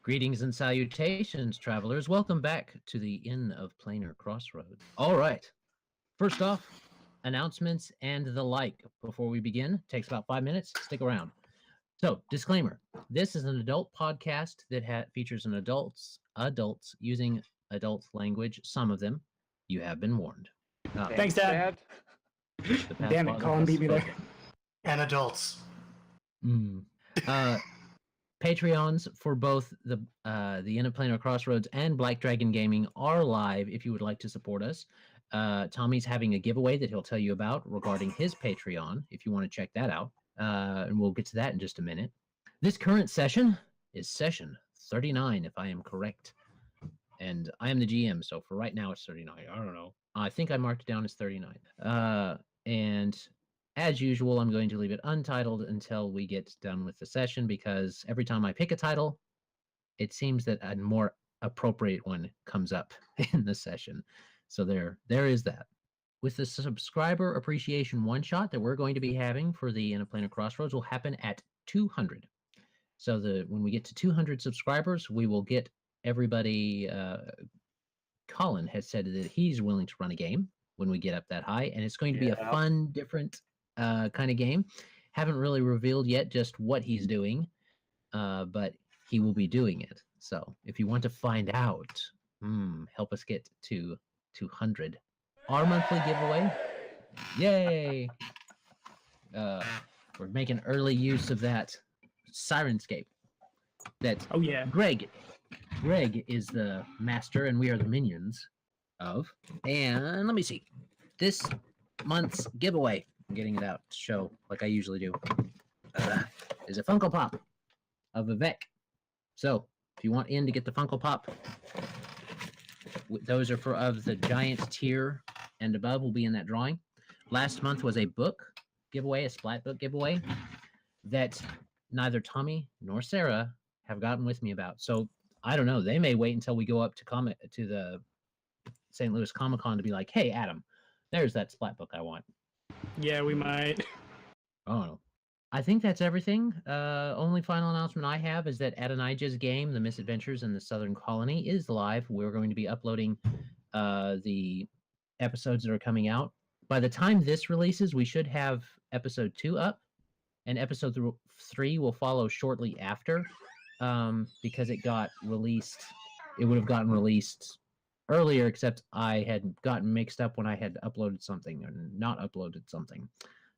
Greetings and salutations, travelers. Welcome back to the Inn of Planar Crossroads. All right. First off, announcements and the like. Before we begin, takes about 5 minutes. Stick around. So, disclaimer. This is an adult podcast that features an adults using adult language. Some of them, you have been warned. Thanks, Dad. Damn it, Colin beat me there. And adults. Patreons for both the Inn of Planar Crossroads and Black Dragon Gaming are live if you would like to support us. Tommy's having a giveaway that he'll tell you about regarding his Patreon if you want to check that out. And we'll get to that in just a minute. This current session is session 39, if I am correct. And I am the GM, so for right now it's 39. I don't know. I think I marked it down as 39. And as usual, I'm going to leave it untitled until we get done with the session, because every time I pick a title, it seems that a more appropriate one comes up in the session. So there is that. With the subscriber appreciation one-shot that we're going to be having for the Inn of Planar Crossroads will happen at 200. So when we get to 200 subscribers, we will get everybody... Colin has said that he's willing to run a game when we get up that high, and it's going to be a fun, different kind of game. Haven't really revealed yet just what he's doing, but he will be doing it. So if you want to find out, help us get to 200. Our monthly giveaway, yay! We're making early use of that Sirenscape. That Greg is the master, and we are the minions of. And let me see, this month's giveaway, I'm getting it out to show like I usually do, is a Funko Pop of Vivek. So if you want in to get the Funko Pop, those are of the giant tier and above will be in that drawing. Last month was a book giveaway, a Splat book giveaway that neither Tommy nor Sarah have gotten with me about. So I don't know, they may wait until we go up to the St. Louis Comic-Con to be like, hey, Adam, there's that Splat book I want. Yeah, we might. Oh, I think that's everything. Only final announcement I have is that Adonijah's game, The Misadventures in the Southern Colony, is live. We're going to be uploading the episodes that are coming out. By the time this releases, we should have episode 2 up, and episode 3 will follow shortly after, because it got released. It would have gotten released earlier, except I had gotten mixed up when I had uploaded something and not uploaded something.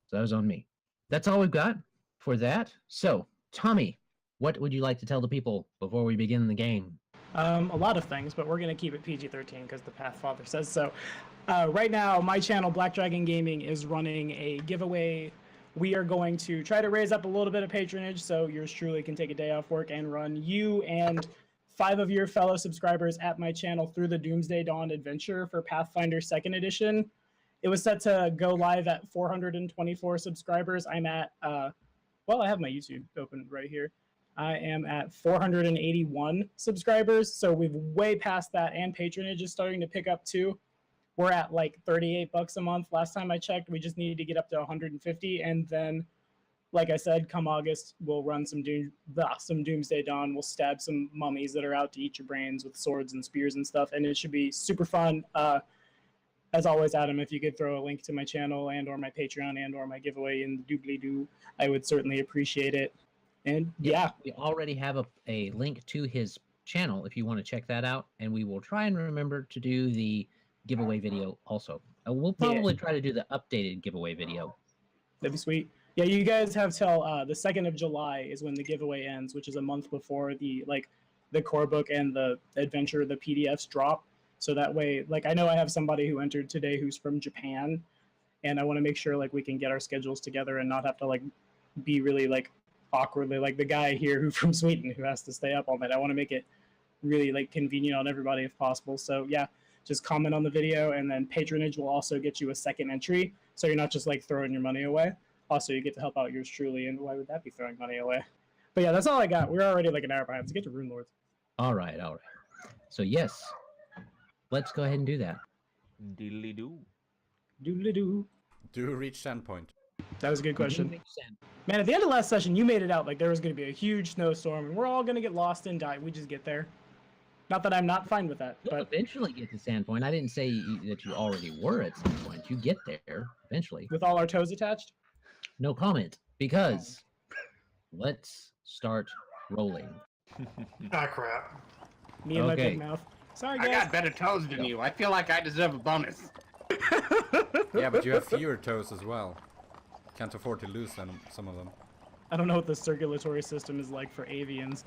So that was on me. That's all we've got for that. So, Tommy, what would you like to tell the people before we begin the game? A lot of things, but we're going to keep it PG-13 because the Pathfinder says so. Right now, my channel, Black Dragon Gaming, is running a giveaway. We are going to try to raise up a little bit of patronage so yours truly can take a day off work and run you and 5 of your fellow subscribers at my channel through the Doomsday Dawn adventure for Pathfinder 2nd edition. It was set to go live at 424 subscribers. I'm at, well, I have my YouTube open right here. I am at 481 subscribers, so we've way past that, and patronage is starting to pick up too. We're at like $38 a month. Last time I checked, we just needed to get up to 150, and then, like I said, come August, we'll run some Doomsday Dawn. We'll stab some mummies that are out to eat your brains with swords and spears and stuff, and it should be super fun. As always, Adam, if you could throw a link to my channel and or my Patreon and or my giveaway in the doobly-doo, I would certainly appreciate it. And yeah. We already have a link to his channel if you want to check that out, and we will try and remember to do the giveaway video also. We'll probably try to do the updated giveaway video. That'd be sweet. Yeah, you guys have till the 2nd of July is when the giveaway ends, which is a month before the core book and the adventure, the PDFs drop. So that way, I know I have somebody who entered today who's from Japan, and I want to make sure we can get our schedules together and not have to be really awkwardly the guy here who from Sweden who has to stay up all night. I want to make it really convenient on everybody if possible. So yeah, just comment on the video, and then patronage will also get you a second entry, so you're not just throwing your money away. Also, you get to help out yours truly, and why would that be throwing money away? But yeah, that's all I got. We're already an hour behind. Let's get to Runelords. All right. So yes, let's go ahead and do that. Diddly-doo. Doodly-doo. Do reach sand point. That was a good You didn't question. make sand. Man, at the end of last session, you made it out like there was going to be a huge snowstorm, and we're all going to get lost and die. We just get there. Not that I'm not fine with that, You'll but eventually get to Sandpoint. I didn't say that you already were at Sandpoint. You get there eventually. with all our toes attached. No comment, because let's start rolling. Ah, crap. Me and my Okay. big mouth. Sorry, I guys. got better toes than you. I feel like I deserve a bonus. Yeah, but you have fewer toes as well. Can't afford to lose them, some of them. I don't know what the circulatory system is like for avians.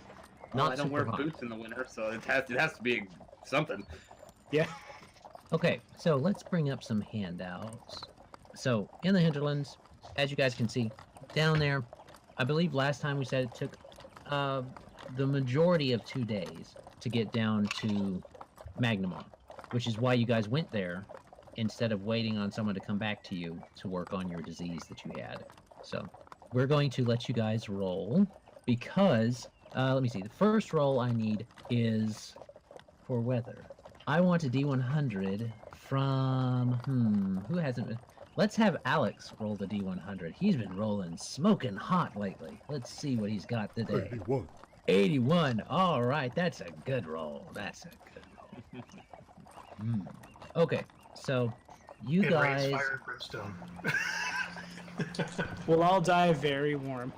Well, Not I don't super wear hot. boots in the winter, so it has to be something. Yeah. Okay, so let's bring up some handouts. So, in the hinterlands, as you guys can see, down there, I believe last time we said it took the majority of 2 days to get down to Magnamon, which is why you guys went there instead of waiting on someone to come back to you to work on your disease that you had. So, we're going to let you guys roll because, let me see, the first roll I need is for weather. I want a D100 from, who hasn't been? Let's have Alex roll the D100. He's been rolling smoking hot lately. Let's see what he's got today. 81. 81. All right, that's a good roll. That's a good roll. Okay, so you It rains guys. fire and brimstone. We'll all die very warm.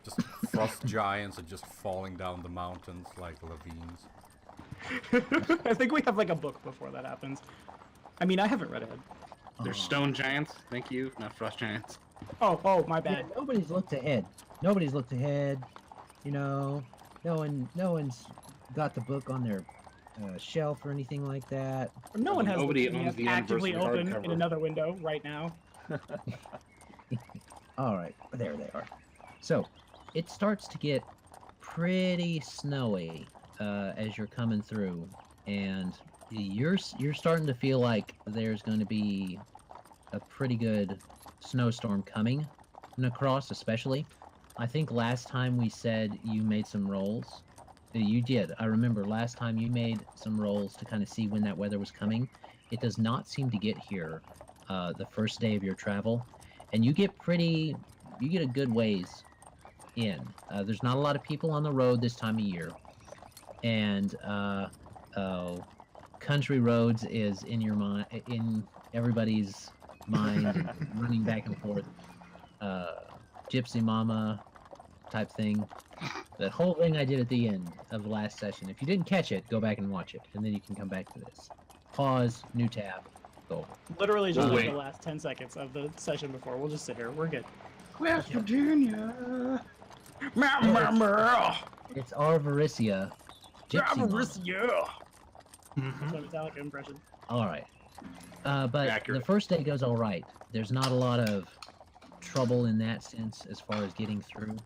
Just frost giants are just falling down the mountains like lavines. I think we have like a book before that happens. I mean, I haven't read ahead. They're stone giants. Thank you, not frost giants. Oh, my Yeah, bad. nobody's looked ahead. Nobody's looked ahead. You know, no one's got the book on their shelf or anything like that. No one has Nobody looked at me. owns It's the actively anniversary open in hardcover. another window right now. All right, there they are. So, it starts to get pretty snowy as you're coming through, and you're starting to feel like there's going to be a pretty good snowstorm coming, Nahkräs especially. I think last time we said you made some rolls. You did. I remember last time you made some rolls to kind of see when that weather was coming. It does not seem to get here the first day of your travel, and you get a good ways in. There's not a lot of people on the road this time of year, and country roads is in your mind, in everybody's mind, running back and forth. Gypsy Mama type thing. That whole thing I did at the end of the last session. If you didn't catch it, go back and watch it, and then you can come back to this. Pause, new tab, go. Literally just We'll like wait. the last 10 seconds of the session before. We'll just sit here. We're good. West Virginia. It's Arvaricia. Gypsy Mama. Yeah. Mhm. That's my Metallica impression. All right. But Accurate. the first day goes all right. There's not a lot of trouble in that sense as far as getting through.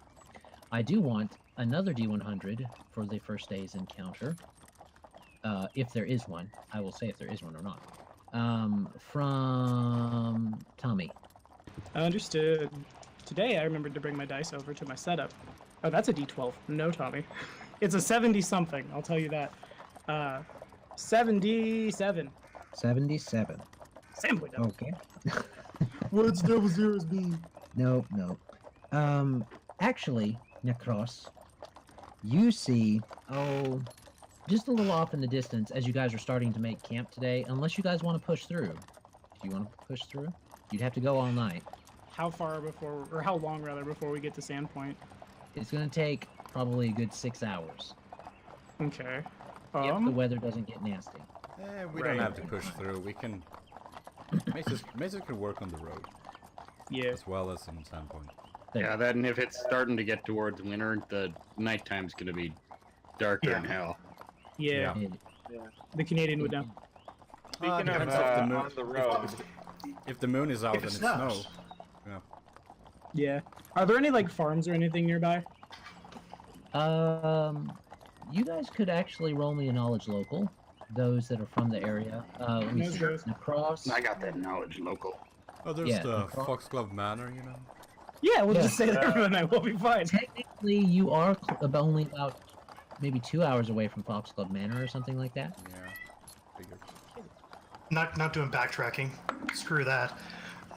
I do want another D100 for the first day's encounter. If there is one. I will say if there is one or not. From Tommy. Understood. Today I remembered to bring my dice over to my setup. Oh, that's a D12. No, Tommy. It's a 70-something, I'll tell you that. 77. 77. Same point. Okay. What's double zeros mean? Nope, nope. Actually, Nahkräs, you see, just a little off in the distance as you guys are starting to make camp today, unless you guys want to push through. Do you want to push through? You'd have to go all night. How far before, or how long rather, before we get to Sandpoint? It's going to take probably a good 6 hours Okay. if the weather doesn't get nasty. We don't have to push through. We can. Mazus can work on the road Yeah. as well as in Sandpoint. There. Yeah, that and if it's starting to get towards winter, the nighttime's gonna be darker Yeah. than hell. Yeah. It- The Canadian would know. Speaking of depends if the moon- on the road, If the moon is out If and it it's snows. snow. Yeah. Are there any like farms or anything nearby? You guys could actually roll me a knowledge local. Those that are from the area. Let me Those see. guys. Nahkräs. I got that knowledge local. Oh, there's Yeah, the across- Foxglove Manor, you know. Yeah, we'll Yeah. just say that for the night. We'll be fine. Technically, you are only about maybe 2 hours away from Foxglove Manor or something like that. Yeah. Figured. Not doing backtracking. Screw that.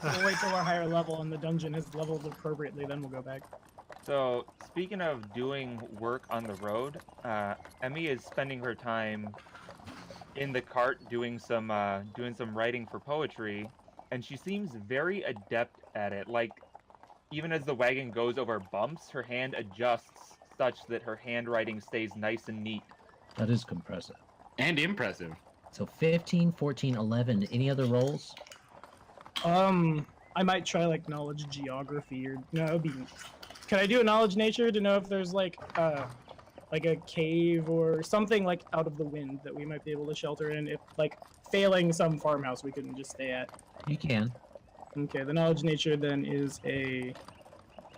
We'll wait till we're higher level and the dungeon has leveled appropriately, then we'll go back. So, speaking of doing work on the road, Emmy is spending her time in the cart doing some writing for poetry, and she seems very adept at it. Like, even as the wagon goes over bumps, her hand adjusts such that her handwriting stays nice and neat. That is impressive. And impressive. So 15, 14, 11. Any other rolls? I might try like knowledge geography or no, it'd be. Can I do a knowledge nature to know if there's like a cave or something like out of the wind that we might be able to shelter in? If like failing some farmhouse we couldn't just stay at. You can. Okay, the knowledge nature then is a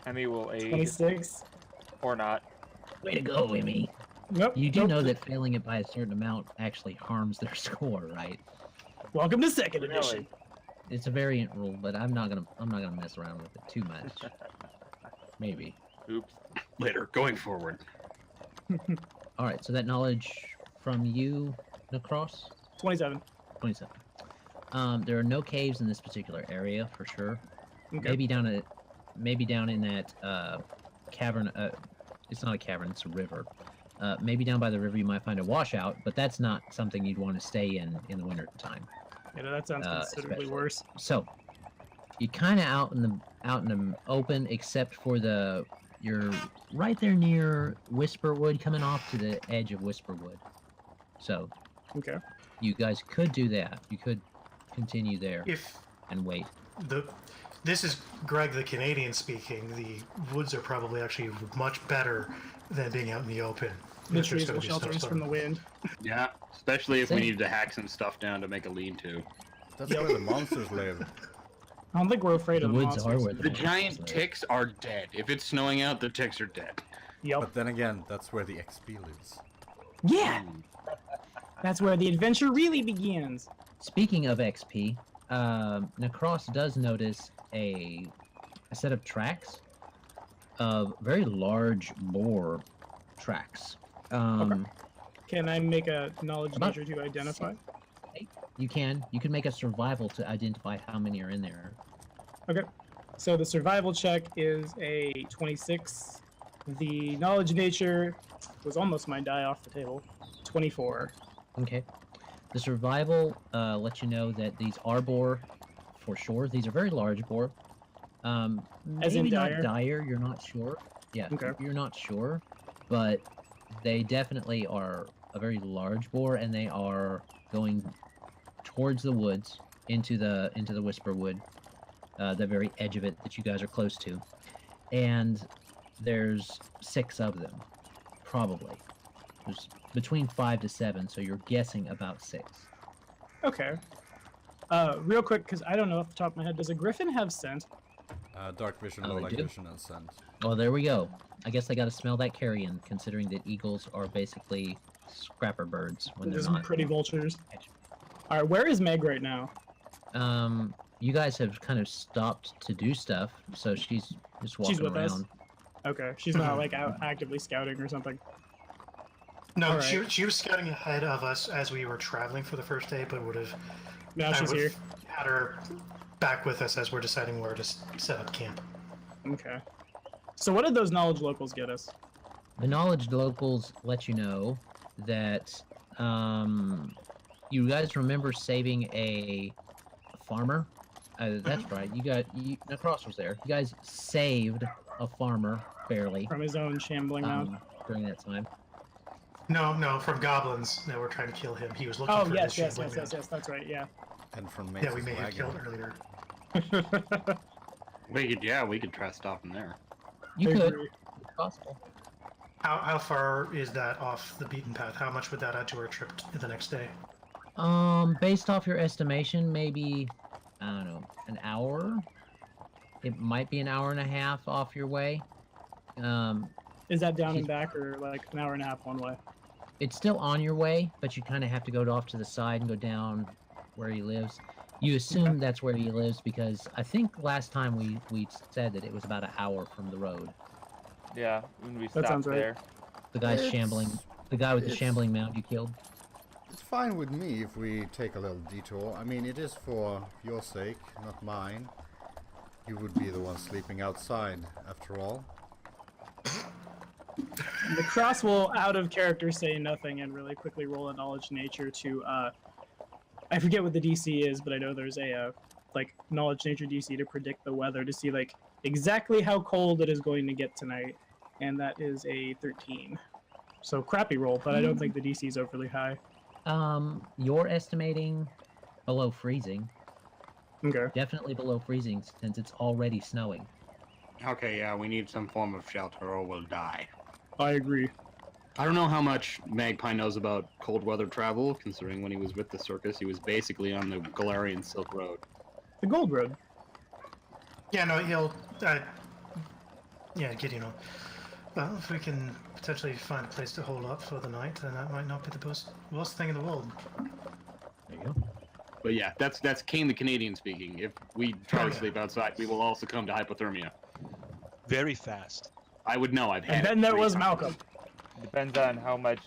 Emmy will aid 26. or not. Way to go, Emmy. Nope. You do nope. know that failing it by a certain amount actually harms their score, right? Welcome to second edition. Really? It's a variant rule, but I'm not gonna mess around with it too much. Maybe. Oops. Later, going forward. All right. So that knowledge from you, Nahkräs, 27. 27. There are no caves in this particular area for sure. Okay. Maybe down in that cavern. It's not a cavern; it's a river. Maybe down by the river you might find a washout, but that's not something you'd want to stay in the winter time. Yeah, that sounds considerably especially. worse. So you're kind of out in the open, except for you're right there near Whisperwood, coming off to the edge of Whisperwood. So Okay. you guys could do that. You could continue there If and wait. this is Greg the Canadian speaking, the woods are probably actually much better than being out in the open. The If there's trees gonna will be shelter us snowstorm. from the wind. Yeah, especially if we Same. need to hack some stuff down to make a lean-to. That's where the monsters live. I don't think we're afraid The of the woods are monsters. where The monsters giant live. ticks are dead. If it's snowing out, the ticks are dead. Yep. But then again, that's where the XP lives. Yeah, Mm. that's where the adventure really begins. Speaking of XP, Nahkräs does notice a set of tracks of very large boar tracks. Can I make a knowledge About- measure to identify? You can make a survival to identify how many are in there. Okay. So the survival check is a 26. The knowledge nature was almost my die off the table. 24. Okay. The survival lets you know that these are boar for sure. These are very large boar. As in Maybe not dire? dire, you're not sure. Yeah, Okay. you're not sure, but they definitely are a very large boar, and they are going towards the woods into the Whisperwood, the very edge of it that you guys are close to, and there's 6 of them, probably. There's between 5 to 7, so you're guessing about 6. Okay. Real quick, because I don't know off the top of my head, does a griffin have scent? Dark vision, Oh, low they light do? vision, and scent. Oh, there we go. I guess I got to smell that carrion, considering that eagles are basically scrapper birds when they're There's some not. pretty vultures. All right, where is Meg right now? You guys have kind of stopped to do stuff, so she's just walking She's with us. around. Okay, she's not like out actively scouting or something. No, All she, right. she was scouting ahead of us as we were traveling for the first day, but would have Now I she's would here. have had her back with us as we're deciding where to set up camp. Okay. So what did those knowledge locals get us? The knowledge locals let you know that you guys remember saving a farmer. That's right. Nahkräs was there. You guys saved a farmer barely From his own shambling mount. during that time. No, from goblins that were trying to kill him. He was looking Oh for yes, his yes, shambling yes, yes, yes. That's right. Yeah. And from mount. Yeah, we Maz's may have wagon. killed earlier. We could try stopping there. You I could. agree. It's possible. How far is that off the beaten path? How much would that add to our trip the next day? Based off your estimation, maybe I don't know, an hour. It might be an hour and a half off your way. Is that down and back or like an hour and a half one way? It's still on your way, but you kind of have to go off to the side and go down where he lives. You assume that's where he lives because I think last time we said that it was about an hour from the road. Yeah, when we That stopped sounds right. there. The guy's It's- shambling. The guy with the it's- shambling mount you killed. It's fine with me if we take a little detour. I mean, it is for your sake, not mine. You would be the one sleeping outside, after all. The Cross will, out of character, say nothing and really quickly roll a knowledge nature to, I forget what the DC is, but I know there's a, like, knowledge nature DC to predict the weather to see, like, exactly how cold it is going to get tonight. And that is a 13. So crappy roll, but I don't think the DC is overly high. You're estimating below freezing. Okay. Definitely below freezing since it's already snowing. Okay, yeah, we need some form of shelter or we'll die. I agree. I don't know how much Magpie knows about cold weather travel, considering when he was with the circus, he was basically on the Galarian Silk Road. The Gold Road. Yeah, no, he'll. Yeah, Gideon. Well, if we can potentially find a place to hold up for the night, then that might not be the worst thing in the world. There you go. But yeah, that's Kane the Canadian speaking. If we try Oh, to yeah. sleep outside, we will all succumb to hypothermia. Very fast. I would know. I've had And then it there 3 was times. Malcolm. Depends on how much,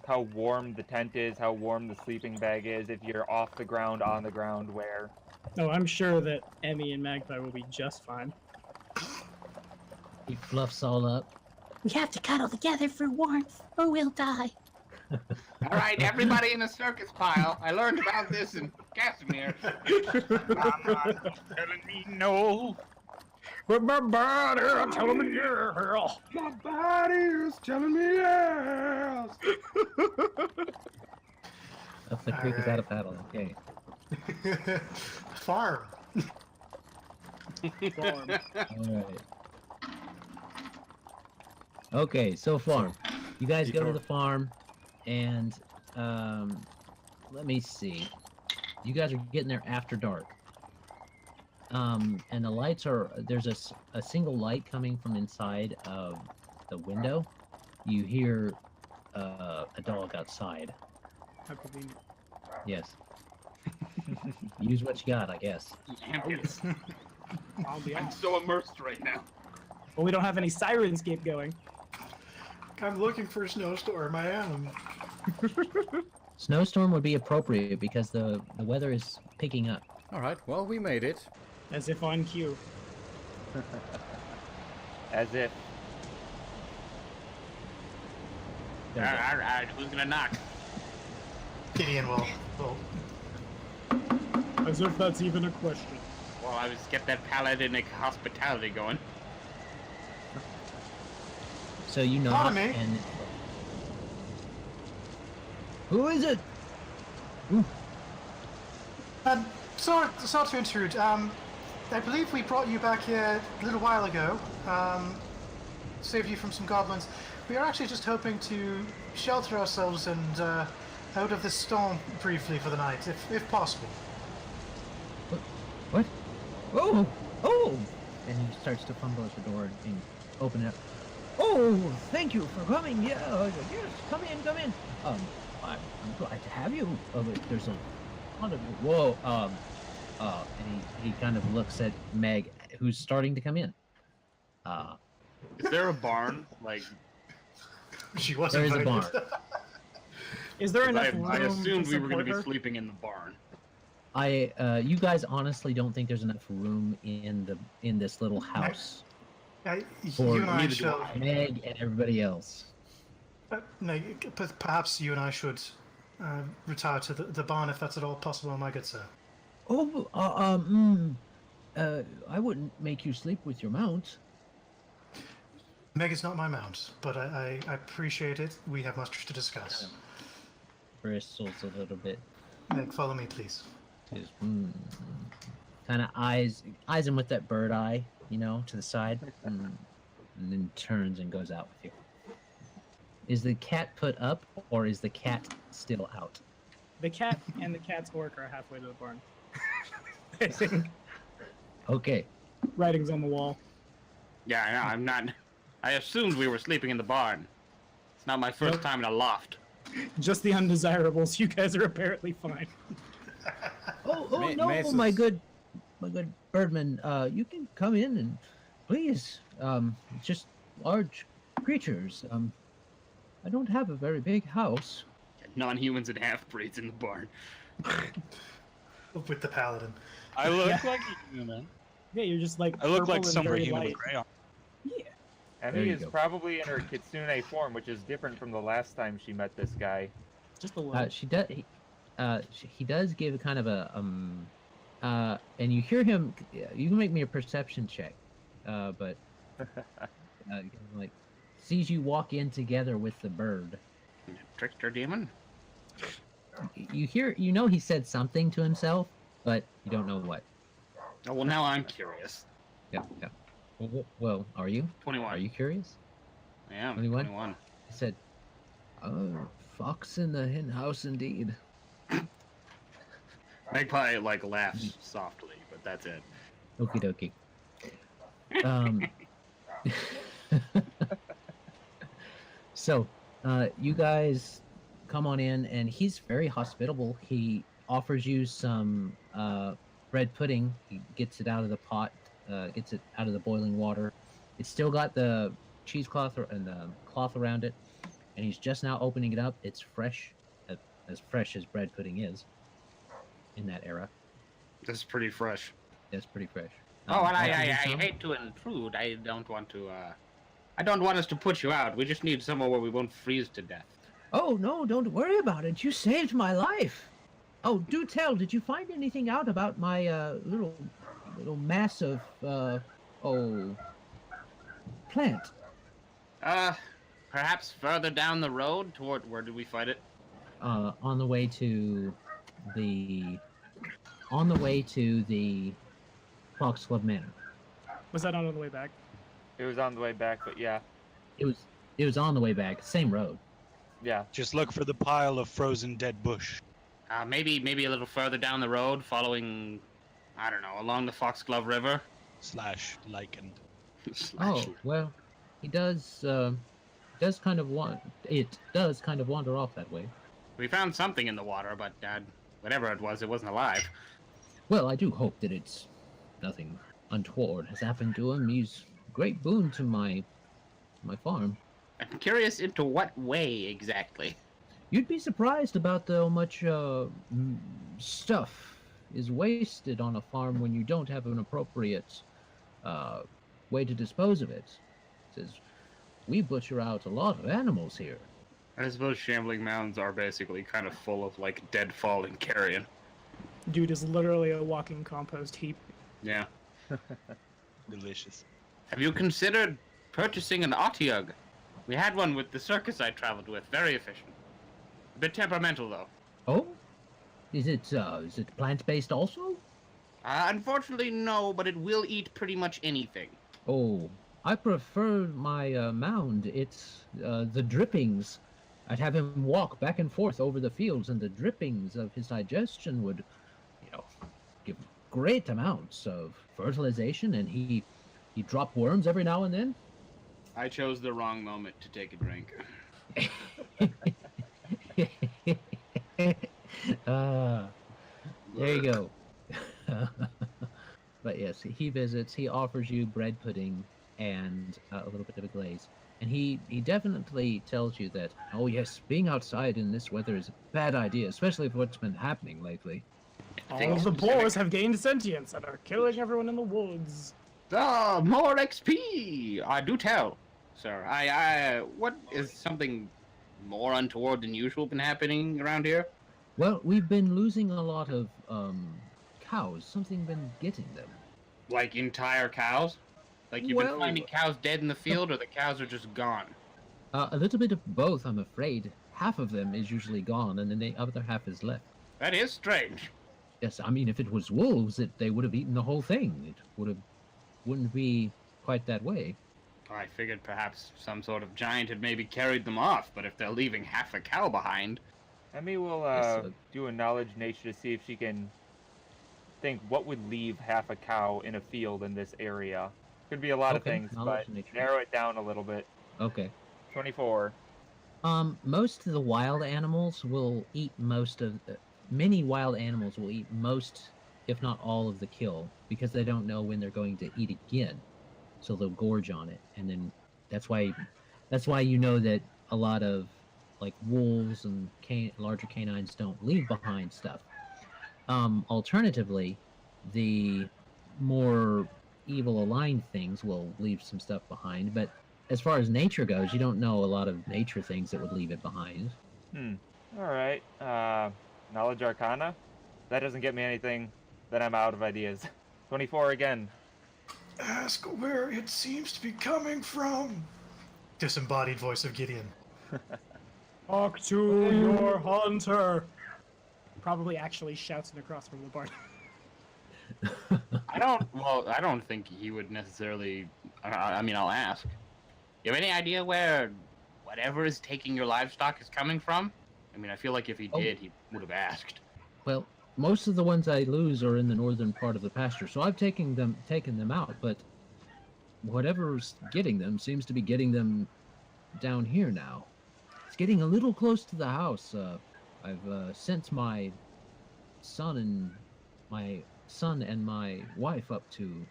how warm the tent is, how warm the sleeping bag is. If you're off the ground, on the ground, where. Oh, I'm sure that Emmy and Magpie will be just fine. He fluffs all up. We have to cuddle together for warmth, or we'll die. All right, everybody in the circus pile. I learned about this in Casimir. Telling me no. But my body, I'm telling me, yeah. My body is telling me yes. Up the creek without a paddle. Okay. Farm. Farm. All right. Okay, so farm. You guys go to the farm, and let me see. You guys are getting there after dark. And the lights are, there's a single light coming from inside of the window. You hear a dog outside. How convenient. Yes. Use what you got, I guess. I'll be I'm honest. so immersed right now. Well, we don't have any Sirenscape going. I'm looking for a snowstorm. I am. Snowstorm would be appropriate because the weather is picking up. Alright, well, we made it. As if on cue. As if. There we go. All right, who's gonna knock? Gideon will. As if that's even a question. Well, I was get that paladinic hospitality going. So you knock Pardon me? and who is it? Sorry to intrude. I believe we brought you back here a little while ago. Saved you from some goblins. We are actually just hoping to shelter ourselves and out of this storm briefly for the night, if possible. What? Oh! Oh! And he starts to fumble at the door and open it up. Oh, thank you for coming. Yeah, yes, come in, come in. I'm glad to have you. But there's a lot of you. Whoa. And he kind of looks at Meg, who's starting to come in. Is there a barn? Like, She was There is a invited. barn. Is there enough I room assumed to we were going support to be her? sleeping in the barn. You guys honestly don't think there's enough room in this little house You for and I neither do shall. Meg and everybody else. No, perhaps you and I should retire to the barn if that's at all possible, my good sir. Oh, I wouldn't make you sleep with your mount. Meg is not my mount, but I appreciate it. We have much to discuss. Bristles a little bit. Meg, follow me, please. Just kind of eyes him with that bird eye, to the side, and then turns and goes out with you. Is the cat put up, or is the cat still out? The cat and the cat's orc are halfway to the barn. I think. Okay. Writing's on the wall. Yeah, I know, I'm not. I assumed we were sleeping in the barn. It's not my first Nope. time in a loft. Just the undesirables. You guys are apparently fine. Oh no, Mazus. my good birdman. You can come in and please. Just large creatures. I don't have a very big house. Non-humans and half-breeds in the barn. With the paladin. I look like a human. Yeah, you're just like I look purple like and somewhere very human light. with gray on. Yeah. There Emmy you is go. probably in her Kitsune form, which is different from the last time she met this guy. Just a little. She does. He does give kind of a and you hear him. You can make me a perception check, but like sees you walk in together with the bird. Trickster demon? You know he said something to himself, but you don't know what. Oh, well, now I'm curious. Yeah. Well, are you? 21. Are you curious? I am. 21? 21. He said, "Oh, fox in the hen house indeed." Magpie, like, laughs softly, but that's it. Okie dokie. So, you guys come on in, and he's very hospitable. He offers you some bread pudding. He gets it out of the pot, gets it out of the boiling water. It's still got the cheesecloth and the cloth around it, and he's just now opening it up. It's fresh, as fresh as bread pudding is in that era. This is pretty fresh. It's pretty fresh. Oh, and I offers you some. hate to intrude. I don't want to, I don't want us to put you out. We just need somewhere where we won't freeze to death. Oh, no, don't worry about it. You saved my life. Oh, do tell, did you find anything out about my little mass of, plant? Perhaps further down the road toward, where did we fight it? On the way to the Foxglove Manor. Was that on the way back? It was on the way back, but yeah. It was on the way back, same road. Yeah. Just look for the pile of frozen dead bush. Maybe a little further down the road, following, I don't know, along the Foxglove River. / lichened. Oh, well, it does kind of wander off that way. We found something in the water, but whatever it wasn't alive. Well, I do hope that it's nothing untoward has happened to him. He's a great boon to my farm. I'm curious into what way exactly. You'd be surprised about how much stuff is wasted on a farm when you don't have an appropriate way to dispose of it. Says we butcher out a lot of animals here. I suppose shambling mounds are basically kind of full of, like, dead fallen carrion. Dude is literally a walking compost heap. Yeah. Delicious. Have you considered purchasing an otyug? We had one with the circus I traveled with. Very efficient. A bit temperamental, though. Oh, is it plant-based also? Unfortunately, no, but it will eat pretty much anything. Oh, I prefer my mound. It's the drippings. I'd have him walk back and forth over the fields, and the drippings of his digestion would, give great amounts of fertilization, and he drop worms every now and then. I chose the wrong moment to take a drink. There you go. But yes, he visits. He offers you bread pudding and a little bit of a glaze. And he definitely tells you that, oh yes, being outside in this weather is a bad idea, especially for what's been happening lately. All of the boars have gained sentience and are killing everyone in the woods. Oh, more XP! I do tell, sir. What is something more untoward than usual been happening around here? Well, we've been losing a lot of cows. Something been getting them. Like entire cows? Like you've been finding cows dead in the field, or the cows are just gone? A little bit of both, I'm afraid. Half of them is usually gone, and then the other half is left. That is strange. Yes, I mean, if it was wolves, they would have eaten the whole thing. It wouldn't be quite that way. I figured perhaps some sort of giant had maybe carried them off, but if they're leaving half a cow behind... Emmy will do a knowledge nature to see if she can think what would leave half a cow in a field in this area. Could be a lot of things, but narrow it down a little bit. Okay. 24. Most of the wild animals will eat many wild animals will eat most, if not all, of the kill, because they don't know when they're going to eat again. So they'll gorge on it, and then that's why you know that a lot of like wolves and larger canines don't leave behind stuff. Alternatively, the more evil aligned things will leave some stuff behind, but as far as nature goes, you don't know a lot of nature things that would leave it behind. All right. Knowledge Arcana. That doesn't get me anything. Then I'm out of ideas. 24 again. Ask where it seems to be coming from. Disembodied voice of Gideon. Talk to your hunter. Probably actually shouts it across from the barn. I don't think he would necessarily. I mean, I'll ask. You have any idea where whatever is taking your livestock is coming from? I mean, I feel like if he did, he would have asked. Well, most of the ones I lose are in the northern part of the pasture, so I've taken them out, but whatever's getting them seems to be getting them down here now. It's getting a little close to the house. I've sent my son and my wife up to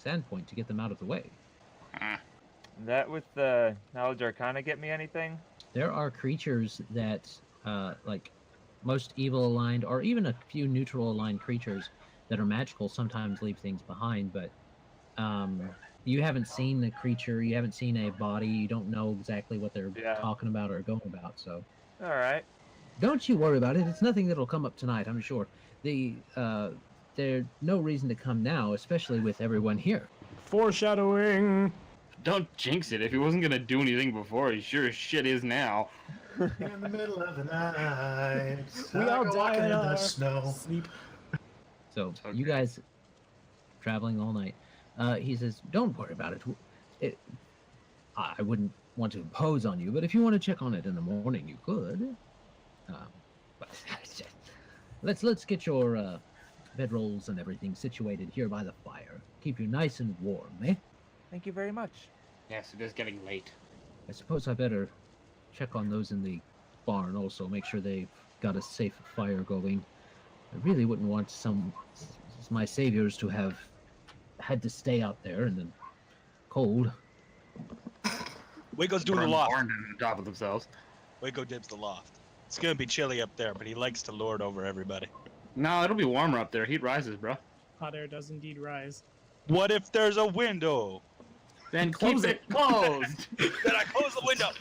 Sandpoint to get them out of the way. That with the Knowledge Arcana get me anything? There are creatures that, like most evil aligned, or even a few neutral aligned creatures that are magical sometimes leave things behind, but you haven't seen the creature, you haven't seen a body, you don't know exactly what they're talking about or going about, so. Alright. Don't you worry about it, it's nothing that'll come up tonight, I'm sure. There's no reason to come now, especially with everyone here. Foreshadowing! Don't jinx it. If he wasn't gonna do anything before, he sure as shit is now. In the middle of the night, we all die in the snow. Sleep. So, Okay. you guys traveling all night. He says, don't worry about it. I wouldn't want to impose on you, but if you want to check on it in the morning, you could. But let's get your bedrolls and everything situated here by the fire. Keep you nice and warm, eh? Thank you very much. Yes, it is getting late. I suppose I better check on those in the barn also, make sure they've got a safe fire going. I really wouldn't want my saviors to have had to stay out there in the cold. Wayko's doing the loft. Burned on top of themselves. Wayko dips the loft. It's gonna be chilly up there, but he likes to lord over everybody. No, it'll be warmer up there. Heat rises, bro. Hot air does indeed rise. What if there's a window? Then Close keep it. it closed. Then I close the window.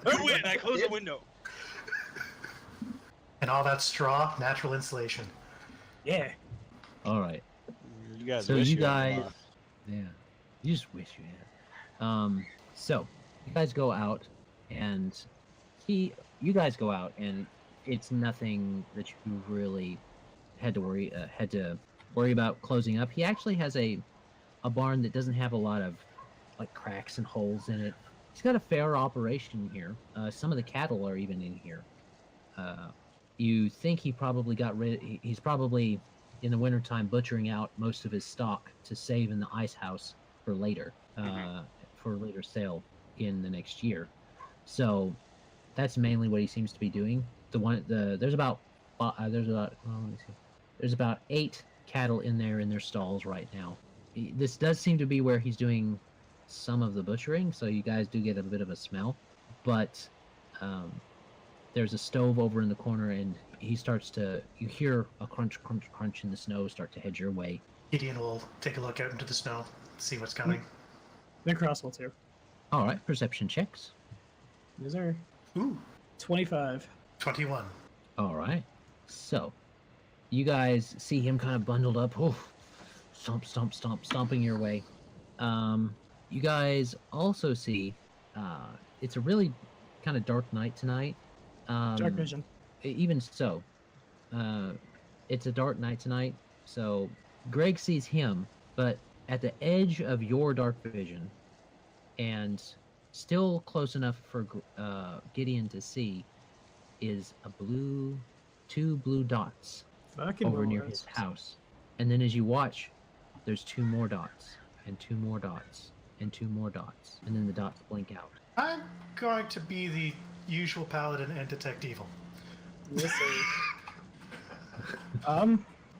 You win. I close the window. And all that straw, natural insulation. Yeah. All right. You guys. So wish you had a guys, loft. yeah, you just wish you had. So you guys go out, and you guys go out, and it's nothing that you really had to worry about closing up. He actually has a barn that doesn't have a lot of like cracks and holes in it. He's got a fair operation here. Some of the cattle are even in here. You think he probably he's probably in the wintertime butchering out most of his stock to save in the ice house for later, for later sale in the next year. So that's mainly what he seems to be doing. There's about 8 cattle in there in their stalls right now. This does seem to be where he's doing some of the butchering, so you guys do get a bit of a smell. But there's a stove over in the corner, and you hear a crunch, crunch, crunch in the snow start to head your way. Gideon will take a look out into the snow, see what's coming. Then Cross will too. All right, perception checks. Yes, sir. Ooh, 25. 21. All right. So, you guys see him kind of bundled up. Oh, stomp, stomp, stomp, stomping your way. You guys also see it's a really kind of dark night tonight. Dark vision. Even so, it's a dark night tonight. So, Greg sees him, but at the edge of your dark vision, and still close enough for Gideon to see, is two blue dots Fucking over near Lords. his house. And then as you watch, there's 2 more dots, and 2 more dots, and 2 more dots, and then the dots blink out. I'm going to be the usual paladin and detect evil. Yes, sir. I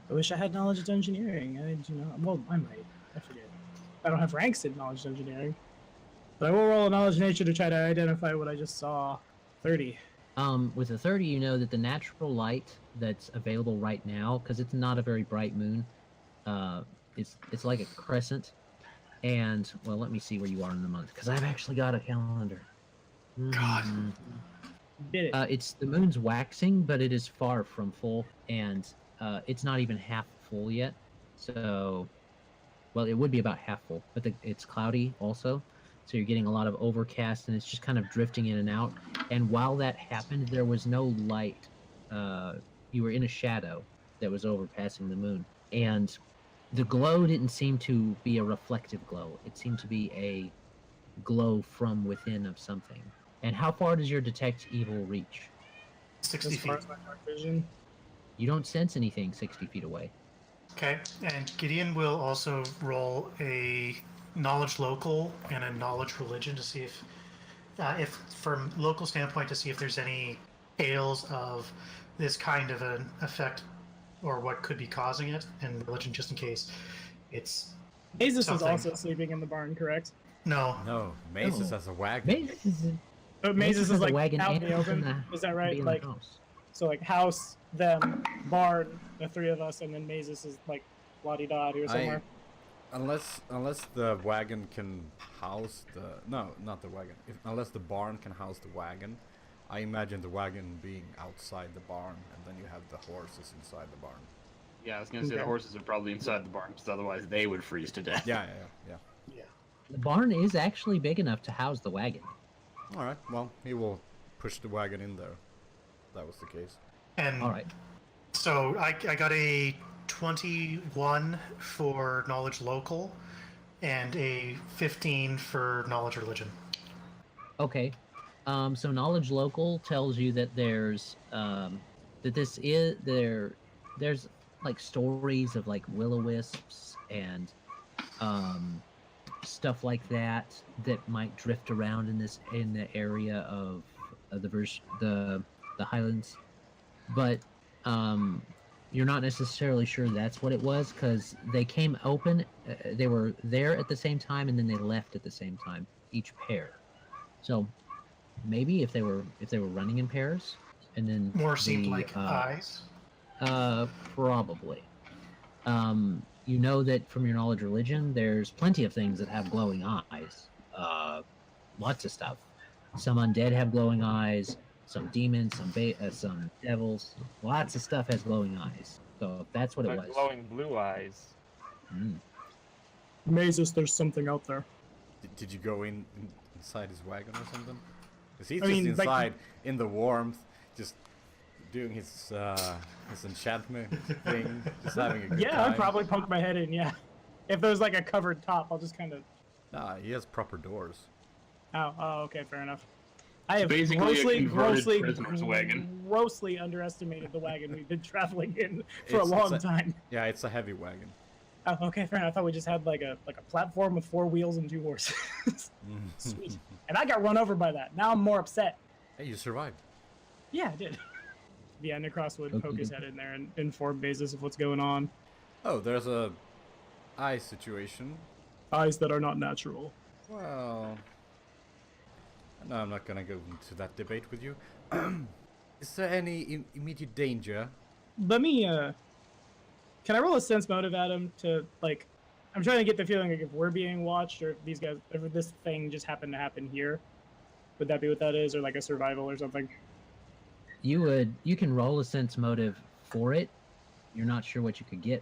wish I had knowledge of engineering. I do not. Well, I might. I forget. I don't have ranks in knowledge of engineering. But I will roll a knowledge nature to try to identify what I just saw. 30. With a 30, you know that the natural light that's available right now, because it's not a very bright moon, it's like a crescent, and well, let me see where you are in the month because I've actually got a calendar. God. Did it. It's the moon's waxing, but it is far from full, and it's not even half full yet. So, well, it would be about half full, but it's cloudy also. So you're getting a lot of overcast, and it's just kind of drifting in and out. And while that happened, there was no light. You were in a shadow that was overpassing the moon, and the glow didn't seem to be a reflective glow. It seemed to be a glow from within of something. And how far does your detect evil reach? 60 As far feet. as my dark vision. You don't sense anything 60 feet away. Okay, and Gideon will also roll a knowledge local and a knowledge religion to see if from local standpoint, to see if there's any tales of this kind of an effect or what could be causing it, and religion just in case it's Mazus is something. also sleeping in the barn, correct? No. No, Mazus has a wagon. Mazus is But Mazus Mazus has is a like wagon out in and the open. a- Is that be right? in Like the house. so, like house, them, barn, the three of us, and then Mazus is like la-di-da here somewhere. Unless the wagon can house the not the wagon. Unless the barn can house the wagon, I imagine the wagon being outside the barn, and then you have the horses inside the barn. Yeah, I was gonna say Okay. the horses are probably inside the barn, because otherwise they would freeze to death. Yeah. The barn is actually big enough to house the wagon. All right. Well, he will push the wagon in there. If that was the case. And All right. so I got a 21 for knowledge local and a 15 for knowledge religion. Okay. So knowledge local tells you that there's there's like stories of like will-o-wisps and stuff like that might drift around in the area of the Highlands, but you're not necessarily sure that's what it was because they came open, they were there at the same time and then they left at the same time, each pair. So maybe if they were running in pairs and then More seemed like eyes. Probably. You know that from your knowledge of religion, there's plenty of things that have glowing eyes. Lots of stuff. Some undead have glowing eyes. Some demons. Some devils. Lots of stuff has glowing eyes. So if that's what it Like was. glowing blue eyes. Mm. Mazus, there's something out there. Did you go inside his wagon or something? Because he's I mean, just like- inside in the warmth, just doing his enchantment thing, just having a good Yeah, time. I'd probably poke my head in. Yeah, if there's like a covered top, I'll just kind of. Nah, he has proper doors. Oh, okay, fair enough. I have Basically a grossly, converted prisoner's wagon. grossly underestimated the wagon we've been traveling in for a It's long a- time. Yeah, it's a heavy wagon. Oh, okay, fair enough. I thought we just had like a platform with 4 wheels and 2 horses. Sweet. And I got run over by that. Now I'm more upset. Hey, you survived. Yeah, I did. Yeah, Nahkräs would poke his Okay. head in there and inform Mazus of what's going on. Oh, there's a eye situation. Eyes that are not natural. Well, no, I'm not gonna go into that debate with you. Is there any immediate danger? Let me, can I roll a sense motive at him to, like, I'm trying to get the feeling like if we're being watched or if these guys, if this thing just happened to happen here. Would that be what that is? Or like a survival or something? You can roll a sense motive for it. You're not sure what you could get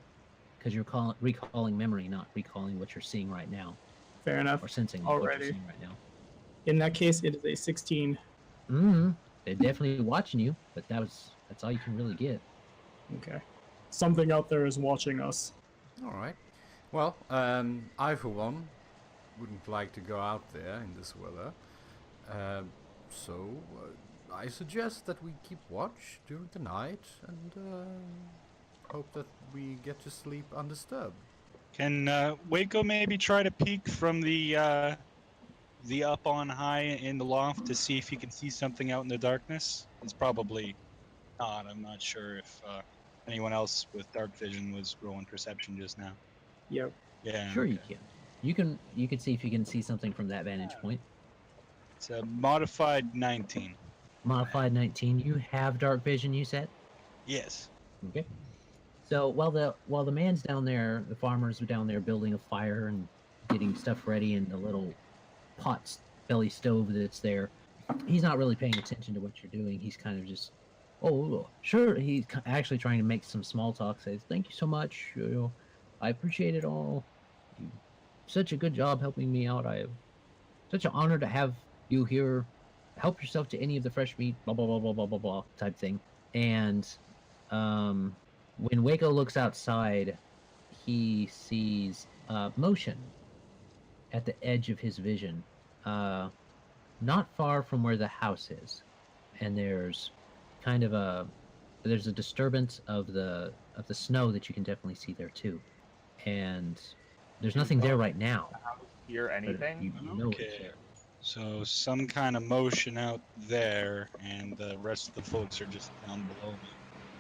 because you're recalling memory, not recalling what you're seeing right now Fair enough. or sensing what you're Alrighty. seeing right now. In that case, it is a 16. Mm-hmm. They're definitely watching you, but that's all you can really get. Okay. Something out there is watching us. All right. Well, I for one wouldn't like to go out there in this weather. So I suggest that we keep watch during the night and hope that we get to sleep undisturbed. Can Wayko maybe try to peek from the up on high in the loft to see if he can see something out in the darkness? It's probably not. I'm not sure if anyone else with dark vision was rolling perception just now. Yep. Yeah. Sure, okay. you can. You can see if you can see something from that vantage point. It's a modified 19. Modified 19. You have dark vision. You said. Yes. Okay. So while the man's down there, the farmers are down there building a fire and getting stuff ready in the little pot belly stove that's there. He's not really paying attention to what you're doing. He's kind of just, oh, sure. He's actually trying to make some small talk. Says, "Thank you so much. I appreciate it all. You, such a good job helping me out. I have such an honor to have you here. Help yourself to any of the fresh meat. Blah blah blah blah blah blah blah type thing." And when Wayko looks outside, he sees motion at the edge of his vision, not far from where the house is, and there's kind of a disturbance of the snow that you can definitely see there too, and there's nothing there right now. Hear anything? You know it's Okay. there. So some kind of motion out there, and the rest of the folks are just down below me.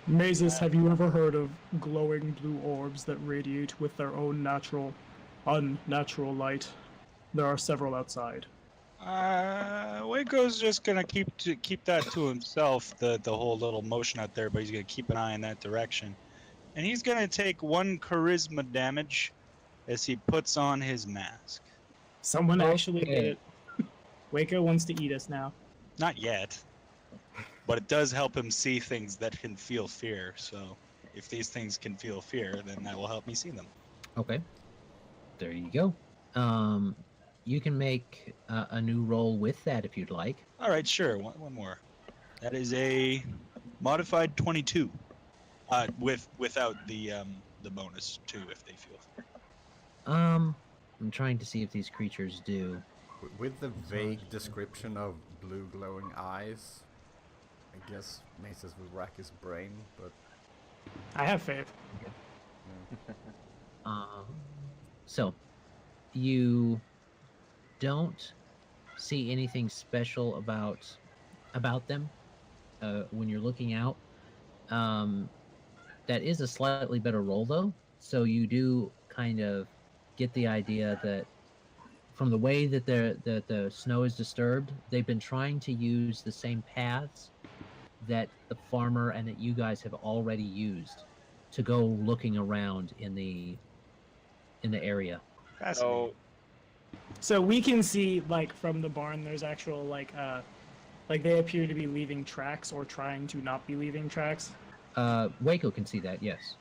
Mazus, have you ever heard of glowing blue orbs that radiate with their own natural, unnatural light? There are several outside. Wayko's just gonna keep that to himself, the whole little motion out there, but he's gonna keep an eye in that direction. And he's gonna take 1 charisma damage as he puts on his mask. Someone actually Okay. did it. Wayko wants to eat us now. Not yet. But it does help him see things that can feel fear, so if these things can feel fear, then that will help me see them. Okay. There you go. You can make a new roll with that if you'd like. Alright, sure, one more. That is a modified 22. Without the bonus too, if they feel fear. I'm trying to see if these creatures do. With the vague description of blue glowing eyes, I guess Mazus will rack his brain, but I have faith. So, you don't see anything special about them when you're looking out. That is a slightly better roll, though. So you do kind of get the idea that from the way that the snow is disturbed, they've been trying to use the same paths that the farmer and that you guys have already used to go looking around in the area. So, So we can see, like, from the barn, there's actual, like they appear to be leaving tracks or trying to not be leaving tracks. Wayko can see that, yes.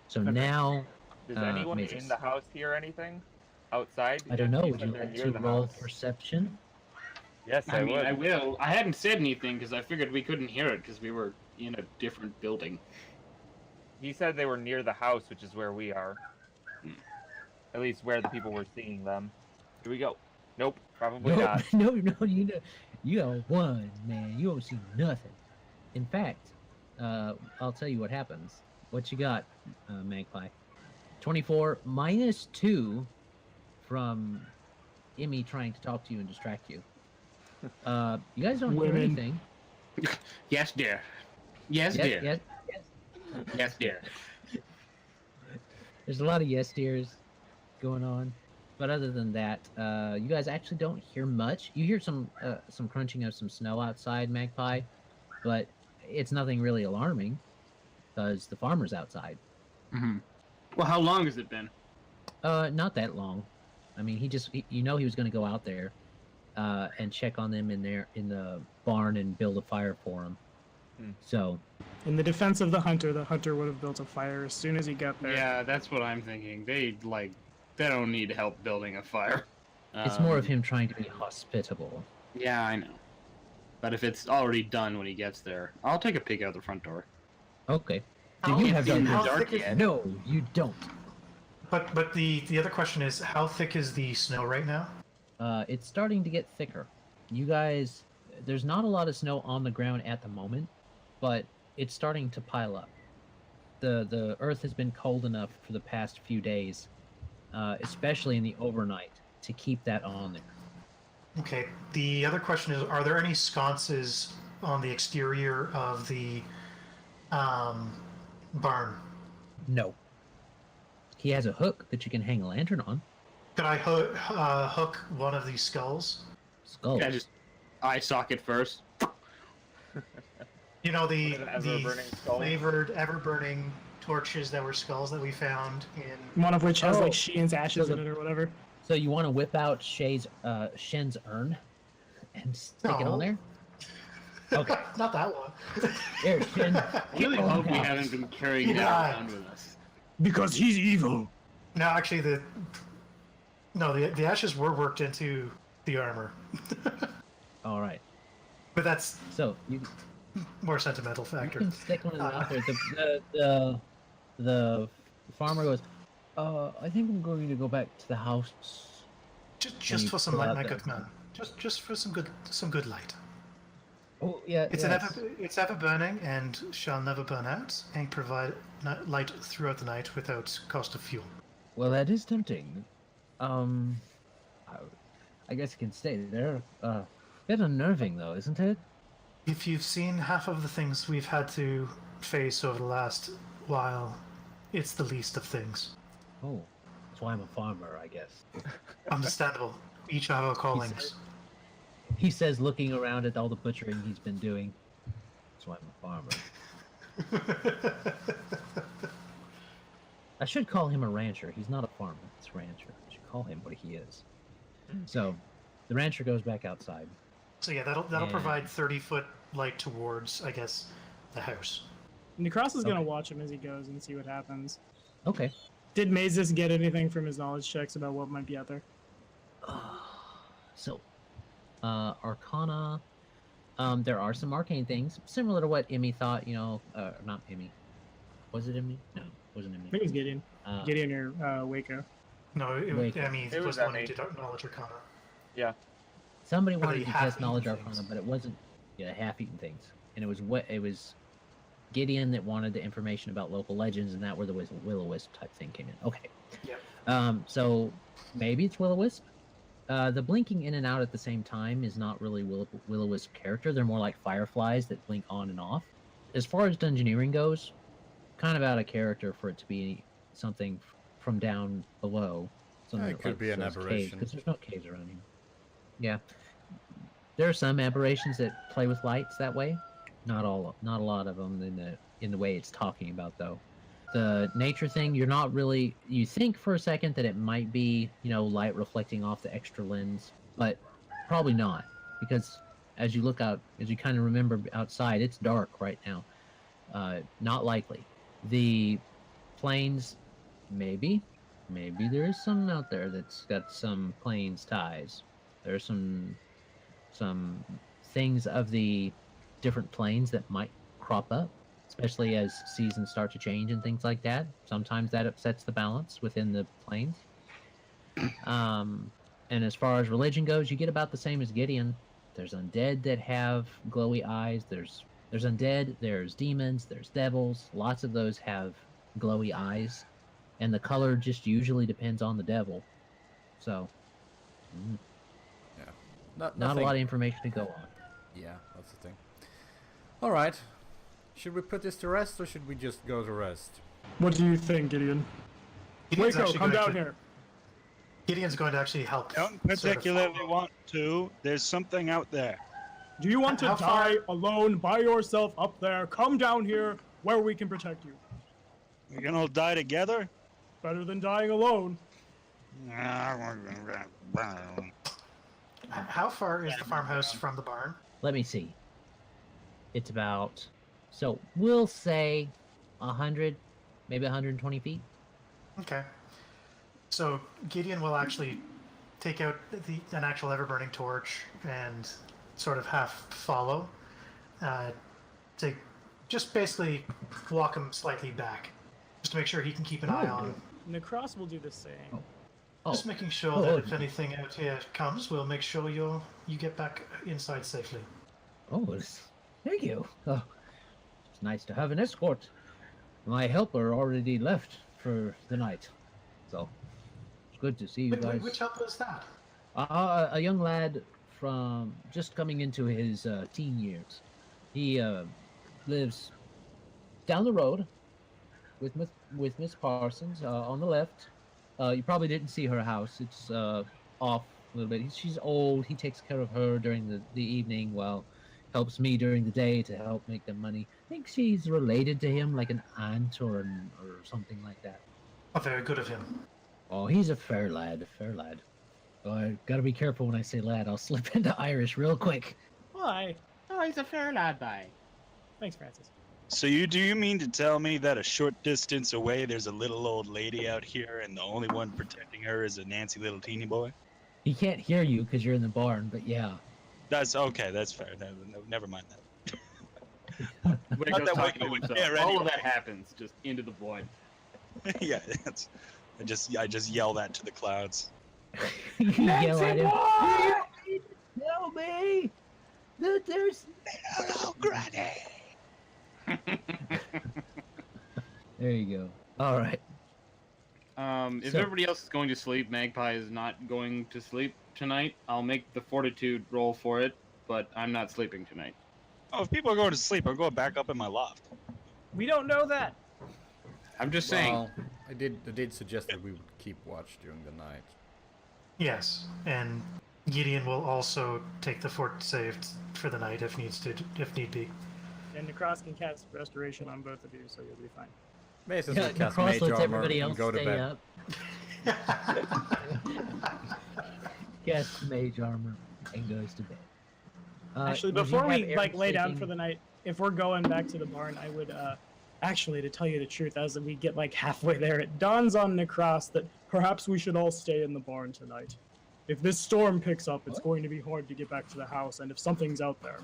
So now, does anyone Mazus. in the house hear anything outside? I don't know. You Would said you they're like near to the roll house. perception? Yes, I mean, would. I will. I hadn't said anything because I figured we couldn't hear it because we were in a different building. He said they were near the house, which is where we are. At least where the people were seeing them. Here we go. Nope, probably not. No, you got one, man. You don't see nothing. In fact, I'll tell you what happens. What you got, Magpie? 24 minus 2 from Emmy trying to talk to you and distract you. You guys don't hear Women. anything. Yes, dear. Yes, dear. Yes. Yes, dear. There's a lot of yes dears going on, but other than that, you guys actually don't hear much. You hear some crunching of some snow outside, Magpie, but it's nothing really alarming because the farmer's outside. Mm-hmm. Well, how long has it been? Not that long. I mean, he was going to go out there and check on them in the barn and build a fire for them. So, In the defense of the hunter would have built a fire as soon as he got there. Yeah, that's what I'm thinking. They don't need help building a fire. it's more of him trying to be hospitable. Yeah, I know. But if it's already done when he gets there, I'll take a peek out the front door. Okay. Do How- you have in done the this? dark yet. No, you don't. But the other question is, how thick is the snow right now? It's starting to get thicker. You guys, there's not a lot of snow on the ground at the moment, but it's starting to pile up. The earth has been cold enough for the past few days, especially in the overnight, to keep that on there. Okay. The other question is, are there any sconces on the exterior of the barn? No. He has a hook that you can hang a lantern on. Could I hook one of these skulls? Skulls. Can I just eye socket first? You know, the What, an ever-burning skull? flavored, ever-burning torches that were skulls that we found in. One of which has Oh. like Sheen's ashes So in it or whatever. So you want to whip out Shen's urn and stick it on No. there? Okay. Not that one. Here, Shen. I really get hope we out. haven't been carrying that Yeah. around with us. Because he's evil. No, actually, the ashes were worked into the armor, All right. but that's So you more sentimental factor. can stick one of them out there. The farmer goes, I think I'm going to go back to the house. Just you for some pull light, out my the- good man. Just for some good light. Oh yeah. It's yes. it's ever burning and shall never burn out, and provide light throughout the night without cost of fuel. Well, that is tempting. I guess you can stay there. Bit unnerving though, isn't it? If you've seen half of the things we've had to face over the last while, it's the least of things. Oh, that's why I'm a farmer, I guess. Understandable. Each have our callings. He says, looking around at all the butchering he's been doing. That's why I'm a farmer. I should call him a rancher. He's not a farmer. It's a rancher. I should call him what he is. So, the rancher goes back outside. So yeah, that'll Yeah. provide 30-foot light towards, I guess, the house. Nahkräs is gonna Okay. watch him as he goes and see what happens. Okay. Did Mazus get anything from his knowledge checks about what might be out there? So, Arcana. There are some arcane things similar to what Emmy thought. Not Emmy. Was it Emmy? No, it wasn't I Emmy. think it was Gideon. Gideon or Wayko. No, Wait. I mean, It it was was the one who Emmy. did knowledge arcana. Somebody Or wanted they to have test knowledge eaten arcana, things. but it wasn't. Yeah, half-eaten things, and it was Gideon that wanted the information about local legends, and that where the will-o-wisp type thing came in. Okay. Yep. So maybe it's will-o-wisp. The blinking in and out at the same time is not really will-o-wisp character. They're more like fireflies that blink on and off. As far as dungeoneering goes, kind of out of character for it to be something from down below. It could be an aberration. Because there's no caves around here. Yeah. There are some aberrations that play with lights that way. Not a lot of them in the way it's talking about though. The nature thing, you're not really. You think for a second that it might be, light reflecting off the extra lens, but probably not, because as you look out, as you kind of remember outside, it's dark right now. Not likely. The plains, maybe there is some out there that's got some plains ties. There's some things of the different plains that might crop up, especially as seasons start to change and things like that. Sometimes that upsets the balance within the plains. And as far as religion goes, you get about the same as Gideon. There's undead that have glowy eyes. There's undead, there's demons, there's devils. Lots of those have glowy eyes. And the color just usually depends on the devil. So, not a lot of information to go on. Yeah, that's the thing. All right. Should we put this to rest, or should we just go to rest? What do you think, Gideon? Gideon's Wayko, actually come going down to- here. Gideon's going to actually help. Don't sort of particularly follow. want to. There's something out there. Do you want to How far- die alone by yourself up there? Come down here where we can protect you. We're gonna die together. Better than dying alone. How far is the farmhouse from the barn? Let me see. It's about, so we'll say 100, maybe 120 feet. Okay. So Gideon will actually take out an actual ever-burning torch and sort of half follow, to just basically walk him slightly back, just to make sure he can keep an eye on him. Nahkräs will do the same. Oh, Just making sure Oh, that oh. if anything out here comes, we'll make sure you get back inside safely. Thank you. Oh, it's nice to have an escort. My helper already left for the night, so it's good to see you guys. Which helper is that? A young lad from just coming into his teen years. He lives down the road with Miss Parsons on the left. You probably didn't see her house. It's off a little bit. She's old. He takes care of her during the evening while helps me during the day to help make the money. I think she's related to him, like an aunt or something like that. Oh, very good of him. Oh, he's a fair lad, fair lad. Oh, I gotta be careful when I say lad. I'll slip into Irish real quick. Why? Oh, he's a fair lad, bye. Thanks, Francis. So do you mean to tell me that a short distance away there's a little old lady out here and the only one protecting her is a Nancy little teeny boy? He can't hear you because you're in the barn, but yeah. That's okay, that's fair. Never mind that. Wayko's Not that talking to Wayko was himself. there All anyway. of that happens just into the void. Yeah, I just yell that to the clouds. You yell at him. Help me! There's... Hello, Granny! There you go. All right. If So- everybody else is going to sleep, Magpie is not going to sleep tonight. I'll make the fortitude roll for it, but I'm not sleeping tonight. Oh, if people are going to sleep, I'm going back up in my loft. We don't know that. I'm just saying. Well, I did suggest that we would keep watch during the night. Yes, and Gideon will also take the fort saved for the night if need be. And Nahkräs can cast restoration on both of you, so you'll be fine. Mazus Yeah, will cast Cross mage lets armor everybody and else go to stay bed. up. Casts mage armor and goes to bed. Actually, would you before have we Aaron lay down sleeping- for the night, if we're going back to the barn, I would actually, to tell you the truth, as we get like halfway there, it dawns on Nahkräs that perhaps we should all stay in the barn tonight. If this storm picks up, it's going to be hard to get back to the house, and if something's out there,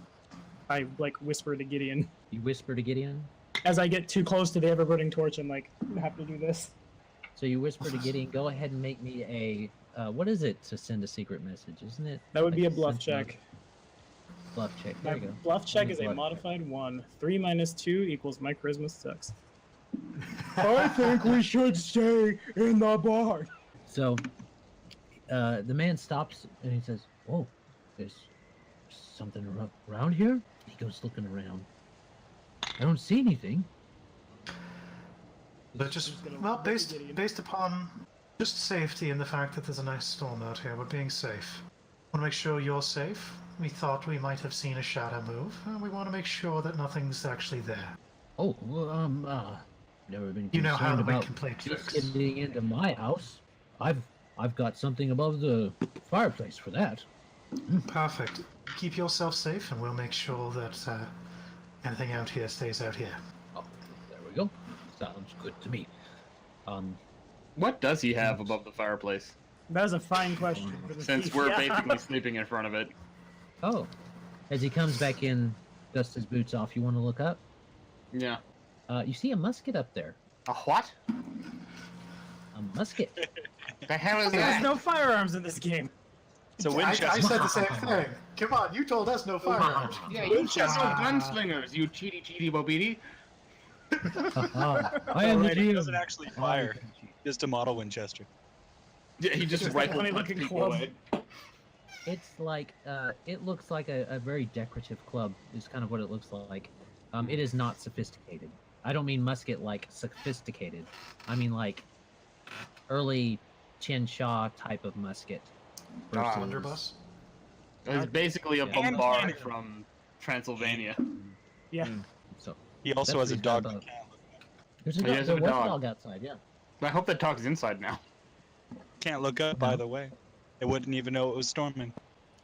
I like whisper to Gideon. You whisper to Gideon. As I get too close to the ever-burning torch, I'm like, I have to do this. So you whisper to Gideon. Go ahead and make me a. What is it to send a secret message? Isn't it? That would be a like bluff sense check. Bluff check. There My you go. bluff check is a Bluff check. modified 1. 3 minus 2 equals my charisma 6. I think we should stay in the barn. So, the man stops and he says, "Oh, there's something around here." He goes looking around. I don't see anything. But just, well, based upon just safety and the fact that there's a nice storm out here, we're being safe. Want to make sure you're safe. We thought we might have seen a shadow move, and we want to make sure that nothing's actually there. Oh, well, never been You know how concerned the wind about can play just tricks. getting into my house. I've got something above the fireplace for that. Perfect. Keep yourself safe, and we'll make sure that anything out here stays out here. Oh, there we go. Sounds good to me. What does he have above the fireplace? That is a fine question. For the Since thief. we're Yeah. basically sleeping in front of it. Oh, as he comes back in, dusts his boots off. You want to look up? Yeah. You see a musket up there. A what? A musket. The hell is There's that? no firearms in this game. It's a I Winchester. said the same thing. Come on, you told us no firearms. Yeah, you just gunslingers, you cheaty bobidi. I am the Alright, it GM. doesn't actually fire. Just a model Winchester. Yeah, he just Just a rifle funny-looking people club. away. It's like it looks like a very decorative club. Is kind of what it looks like. It is not sophisticated. I don't mean musket like sophisticated. I mean like early Chin Shaw type of musket. versus- Blunderbuss. It's basically a Yeah. bombard from Transylvania. Yeah. So He also That's has a what he's got dog. above. there's a He dog, does there have a was dog. a dog outside. Yeah. I hope that dog's inside now. Can't look up, by the way. It wouldn't even know it was storming.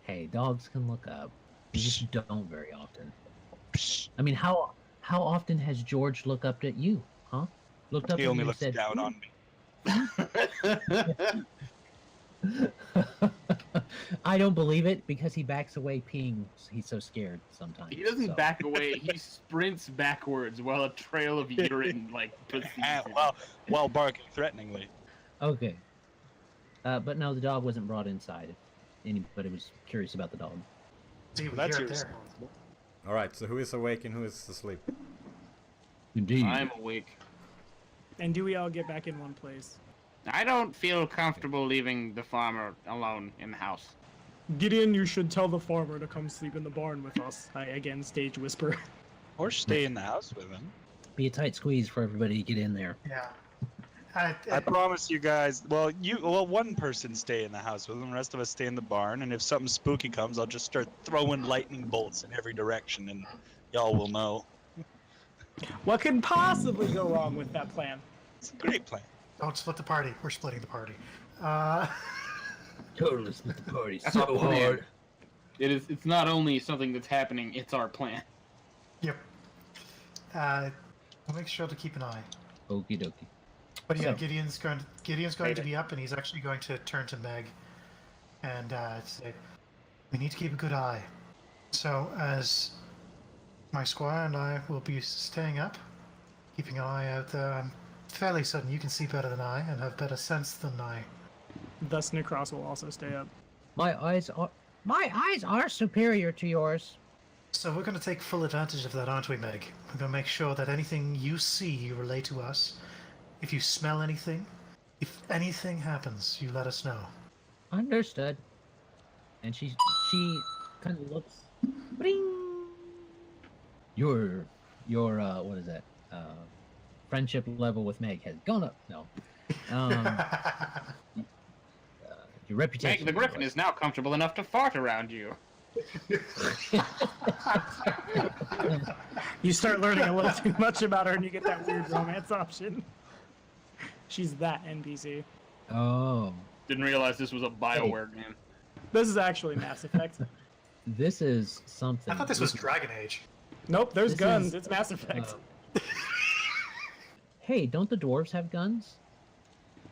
Hey, dogs can look up. You just don't very often. I mean, how often has George looked up at you, huh? Looked up He at only you and looks said, down on me. I don't believe it because he backs away peeing. He's so scared sometimes. He doesn't so. back away. He sprints backwards while a trail of urine precedes him. While barking threateningly. Okay. But no, the dog wasn't brought inside. If anybody was curious about the dog. See, we That's hear it there. irresponsible. Alright, so who is awake and who is asleep? Indeed. I'm awake. And do we all get back in one place? I don't feel comfortable leaving the farmer alone in the house. Gideon, you should tell the farmer to come sleep in the barn with us. I again stage whisper. Or stay in the house with him. Be a tight squeeze for everybody to get in there. Yeah. I promise you guys. Well, one person stay in the house with them. The rest of us stay in the barn. And if something spooky comes, I'll just start throwing lightning bolts in every direction, and y'all will know. What could possibly go wrong with that plan? It's a great plan. Don't split the party. We're splitting the party. Totally split the party That's so our plan. hard. It's not only something that's happening, it's our plan. Yep. I'll make sure to keep an eye. Okie dokie. But yeah, So- Gideon's going to be up, and he's actually going to turn to Meg and say, "We need to keep a good eye." So, as my squire and I will be staying up, keeping an eye out there. I'm fairly certain you can see better than I and have better sense than I. Thus, Nahkräs will also stay up. My eyes are superior to yours. So we're going to take full advantage of that, aren't we, Meg? We're going to make sure that anything you see, you relay to us. If you smell anything, if anything happens, you let us know. Understood. And she kind of looks. Bring. Your what is that? Friendship level with Meg has gone up. No. Your reputation. Meg the Griffin is now comfortable enough to fart around you. You start learning a little too much about her, and you get that weird romance option. She's that NPC. Oh. Didn't realize this was a BioWare game. This is actually Mass Effect. This is something. I thought this was Dragon Age. Nope, there's This guns. is, It's Mass Effect. Hey, don't the dwarves have guns?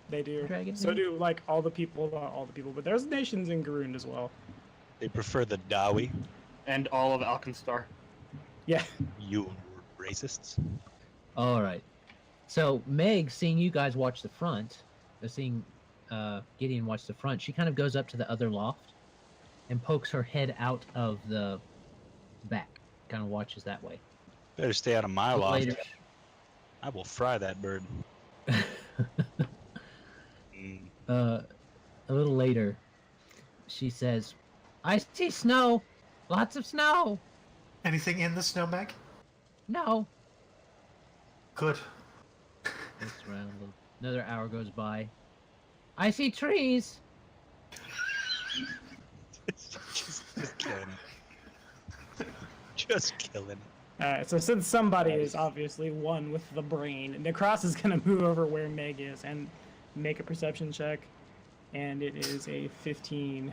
They do. Dragon So Age? do like all the people, not all the people, but there's nations in Garund as well. They prefer the Dawi. And all of Alkenstar. Yeah. You racists. All right. So Meg, seeing you guys watch the front, seeing Gideon watch the front, she kind of goes up to the other loft and pokes her head out of the back. Kind of watches that way. Better stay out of my loft. Later, I will fry that bird. a little later, she says, "I see snow. Lots of snow." Anything in the snow, Meg? No. Good. Looks around a little. Another hour goes by. I see trees. just killing it. Just killing it. Alright, so since somebody is obviously one with the brain, Nahkräs is going to move over where Meg is and make a perception check. And it is a 15.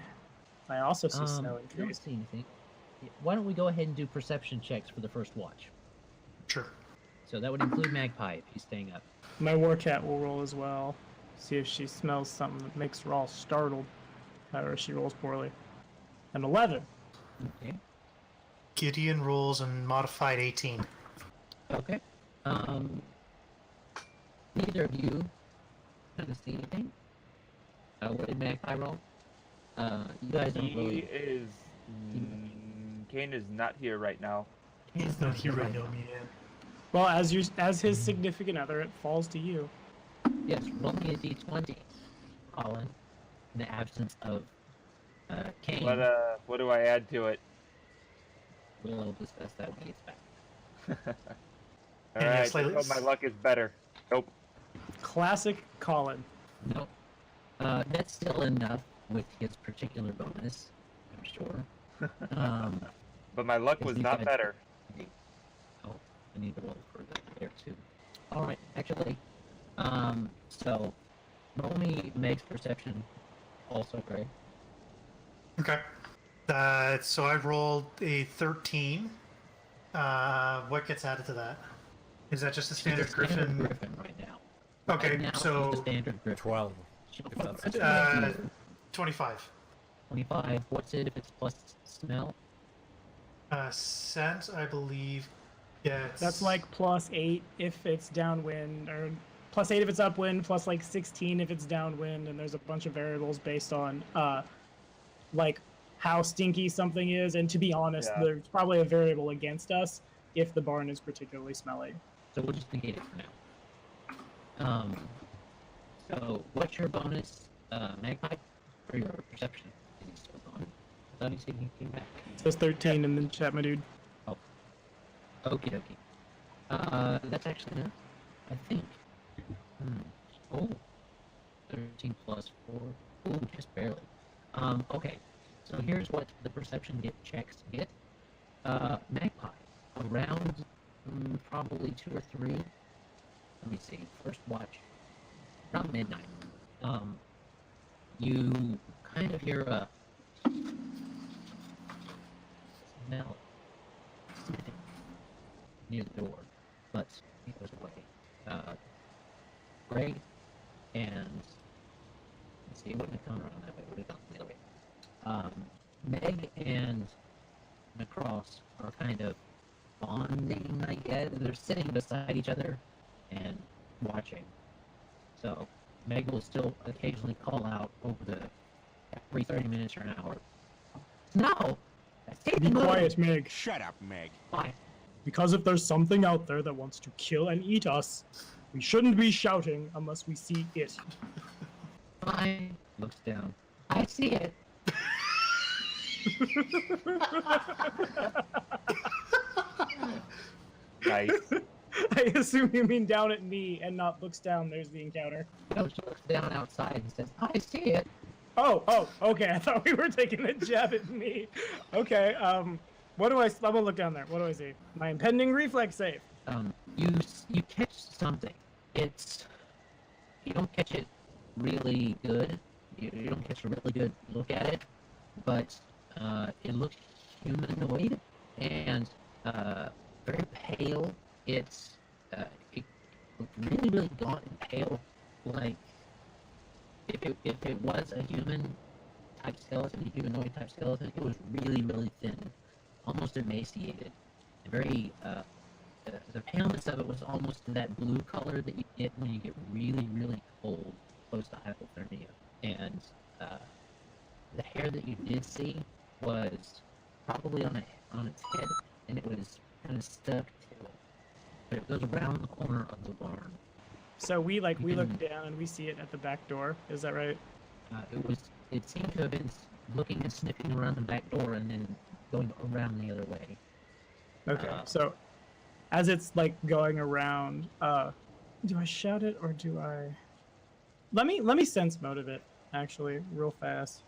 I also see snow I don't increase. see anything. Why don't we go ahead and do perception checks for the first watch? Sure. So that would include Magpie if he's staying up. My war cat will roll as well. See if she smells something that makes her all startled. Or if she rolls poorly. An 11. Okay. Gideon rolls and modified 18. Okay. Neither of you kind of see anything. What did Magpie roll? You guys don't He really. is. Kane is not here right now. He's not here right now, man. Well, as his significant other, it falls to you. Yes, roll me a d20, Colin. In the absence of Kane, What do I add to it? we'll discuss that when he gets back. All Yeah, right. slightly- Oh, my luck is better. Nope. Classic Colin. Nope. That's still enough with his particular bonus, I'm sure. But my luck If was you not guys- better. Oh, I need to roll for that there too. All right, actually, so roll me Meg's perception, also, Greg. Okay. So I rolled a 13. What gets added to that? Is that just a standard She's a standard Griffin? Griffin right now. Okay, Right now, so she's a standard Griffin. 12. She- If that's What's uh, it? 25. 25. What's it if it's plus smell? Scent, I believe. Yeah, That's like +8 if it's downwind, or +8 if it's upwind, plus like 16 if it's downwind, and there's a bunch of variables based on like how stinky something is. And to be honest, Yeah. there's probably a variable against us if the barn is particularly smelly. So we'll just negate it for now. So what's your bonus, Magpie, for your perception? Is he still gone? I thought he said he came back. It says 13 in the chat, my dude. Okie dokie. That's actually enough, I think. Oh, 13 plus 4. Ooh, just barely. Okay. So here's what the perception checks get. Magpie, around probably 2 or 3. Let me see. First watch, around midnight. You kind of hear a smell sniffing near the door, but it goes away. Greg and let's see, it wouldn't have come around that way. It would have gone the other way. Meg and Nahkräs are kind of bonding, I guess. They're sitting beside each other and watching. So Meg will still occasionally call out over every 30 minutes or an hour. No! Be quiet, Meg. Shut up, Meg. Why? Because if there's something out there that wants to kill and eat us, we shouldn't be shouting unless we see it. Fine. Looks down. I see it. Nice. I assume you mean down at me and not looks down. There's the encounter. No, she looks down outside and says, I see it. Oh, okay. I thought we were taking a jab at me. Okay, what do I'm gonna look down there. What do I see? My impending reflex save. You catch something. You don't catch it really good. You don't catch a really good look at it, but it looks humanoid and very pale. It looked really, really gaunt and pale, like if it was a human type skeleton, a humanoid type skeleton, it was really, really thin, almost emaciated. Very the paleness of it was almost to that blue color that you get when you get really, really cold, close to hypothermia. And the hair that you did see was probably on its head, and it was kind of stuck to it. But it goes around the corner of the barn. So we look down and we see it at the back door. Is that right? It seemed to have been looking and sniffing around the back door and then going around the other way. Okay. So as it's like going around, do I shout it or do I? Let me sense motive it actually real fast.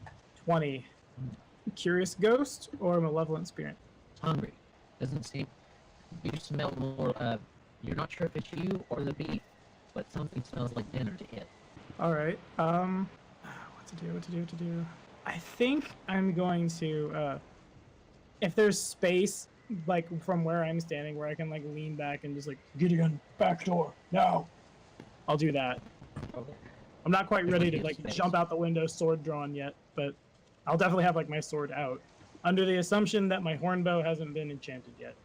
20. Curious ghost or malevolent spirit? Hungry. Doesn't seem. You smell more. You're not sure if it's you or the beef, but something smells like dinner to it. All right. What to do? I think I'm going to. If there's space, like from where I'm standing, where I can like lean back and just like Gideon, back door now. I'll do that. Okay. I'm not quite ready to like space. jump out the window, sword drawn yet, but I'll definitely have like my sword out, under the assumption that my horn bow hasn't been enchanted yet.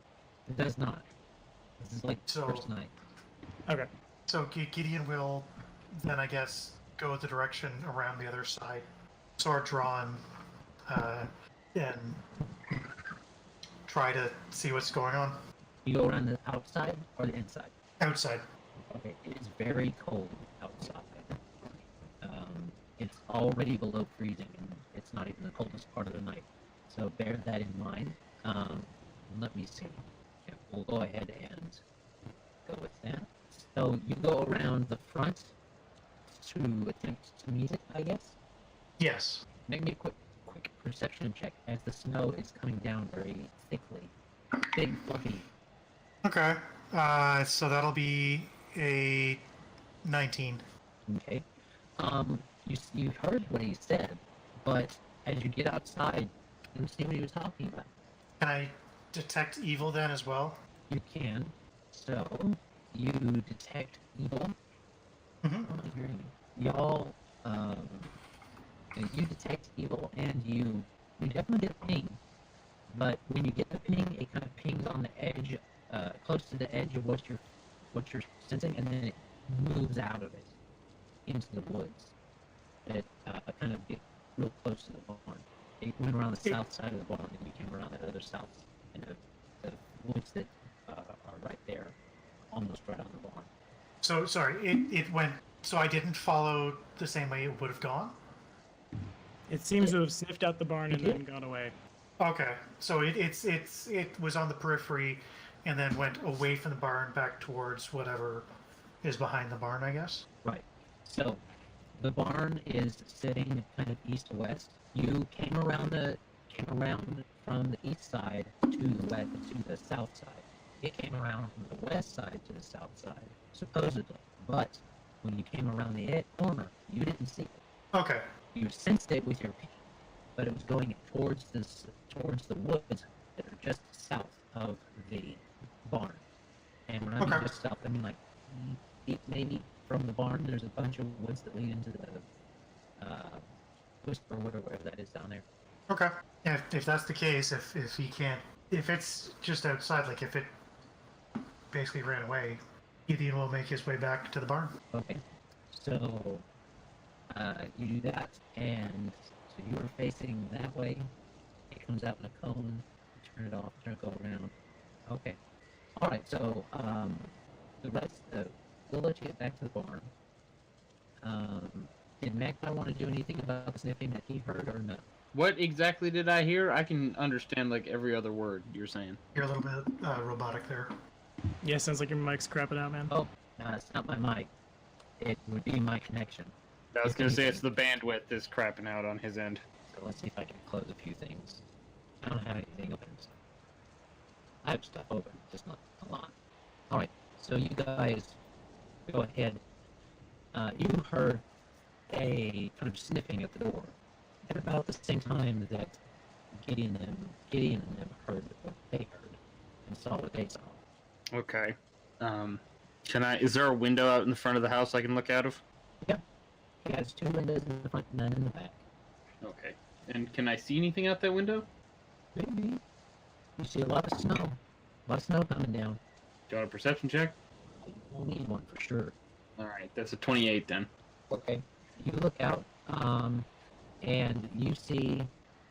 It does not. This is like the first night. Okay. So Gideon will then, I guess, go the direction around the other side, sword drawn, and try to see what's going on. You go around the outside or the inside? Outside. Okay, it is very cold outside. It's already below freezing, and it's not even the coldest part of the night. So bear that in mind. Let me see. Yeah, we'll go ahead and go with that. So you go around the front to attempt to meet it, I guess? Yes. Make me a quick perception check as the snow is coming down very thickly. Big, fluffy. Okay. So that'll be a 19. Okay. You heard what he said, but as you get outside, you see what he was talking about. Can I detect evil then as well? You can. So you detect evil. Mm-hmm. I'm not hearing you. Y'all, you detect evil, and you definitely get a ping. But when you get the ping, it kind of pings on the edge, close to the edge of what you're sensing, and then it moves out of it into the woods. It kind of get real close to the barn. It went around the south side of the barn, and you came around that other south, and the woods that are right there, almost right on the barn. So, sorry, it went... So I didn't follow the same way it would have gone? It seems to have sniffed out the barn and then gone away. Okay, so it was on the periphery and then went away from the barn back towards whatever is behind the barn, I guess? Right. So, the barn is sitting kind of east-west. You came around from the east side to the south side. It came around from the west side to the south side, supposedly. But when you came around the corner, you didn't see it. Okay. You sensed it with your peak, but it was going towards the woods that are just south of the barn. And when I mean just south, I mean like maybe from the barn. There's a bunch of woods that lead into the whisper, whatever that is down there. Okay. If that's the case, if he can't, if it's just outside, like if it basically ran away, Gideon will make his way back to the barn. Okay. So you do that, and so you are facing that way. It comes out in a cone. Turn it off. Turn it go around. Okay. All right. So we'll let you get back to the barn. Did Magpie want to do anything about the sniffing that he heard, or no? What exactly did I hear? I can understand like every other word you're saying. You're a little bit robotic there. Yeah, sounds like your mic's crapping out, man. Oh, no, it's not my mic. It would be my connection. I was going to say it's the bandwidth is crapping out on his end. So let's see if I can close a few things. I don't have anything open. So I have stuff open, just not a lot. Alright, so you guys go ahead. You heard a kind of sniffing at the door at about the same time that Gideon and them heard what they heard and saw what they saw. Okay. Is there a window out in the front of the house I can look out of? Yep. He has 2 windows in the front and none in the back. Okay. And can I see anything out that window? Maybe. You see a lot of snow. A lot of snow coming down. Do you want a perception check? We'll need one for sure. Alright, that's a 28 then. Okay. You look out, and you see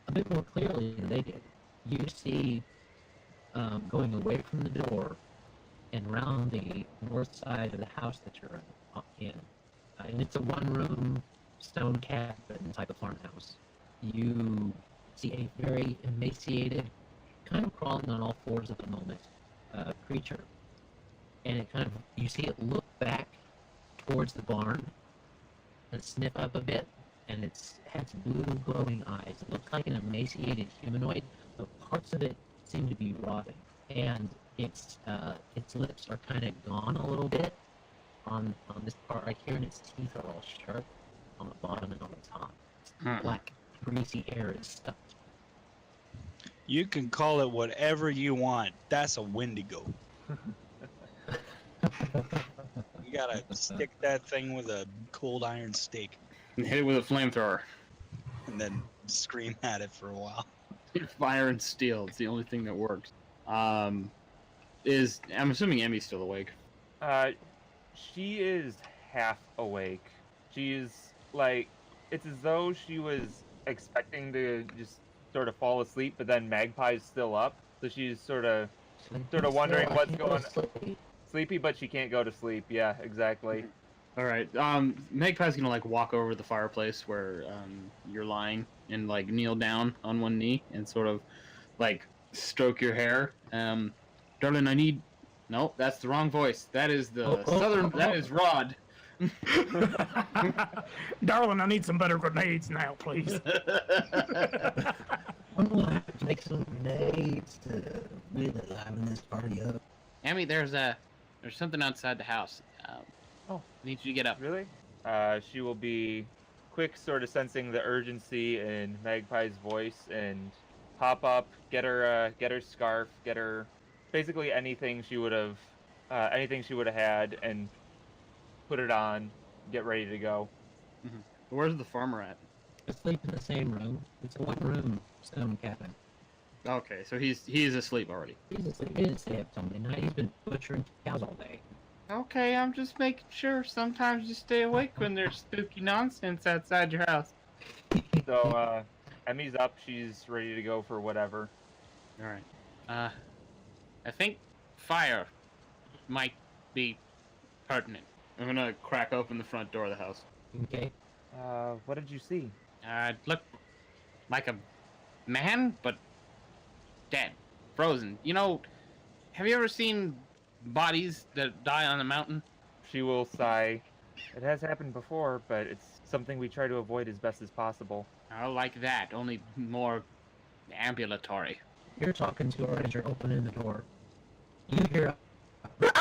a bit more clearly than they did. You see, going away from the door and around the north side of the house that you're in. And it's a one-room stone cabin type of farmhouse. You see a very emaciated, kind of crawling on all fours at the moment, creature. And it kind of, you see it look back towards the barn and sniff up a bit, and it has blue glowing eyes. It looks like an emaciated humanoid, but parts of it seem to be rotting. And its lips are kind of gone a little bit on this part right here, and its teeth are all sharp on the bottom and on the top. Black, greasy hair is stuck. You can call it whatever you want. That's a Wendigo. You gotta stick that thing with a cold iron stake. And hit it with a flamethrower. And then scream at it for a while. Fire and steel. It's the only thing that works. I'm assuming Emmy's still awake. She is half awake. She's like, it's as though she was expecting to just sort of fall asleep, but then Magpie's still up, so she's sort of wondering what's going on. Sleepy, but she can't go to sleep. Yeah, exactly. All right. Magpie's gonna like walk over to the fireplace where you're lying and like kneel down on one knee and sort of like stroke your hair. Darling, I need. No, that's the wrong voice. That is the southern. That is Rod. Darling, I need some better grenades now, please. I'm gonna have to make some grenades to really liven this party up. Emmy, there's something outside the house. I need you to get up. Really? She will be quick, sort of sensing the urgency in Magpie's voice, and pop up, get her scarf, get her basically anything she would have had, and put it on, get ready to go. Mm-hmm. Where's the farmer at? Asleep in the same room. It's a one-room stone cabin. Okay, so he is asleep already. He's asleep. He didn't stay up till midnight. He's been butchering cows all day. Okay, I'm just making sure. Sometimes you stay awake when there's spooky nonsense outside your house. So, Emmy's up. She's ready to go for whatever. All right. I think fire might be pertinent. I'm gonna crack open the front door of the house. Okay. What did you see? It looked like a man, but dead, frozen. You know, have you ever seen bodies that die on a mountain? She will sigh. It has happened before, but it's something we try to avoid as best as possible. I like that, only more ambulatory. You're talking to her as you're opening the door. You hear and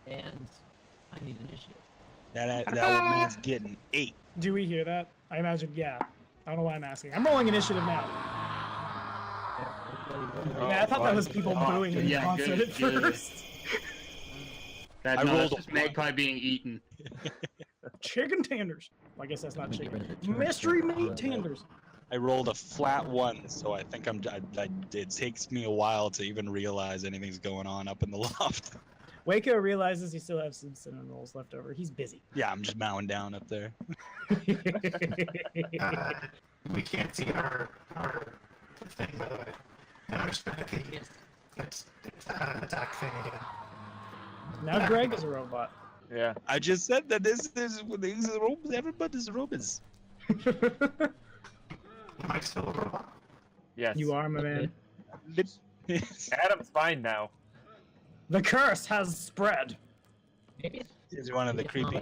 I need initiative. That old man's getting 8. Do we hear that? I imagine, yeah. I don't know why I'm asking. I'm rolling initiative now. Yeah, I thought that was people booing in concert at first. That's just Magpie being eaten. Chicken tenders. Well, I guess that's not chicken. Mystery meat tenders. I rolled a flat 1, so I think it takes me a while to even realize anything's going on up in the loft. Wayko realizes he still has some cinnamon rolls left over. He's busy. Yeah, I'm just mowing down up there. We can't see our thing, by the way. And I'm just gonna think it's an attack thing again. Now Greg is a robot. Yeah. I just said that this everybody's robots. Am I still a robot? Yes. You are, my man. Adam's fine now. The curse has spread. He's one of the creepy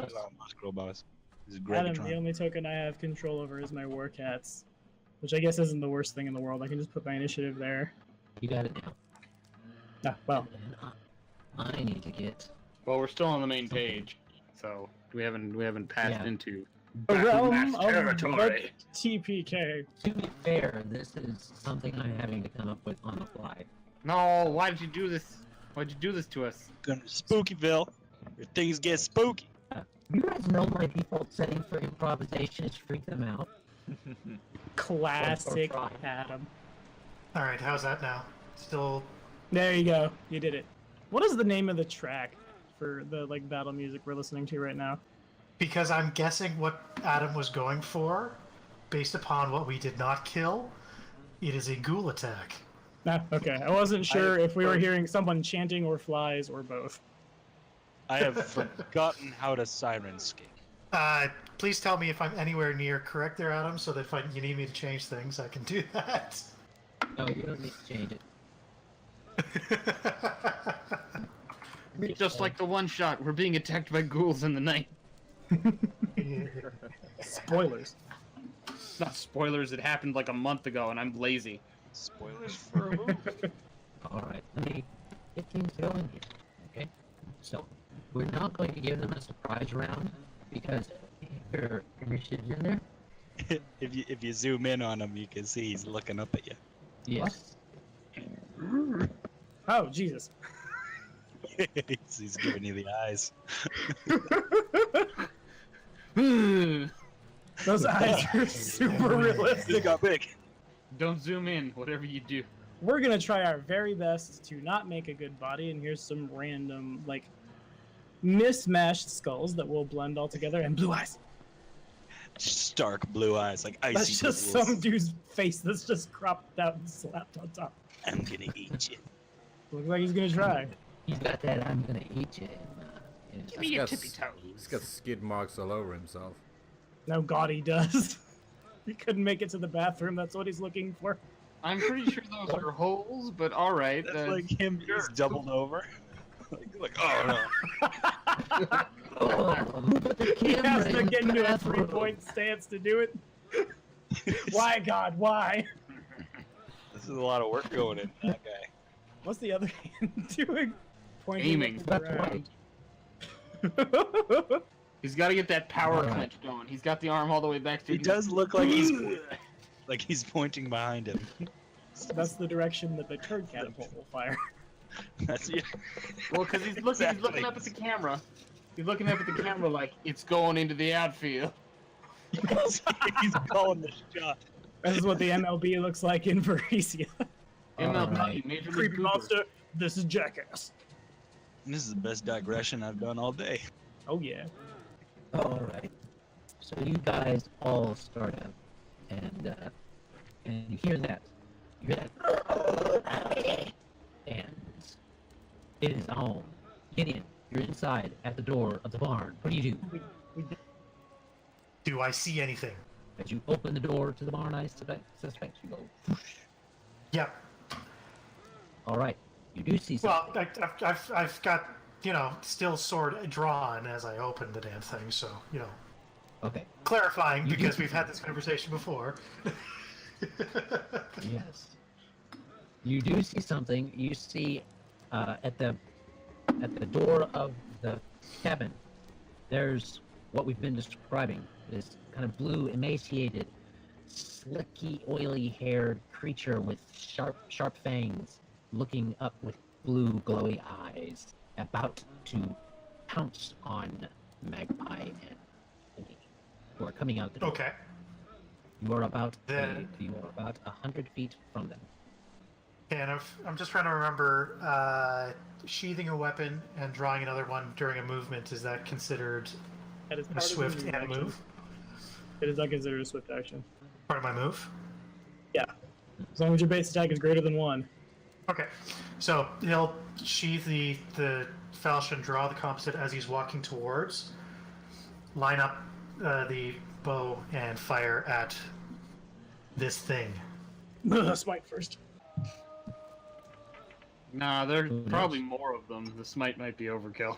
robots. He's Adam, the only token I have control over is my war cats. Which I guess isn't the worst thing in the world. I can just put my initiative there. You got it now. Ah, well. I need to get. Well, we're still on the main page, so we haven't passed into The realm mass of territory. TPK. To be fair, this is something I'm having to come up with on the fly. No, why did you do this? Why'd you do this to us? Gonna Spookyville. Where things get spooky. You guys know my default setting for improvisation is freak them out. Classic Or try. Adam. Alright, how's that now? Still... There you go. You did it. What is the name of the track for the battle music we're listening to right now? Because I'm guessing what Adam was going for, based upon what we did not kill, it is a ghoul attack. No, okay. I wasn't sure if we were hearing someone chanting or flies or both. I have forgotten how to siren skate. Please tell me if I'm anywhere near correct there, Adam, so that if you need me to change things, I can do that. No, you don't need to change it. Just like the one shot, we're being attacked by ghouls in the night. Spoilers. It's not spoilers, it happened like a month ago and I'm lazy. Spoilers for a movie. Alright, let me get things going here. Okay? So, we're not going to give them a surprise round because your initiative's in there. If you zoom in on him, you can see he's looking up at you. Yes. Oh, Jesus. He's giving you the eyes. Those eyes are super He realistic. got big. Don't zoom in, whatever you do. We're gonna try our very best to not make a good body, and here's some random, mismatched skulls that will blend all together, and blue eyes. Stark blue eyes, like icy. That's just bubbles. some dude's face that's just cropped out and slapped on top. I'm gonna eat you. Looks like he's gonna try. He's got that I'm gonna eat you. Give me your tippy toes. He's got skid marks all over himself. No, God, he does. He couldn't make it to the bathroom. That's what he's looking for. I'm pretty sure those are holes, but alright. That's like him just doubled over. Oh no. Who put the He has camera to in get the into a bathroom? 3-point stance to do it. Why, God, why? This is a lot of work going in that guy. What's the other hand doing? Pointing Aiming. at the That's ground. right. He's got to get that power Alright. clench going. He's got the arm all the way back to He does look like he's pointing behind him. That's the direction that the turd catapult will fire. That's yeah. Well, because he's looking up at the camera. He's looking up at the camera like it's going into the outfield. He's calling the shot. This is what the MLB looks like in Varisia. MLB, Alright. Major League Creepy Cooper. monster, this is Jackass. This is the best digression I've done all day. Oh yeah. Alright. So you guys all start up, and you hear that. You hear that. And it is on. Gideon, you're inside at the door of the barn. What do? Do I see anything? As you open the door to the barn, I suspect you go. Whoosh. Yep. All right, you do see Well, something. I've got still sword drawn as I open the damn thing. So Okay. clarifying because we've had this conversation before. Yes. You do see something. You see at the door of the cabin, there's what we've been describing. This kind of blue, emaciated, slicky, oily-haired creature with sharp fangs, looking up with blue, glowy eyes, about to pounce on Magpie and Henry, who are coming out the door. Okay. You are about 100 feet from them. And I'm just trying to remember, sheathing a weapon and drawing another one during a movement, is that considered That is a part of swift the and action. move? It is not considered a swift action. Part of my move? Yeah. As long as your base attack is greater than 1. Okay. So he'll sheath the falchion, draw the composite as he's walking towards, line up the bow, and fire at this thing. Smite first. Nah, there's probably more of them. The smite might be overkill.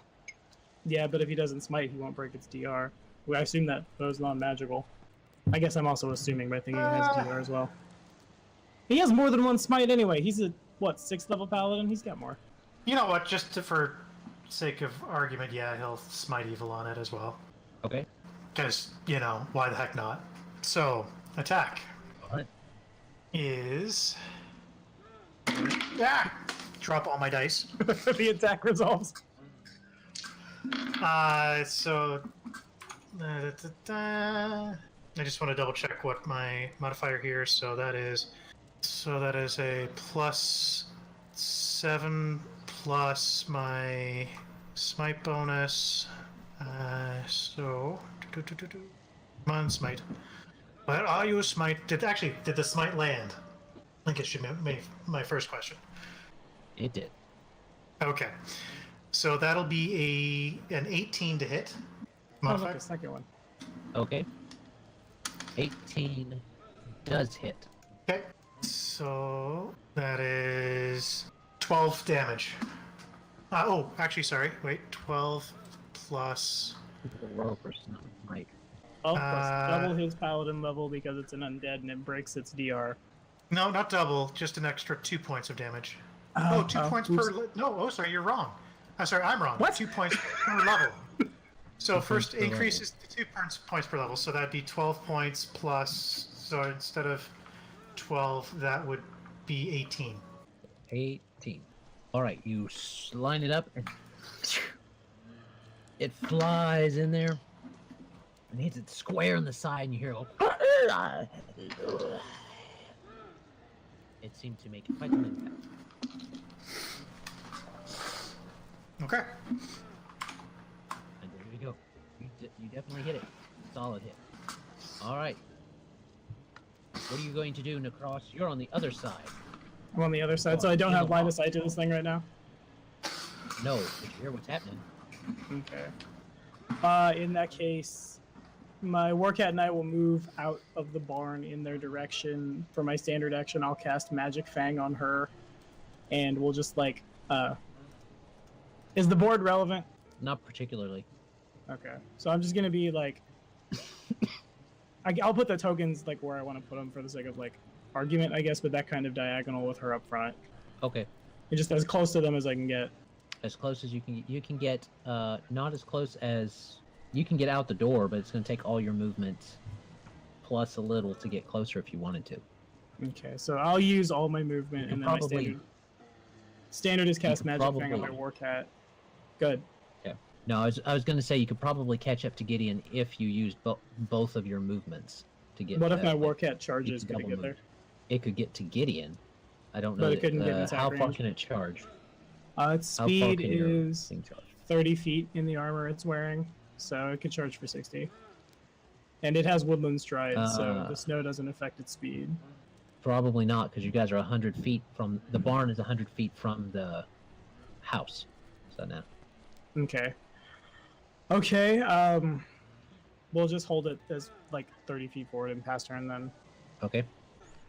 Yeah, but if he doesn't smite, he won't break its DR. Well, I assume that bow's non-magical. I guess I'm also assuming by thinking he has DR as well. He has more than one smite anyway. He's a, 6th level paladin? He's got more. You know what? For sake of argument, yeah, he'll smite evil on it as well. Okay. Because, why the heck not? So, attack Alright. is... Drop all my dice. The attack resolves. So... I just want to double check what my modifier here is. So that is a +7 plus my smite bonus. So come on, smite. But I'll use smite. Did the smite land? I think it should be my first question. It did. Okay, so that'll be an 18 to hit. Oh, Modifier. look, a second one. Okay. 18 does hit. Okay, so that is 12 damage. Actually, sorry. Wait, 12 plus... Roll for some might. Oh, plus double his paladin level because it's an undead and it breaks its DR. No, not double. Just an extra 2 points of damage. Two points oops. per... No, sorry, you're wrong. I'm sorry, I'm wrong. What? 2 points per level. So first points per increases to 2 points per level, so that'd be 12 points plus... So instead of 12, that would be 18. 18. Alright, you line it up and it flies in there and hits it square in the side and you hear it go. It seemed to make quite an impact. Okay. And there you go. You definitely hit it. Solid hit. Alright. What are you going to do, Nahkräs? You're on the other side. I'm on the other side, so I don't have line of sight to this thing right now. No, but you hear what's happening. Okay. In that case, my Warcat and I will move out of the barn in their direction. For my standard action, I'll cast Magic Fang on her, and we'll just is the board relevant? Not particularly. Okay, so I'm just gonna be I'll put the tokens where I want to put them for the sake of argument, I guess, but that kind of diagonal with her up front. Okay. And just as close to them as I can get. As close as you can. You can get not as close as you can get out the door, but it's going to take all your movement plus a little to get closer if you wanted to. Okay, so I'll use all my movement, and then my standard is cast Magic Fang on my Warcat. Good. Yeah. No, I was going to say you could probably catch up to Gideon if you used both of your movements to get. What if my Warcat charges? Could it get there? It could get to Gideon. I don't know. But it couldn't get inside how range. far can it charge? Its speed can your is thing charge? 30 feet in the armor it's wearing, so it could charge for 60. And it has Woodland Stride, so the snow doesn't affect its speed. Probably not, because you guys are 100 feet from the barn. Is 100 feet from the house. So now. Okay. We'll just hold it as 30 feet forward and pass turn then. Okay.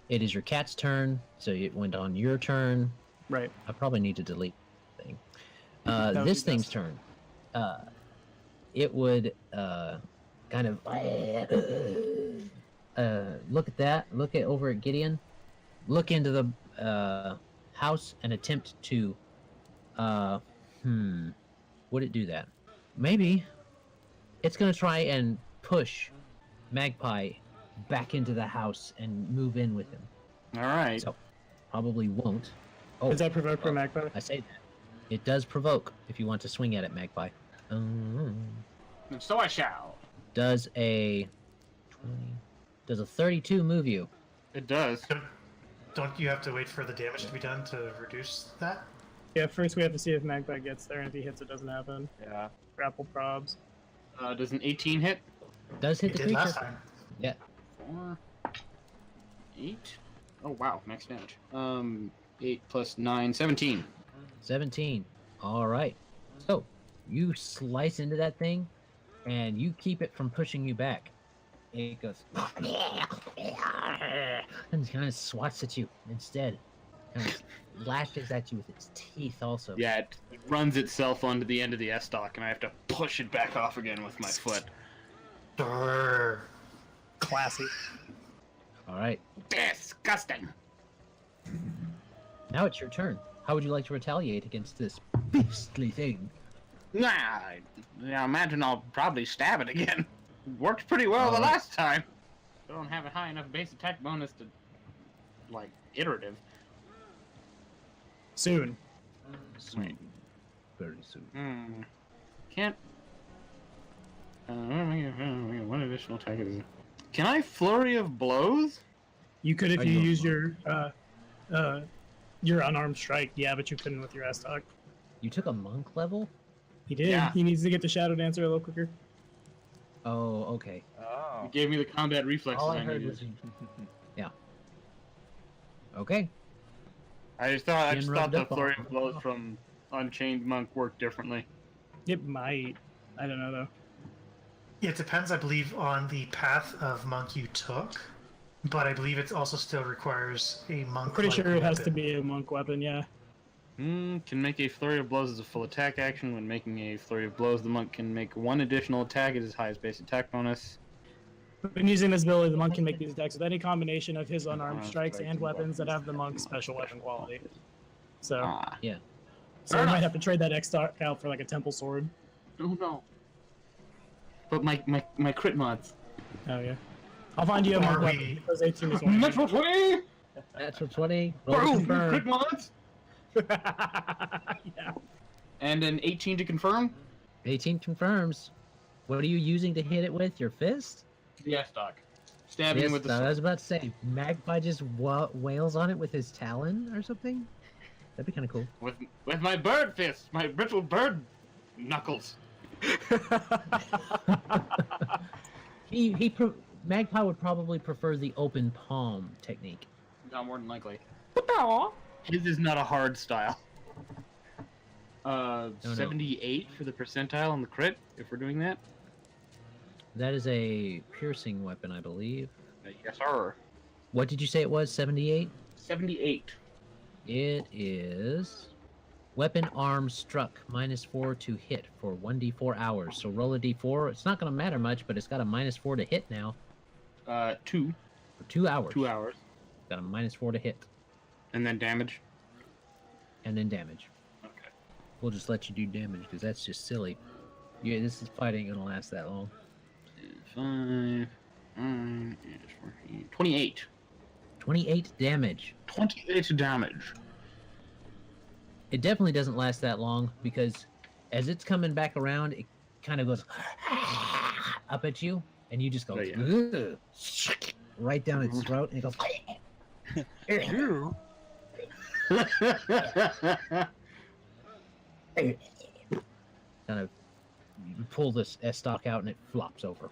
It is your cat's turn, so it went on your turn. Right. I probably need to delete the thing. would This be thing's best. turn. It would kind of look at that. Look at over at Gideon. Look into the house and attempt to. Would it do that? Maybe. It's gonna try and push Magpie back into the house and move in with him. All right. So probably won't. Oh, Does that provoke for Magpie? I say that. It does provoke if you want to swing at it, Magpie. So I shall. Does a 20? Does a 32 move you? It does. Don't you have to wait for the damage to be done to reduce that? Yeah, first we have to see if Magpie gets there, and if he hits, it doesn't happen. Yeah. Grapple probs. Does an 18 hit? Does hit It the did creature. last time. Yeah. 4, 8. Oh wow, max damage. 8 plus 9, 17. 17. All right. So you slice into that thing, and you keep it from pushing you back. It goes and kind of swats at you instead. Kind of lashes at you with its teeth also. Yeah, it runs itself onto the end of the S-stock, and I have to push it back off again with my foot. Brrr. Classy. All right. Disgusting. Now it's your turn. How would you like to retaliate against this beastly thing? Nah, I imagine I'll probably stab it again. Worked pretty well the Alright. last time. I don't have a high enough base attack bonus to, like, iterative. Soon. Soon. Very soon. Can't. One additional attack. Can I flurry of blows? You could if Are you you- use your unarmed strike, yeah, but you couldn't with your S-Talk. You took a monk level? He did. Yeah. He needs to get the Shadow Dancer a little quicker. Oh, okay. Oh. It gave me the combat reflexes All I I heard needed. was yeah. Okay. I just thought Getting the rubbed up flurry on. of blows from Unchained Monk worked differently. It might. I don't know though. It depends, I believe, on the path of monk you took, but I believe it also still requires a monk. I'm pretty sure it has to be a monk weapon, yeah. Can make a flurry of blows as a full attack action. When making a flurry of blows, the monk can make one additional attack at his highest base attack bonus. When using this ability, the monk can make these attacks with any combination of his unarmed strikes and weapons that have the monk's special weapon quality. So, Ah. so we might have to trade that X out for like a temple sword. Oh no. But my crit mods. Oh yeah. I'll find you a monk Are weapon we- because 18 is one. Natural 20! Natural 20. Roll to Boom! confirm. Crit mods! Yeah. And an 18 to confirm? 18 confirms. What are you using to hit it with? Your fist? The S-Stock. Stabbing Yes, with the I was about to say, Magpie just wails on it with his talon or something? That'd be kind of cool. with my bird fist, my brittle bird knuckles. Magpie would probably prefer the open palm technique. No, more than likely. His is not a hard style. no. 78 for the percentile on the crit, if we're doing that. That is a piercing weapon, I believe. Yes, sir. What did you say it was? 78? 78. It is weapon arm struck -4 to hit for 1d4 hours. So roll a d4. It's not going to matter much, but it's got a -4 to hit now 2. for 2 hours. 2 hours. Got a -4 to hit And then damage. and then damage. Okay. We'll just let you do damage because that's just silly. Yeah, this fight ain't going to last that long. 5, 28. 28 damage. 28 damage. It definitely doesn't last that long because as it's coming back around, it kind of goes up at you, and you just go Oh, yeah. "Ugh," right down its throat, and it goes. Kind of you pull this S-stock out, and it flops over.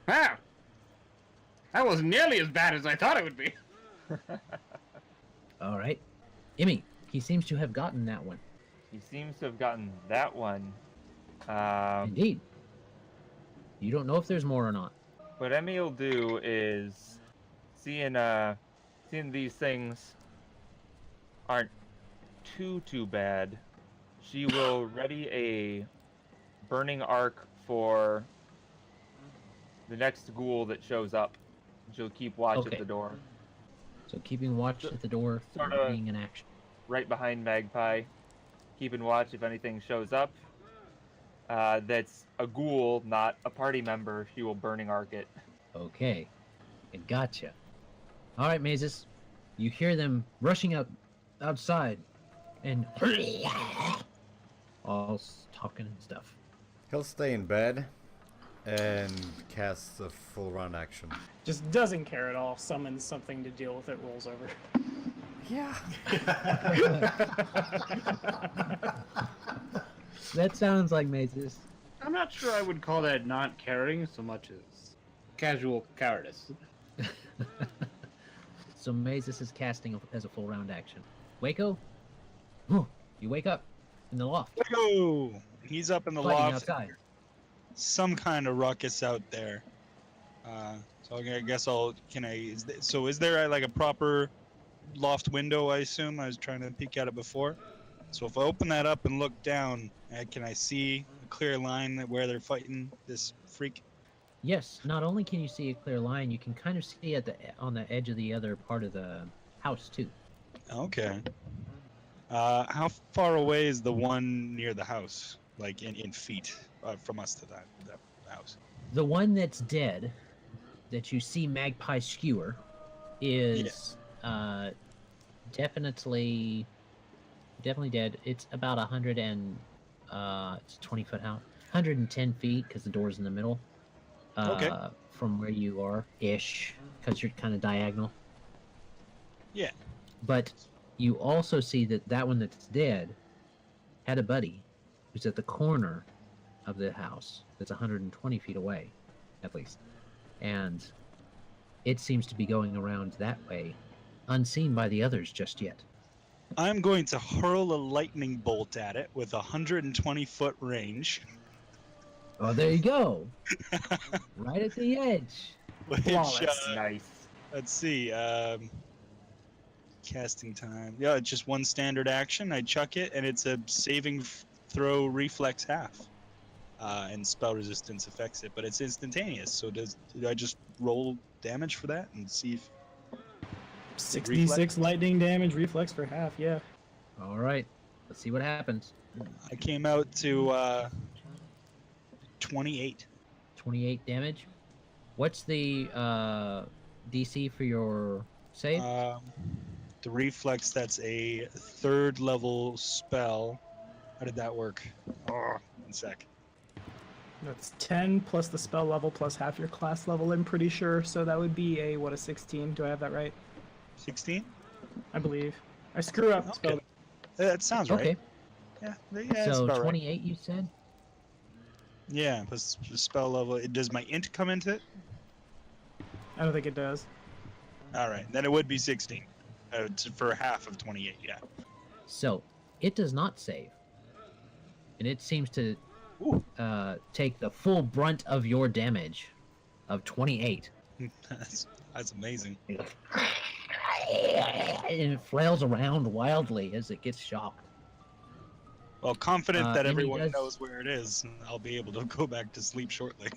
Ah! That wasn't nearly as bad as I thought it would be. All right, Emmy. He seems to have gotten that one. He seems to have gotten that one. Indeed. You don't know if there's more or not. What Emmy will do is, seeing seeing these things aren't too bad, she will ready a burning arc for the next ghoul that shows up. She'll keep watch Okay. at the door, So keeping watch at the door, Sort of- being in action. right behind Magpie, keeping watch if anything shows up. That's a ghoul, not a party member. She will burning arc it. Okay, I gotcha. All right, Mazus, you hear them rushing outside, and all talking and stuff. He'll stay in bed and cast a full round action. Just doesn't care at all. Summons something to deal with it. Rolls over. Yeah. That sounds like Mazus. I'm not sure I would call that not caring so much as casual cowardice. So Mazus is casting as a full round action. Wayko, you wake up in the loft, Wayko! He's up in the fighting loft. outside. Some kind of ruckus out there. So I guess I'll. Is there like a proper loft window? I assume I was trying to peek at it before. So if I open that up and look down, can I see a clear line where they're fighting this freak? Yes, not only can you see a clear line, you can kind of see on the edge of the other part of the house too. Okay. How far away is the one near the house? Like in feet from us to that house? The one that's dead, that you see Magpie skewer, is definitely dead. It's about 100 and it's 20 foot out, 110 feet because the door's in the middle. Okay. From where you are, ish, because you're kind of diagonal. Yeah. But you also see that one that's dead had a buddy who's at the corner of the house that's 120 feet away, at least. And it seems to be going around that way, unseen by the others just yet. I'm going to hurl a lightning bolt at it with 120-foot range. Oh, there you go. Right at the edge. Which, Flawless. Nice. let's see. Casting time. Yeah, it's just one standard action. I chuck it, and it's a saving throw reflex half. And spell resistance affects it, but it's instantaneous. So do I just roll damage for that and see if 66 lightning damage, reflex for half, yeah. All right. Let's see what happens. I came out to 28. 28 damage. What's the DC for your save? The reflex, that's a 3rd level spell. How did that work? Oh, 1 sec. That's 10 plus the spell level plus half your class level, I'm pretty sure. So that would be a 16. Do I have that right? 16? I believe. I screw up. Okay. Spell. That sounds right. Okay. Yeah, that's So about 28, right. you said? Yeah, plus the spell level. Does my int come into it? I don't think it does. All right, then it would be 16 for half of 28. Yeah. So it does not save. And it seems to Ooh. take the full brunt of your damage of 28. that's amazing. And it flails around wildly as it gets shocked. Well, confident that and he everyone does- knows where it is, I'll be able to go back to sleep shortly.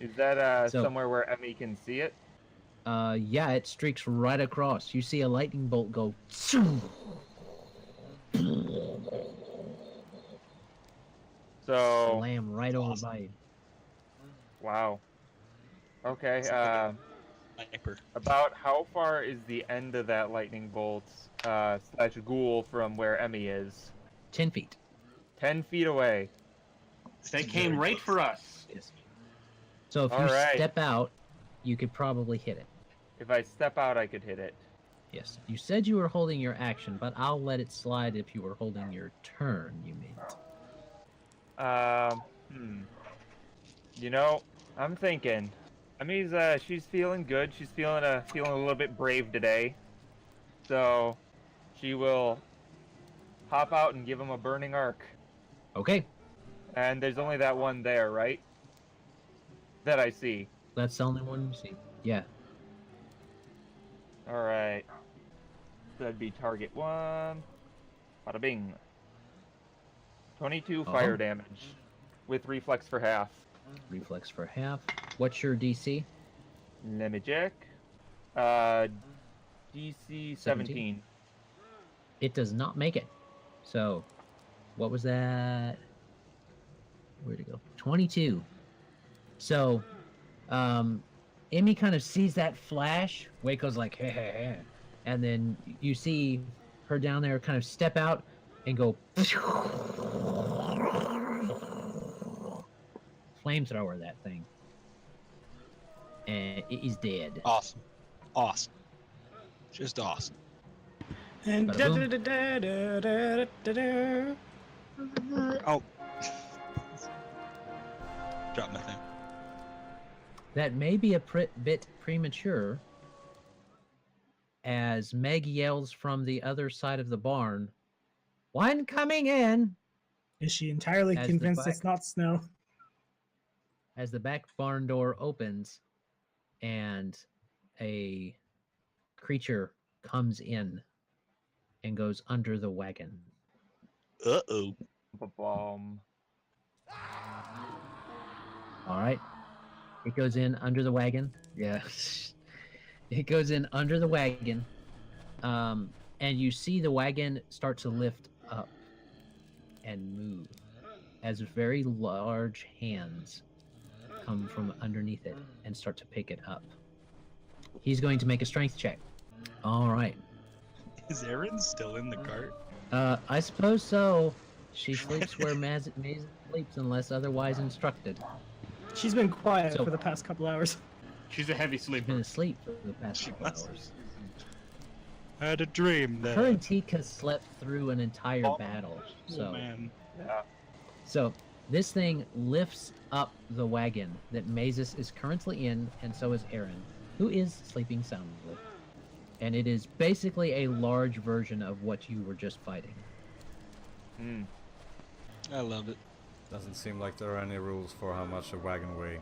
Is that So- somewhere where Emmy can see it? Yeah, it streaks right across. You see a lightning bolt go. So, Slam right over by you. wow. Okay, Sniper. about how far is the end of that lightning bolt slash ghoul from where Emmy is? 10 feet. 10 feet away. They came right for us. Yes. So if you All right. step out, you could probably hit it. If I step out, I could hit it. Yes. You said you were holding your action, but I'll let it slide if you were holding your turn, you mean. You know, I'm thinking. Emmy's she's feeling good. She's feeling a little bit brave today. So she will hop out and give him a burning arc. Okay. And there's only that one there, right? That I see. That's the only one you see. Yeah. All right. That'd be target 1. Bada bing. 22 fire damage with reflex for half. Reflex for half. What's your DC? Let me check. DC 17. It does not make it. So, what was that? Where'd it go? 22. So, Emmy kind of sees that flash. Wayko's like, hey, hey, hey. And then you see her down there kind of step out and go flamethrower that thing. And it is dead. Awesome. Awesome. Just awesome. And Oh. Drop my thing. That may be a bit premature, as Meg yells from the other side of the barn, "One coming in!" Is she entirely As the convinced black- it's not snow? As the back barn door opens and a creature comes in and goes under the wagon. Uh-oh. Ba-bomb. All right. It goes in under the wagon. Yeah. It goes in under the wagon. And you see the wagon start to lift up and move as very large hands come from underneath it and start to pick it up. He's going to make a strength check. All right. Is Erin still in the cart? I suppose so. She sleeps where Mazus sleeps unless otherwise instructed. She's been quiet So- for the past couple hours. She's a heavy She's sleeper. been asleep for the past She couple must. hours. I had a dream that. Her and Tika slept through an entire Oh, battle. Oh, So, man. Yeah. so this thing lifts up the wagon that Mazus is currently in, and so is Aaron, who is sleeping soundly. And it is basically a large version of what you were just fighting. Hmm. I love it. Doesn't seem like there are any rules for how much a wagon weighs.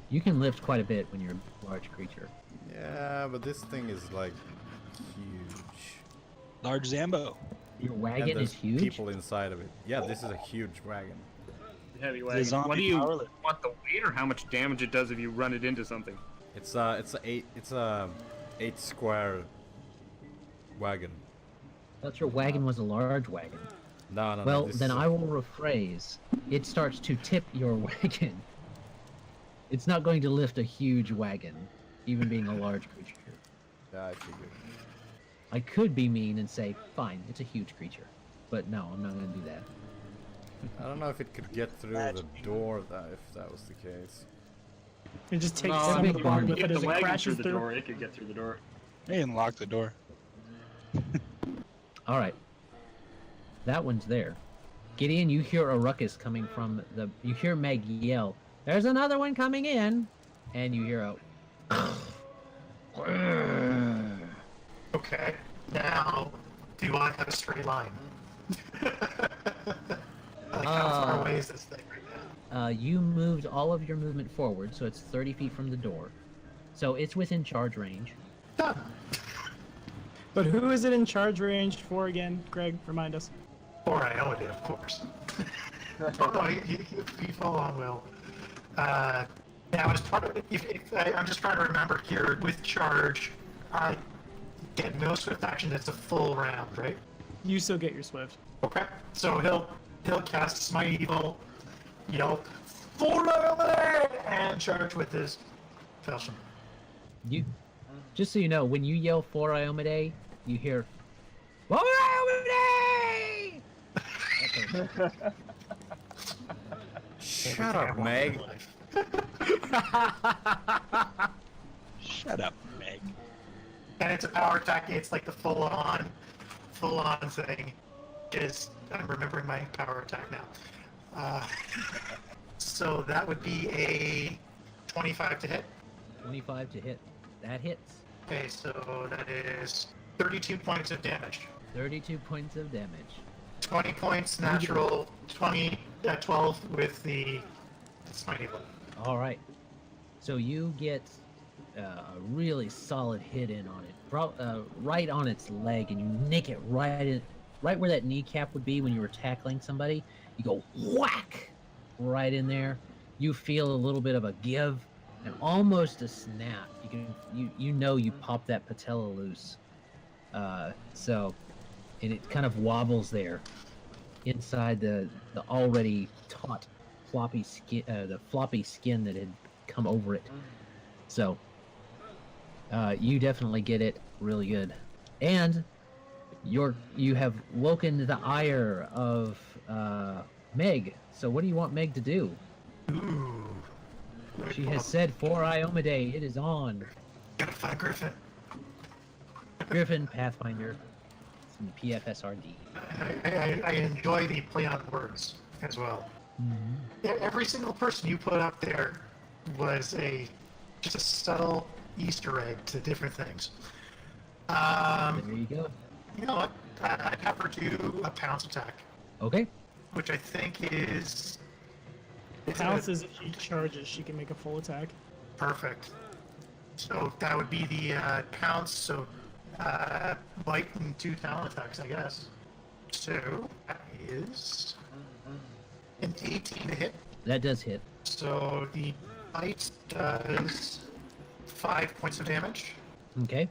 You can lift quite a bit when you're a large creature. Yeah, but this thing is like huge. Large Zambo. Your And wagon there's is huge. people inside of it. Yeah, this is a huge wagon. Heavy The wagon. zombie What do you powerless. want, the weight or how much damage it does if you run it into something? It's a 8 square wagon. I thought your wagon was a large wagon. No, no, Well, no. this then is a- I will rephrase. It starts to tip your wagon. It's not going to lift a huge wagon, even being a large creature. Yeah, I figured. I could be mean and say, fine, it's a huge creature. But no, I'm not going to do that. I don't know if it could get through the door if that was the case. It just takes No, some big of the barn. barn with Get it the as it wagon crashes through the door. It could get through the door. They didn't lock the door. All right. That one's there. Gideon, you hear a ruckus coming from the... You hear Meg yell, "There's another one coming in!" And you hear a... Okay, now, do I have a straight line? Like, how far away is this thing right now? You moved all of your movement forward, so it's 30 feet from the door. So it's within charge range. Done. But who is it in charge range for again, Greg? Remind us. Or I own it, of course. Oh, no, you follow on, Will. Now, as part of it, I'm just trying to remember here, with charge, I get no swift action, that's a full round, right? You still get your swift. Okay, so he'll cast Smite Evil, yell, "For over!" and charge with his Felsham. You, just so you know, when you yell "For Iomade," you hear "For Iomade!" Shut up, Meg. Shut up, Meg. And it's a power attack, it's like the full-on thing. I'm remembering my power attack now. So that would be a 25 to hit. 25 to hit. That hits. Okay, so that is 32 points of damage. 32 points of damage. 20 points natural, 12 with the Smite Evil. All right. So you get a really solid hit in on it, right on its leg, and you nick it right where that kneecap would be when you were tackling somebody. You go whack right in there. You feel a little bit of a give and almost a snap. You know you pop that patella loose. So, and it kind of wobbles there inside the already taut floppy skin, the floppy skin that had come over it. So, you definitely get it really good, and you have woken the ire of Meg. So, what do you want Meg to do? Ooh. She has said for Iomade, it is on. Gotta find Griffin. Griffin, Pathfinder, some PFSRD. I enjoy the play on words as well. Mm-hmm. Every single person you put up there was just a subtle Easter egg to different things. There you go. You know what? I'd have her do a pounce attack, Okay. which I think is Pounce is if she charges, she can make a full attack. perfect. So that would be the pounce. So bite and 2 talent attacks, I guess. So that is an 18 to hit. That does hit. So the bite does 5 points of damage. Okay.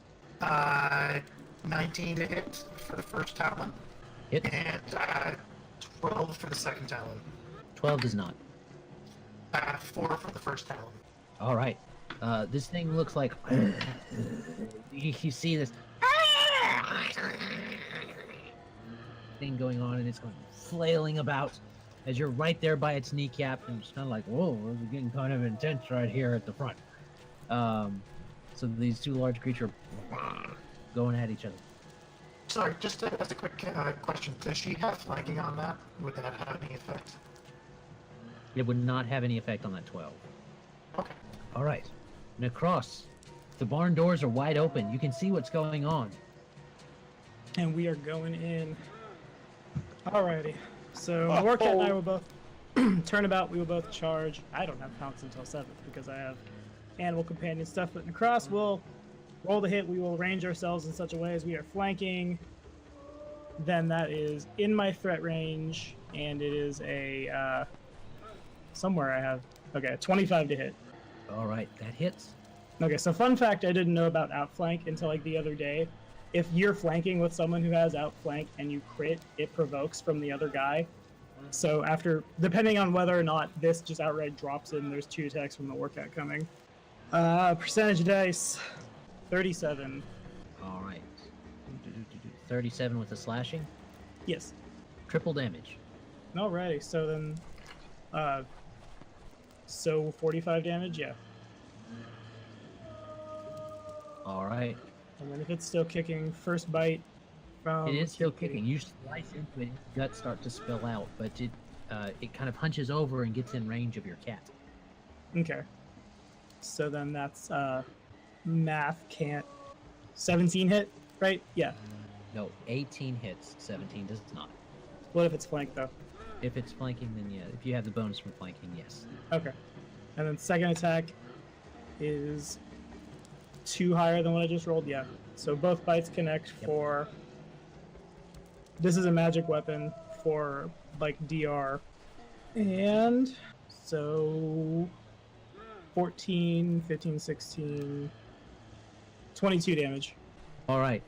19 to hit for the first talon. Hit. And 12 for the second talon. 12 does not. 4 for the first talon. All right. This thing looks like you see this thing going on, and it's going flailing about as you're right there by its kneecap, and it's kind of like, whoa, we're getting kind of intense right here at the front. So these two large creatures going at each other. Sorry, just as a quick question. Does she have flanking on that? Would that have any effect? It would not have any effect on that 12. Okay. All right. Nahkräs, the barn doors are wide open. You can see what's going on. And we are going in. Alrighty. So Warcat and I will both turnabout. We will both charge. I don't have pounce until 7th because I have animal companion stuff. But Nahkräs will roll the hit. We will arrange ourselves in such a way as we are flanking. Then that is in my threat range, and it is a somewhere I have 25 to hit. All right, that hits. Okay, so fun fact I didn't know about outflank until like the other day. If you're flanking with someone who has outflank and you crit, it provokes from the other guy. So after, depending on whether or not this just outright drops in, there's 2 attacks from the Warcat coming. Percentage dice, 37. All right. 37 with the slashing. Yes. Triple damage. Alrighty, so then, so 45 damage, yeah. All right. And then if it's still kicking, first bite from... It is still kicking. You slice into it, its guts start to spill out, but it kind of hunches over and gets in range of your cat. Okay. So then that's, math can't... 17 hit, right? Yeah. No, 18 hits, 17 does not. What if it's flanked, though? If it's flanking, then yeah. If you have the bonus from flanking, yes. Okay. And then second attack is 2 higher than what I just rolled, yeah. So both bites connect for... This is a magic weapon for, like, DR. And so 14, 15, 16, 22 damage. All right.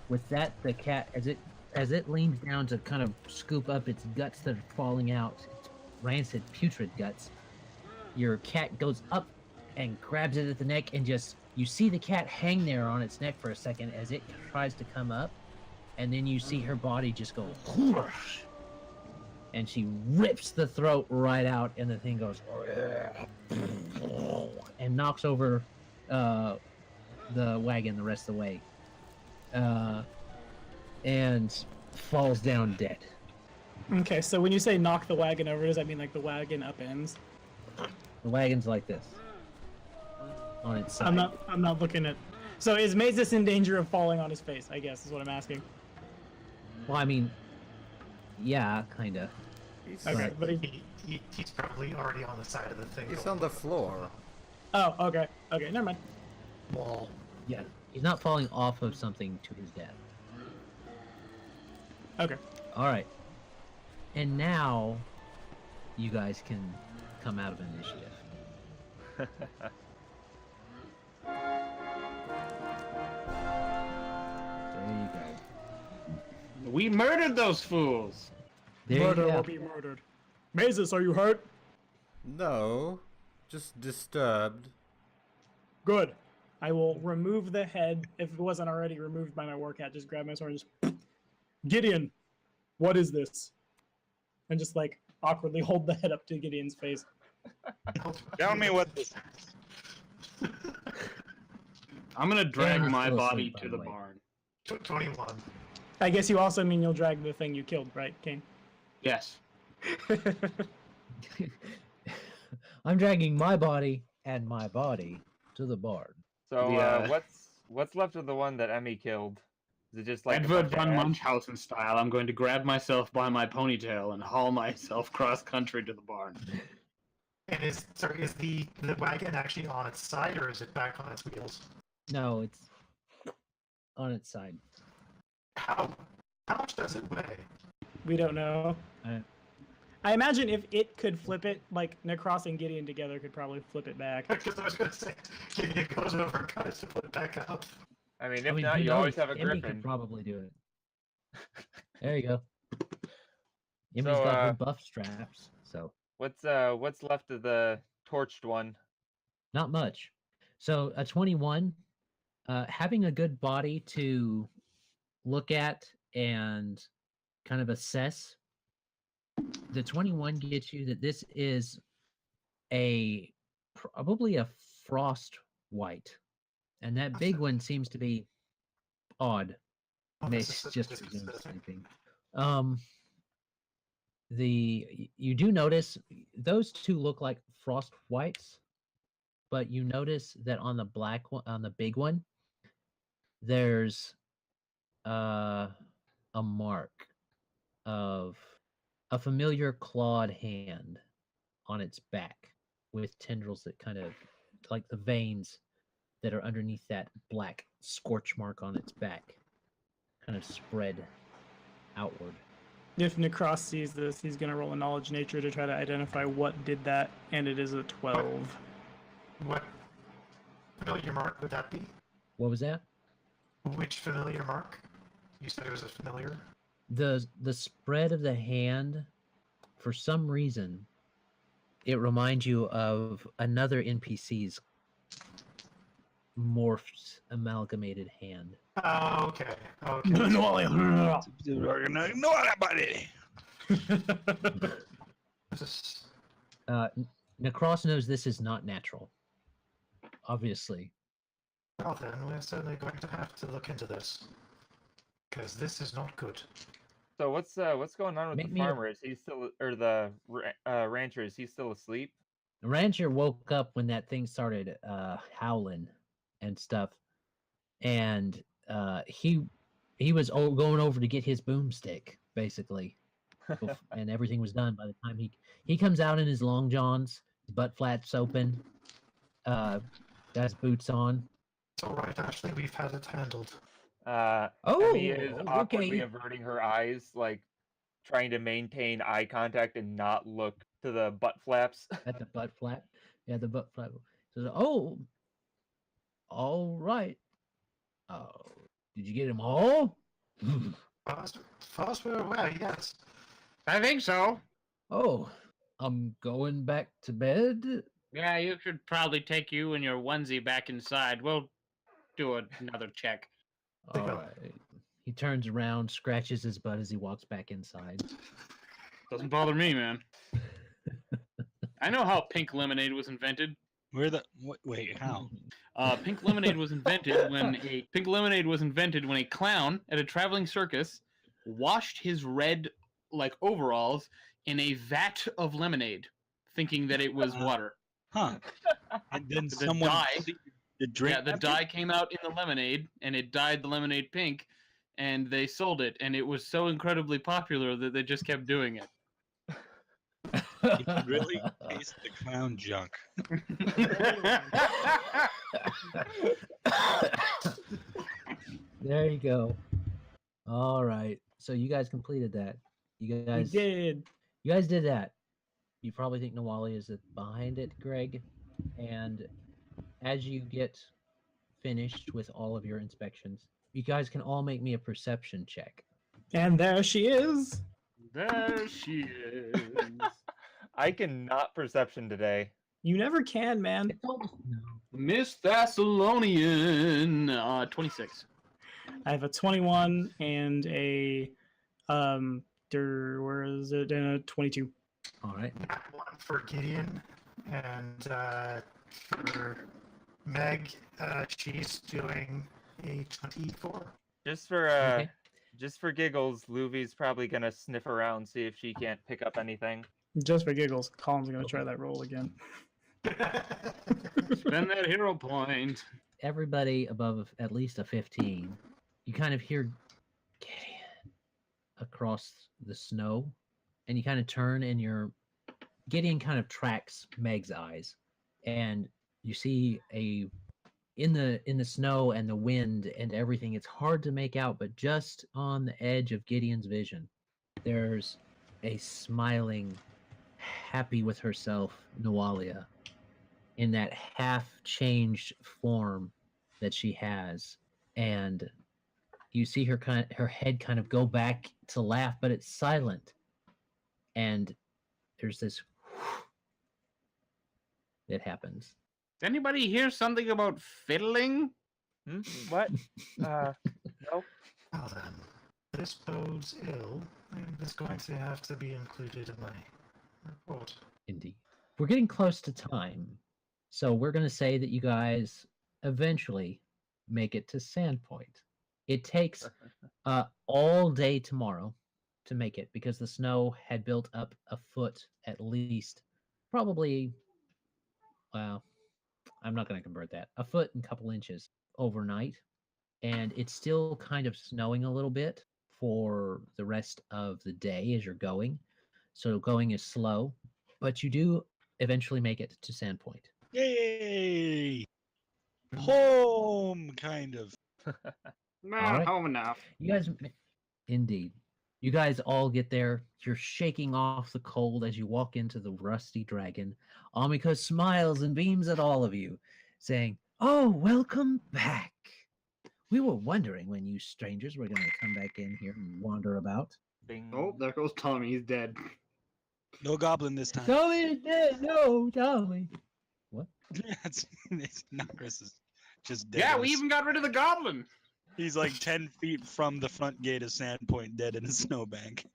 With that, the cat, as it leans down to kind of scoop up its guts that are falling out, its rancid, putrid guts, your cat goes up and grabs it at the neck, and just, you see the cat hang there on its neck for a second as it tries to come up, and then you see her body just go whoosh, and she rips the throat right out, and the thing goes and knocks over the wagon the rest of the way, and falls down dead. Okay, so when you say knock the wagon over, does that mean like the wagon upends? The wagon's like this on its side. I'm not looking at. So is Mazus in danger of falling on his face? I guess is what I'm asking. Well, I mean, yeah, kinda. Okay, Right. but He's probably already on the side of the thing. He's on the floor. oh, okay, never mind. wall. Yeah, he's not falling off of something to his death. Okay. All right. And now you guys can come out of initiative. There you go. We murdered those fools. There you Murder go. will be murdered. Mazus, are you hurt? No, just disturbed. Good. I will remove the head if it wasn't already removed by my war cat. Just grab my sword and just Gideon, what is this? And just like awkwardly hold the head up to Gideon's face. Tell me what this is. I'm gonna drag Kane is my still body asleep, by to the the way. barn. 21. I guess you also mean you'll drag the thing you killed, right, Kane? Yes. I'm dragging my body and my body to the barn. So The, what's left of the one that Emmy killed? Is it just like a Edward bunch of von ash? Munchausen style, I'm going to grab myself by my ponytail and haul myself cross country to the barn. And is the wagon actually on its side, or is it back on its wheels? No, it's on its side. How much does it weigh? We don't know. I- I imagine if it could flip it, like Nahkräs and Gideon together could probably flip it back. Because I was going to say, Gideon goes over and tries to put it back up. I mean, I if mean, not, who you always knows? have a Emmy griffin. could probably do it. There you go. Emmy's So, got her buff straps, so What's left of the torched one? not much. So a 21, having a good body to look at and kind of assess. The 21 gets you that this is probably a frost white, and that big one seems to be odd. Oh, Maybe this it's is just disconcerting. sleeping. You do notice those two look like frost whites, but you notice that on the black one, on the big one, there's a mark of a familiar clawed hand on its back with tendrils that kind of like the veins that are underneath that black scorch mark on its back kind of spread outward. If Nahkräs sees this, he's gonna roll a knowledge nature to try to identify what did that, and it is a 12. What familiar mark would that be? What was that? Which familiar mark? You said it was a familiar? The spread of the hand, for some reason, it reminds you of another NPC's morphed amalgamated hand. Oh, okay. Okay. This is- Nahkräs knows this is not natural. Obviously. Well then, we're certainly going to have to look into this. Because this is not good. So what's going on with Make the me a- farmer? Is he still, or the rancher? Is he still asleep? The rancher woke up when that thing started howling and stuff, and he was going over to get his boomstick, basically, and everything was done by the time he comes out in his long johns, his butt flaps open, got his boots on. It's alright, Ashley, we've had it handled. Emmy is awkwardly okay. averting her eyes, like trying to maintain eye contact and not look to the butt flaps. At the butt flap. Yeah, the butt flap. So, oh, all right. Oh, did you get them all? As far as we're aware, yes. I think so. Oh, I'm going back to bed. Yeah, you should probably take you and your onesie back inside. We'll do another check. All right. He turns around, scratches his butt as he walks back inside. Doesn't bother me, man. I know how pink lemonade was invented. Wait, how? Pink lemonade was invented when a clown at a traveling circus washed his red overalls in a vat of lemonade, thinking that it was water. Huh. And then The someone dye, the drink. the dye came out in the lemonade, and it dyed the lemonade pink, and they sold it, and it was so incredibly popular that they just kept doing it. You can really taste the clown junk. There you go. All right. So you guys completed that. You We guys did. You guys did that. You probably think Nawali is behind it, Greg. And as you get finished with all of your inspections, you guys can all make me a perception check. And there she is. There she is. I cannot perception today. You never can, man. It's almost no. Miss Thessalonian, 26. I have a 21 and a where is it? And a 22. All right. One for Gideon, and for Meg, she's doing a 24. Just for Okay. just for giggles, Luvy's probably gonna sniff around, see if she can't pick up anything. Just for giggles, Colin's gonna try that roll again. Spend that hero point. Everybody above at least a 15, you kind of hear Gideon across the snow, and you kind of turn, and Gideon kind of tracks Meg's eyes, and you see in the snow and the wind and everything, it's hard to make out, but just on the edge of Gideon's vision, there's a smiling, happy with herself Nawalia in that half-changed form that she has, and you see her head kind of go back to laugh, but it's silent, and there's this that happens. Does anybody hear something about fiddling? What? Nope. Well then, this bodes ill, and it's going to have to be included in my report. Indeed. We're getting close to time, so we're going to say that you guys eventually make it to Sandpoint. It takes all day tomorrow to make it because the snow had built up a foot at least, probably, well, I'm not going to convert that, a foot and a couple inches overnight, and it's still kind of snowing a little bit for the rest of the day as you're going, so going is slow, but you do eventually make it to Sandpoint. Yay! Home, kind of. Not All right. home enough. You guys, indeed. You guys all get there. You're shaking off the cold as you walk into the Rusty Dragon. Amiko smiles and beams at all of you, saying, "Oh, welcome back. We were wondering when you strangers were going to come back in here and wander about." Bing. Oh, there goes Tommy. He's dead. No goblin this time. Tommy is dead. No, Tommy. What? it's Nahkräs is just dead. Yeah, in we a even got rid of the goblin. He's like 10 feet from the front gate of Sandpoint, dead in a snowbank.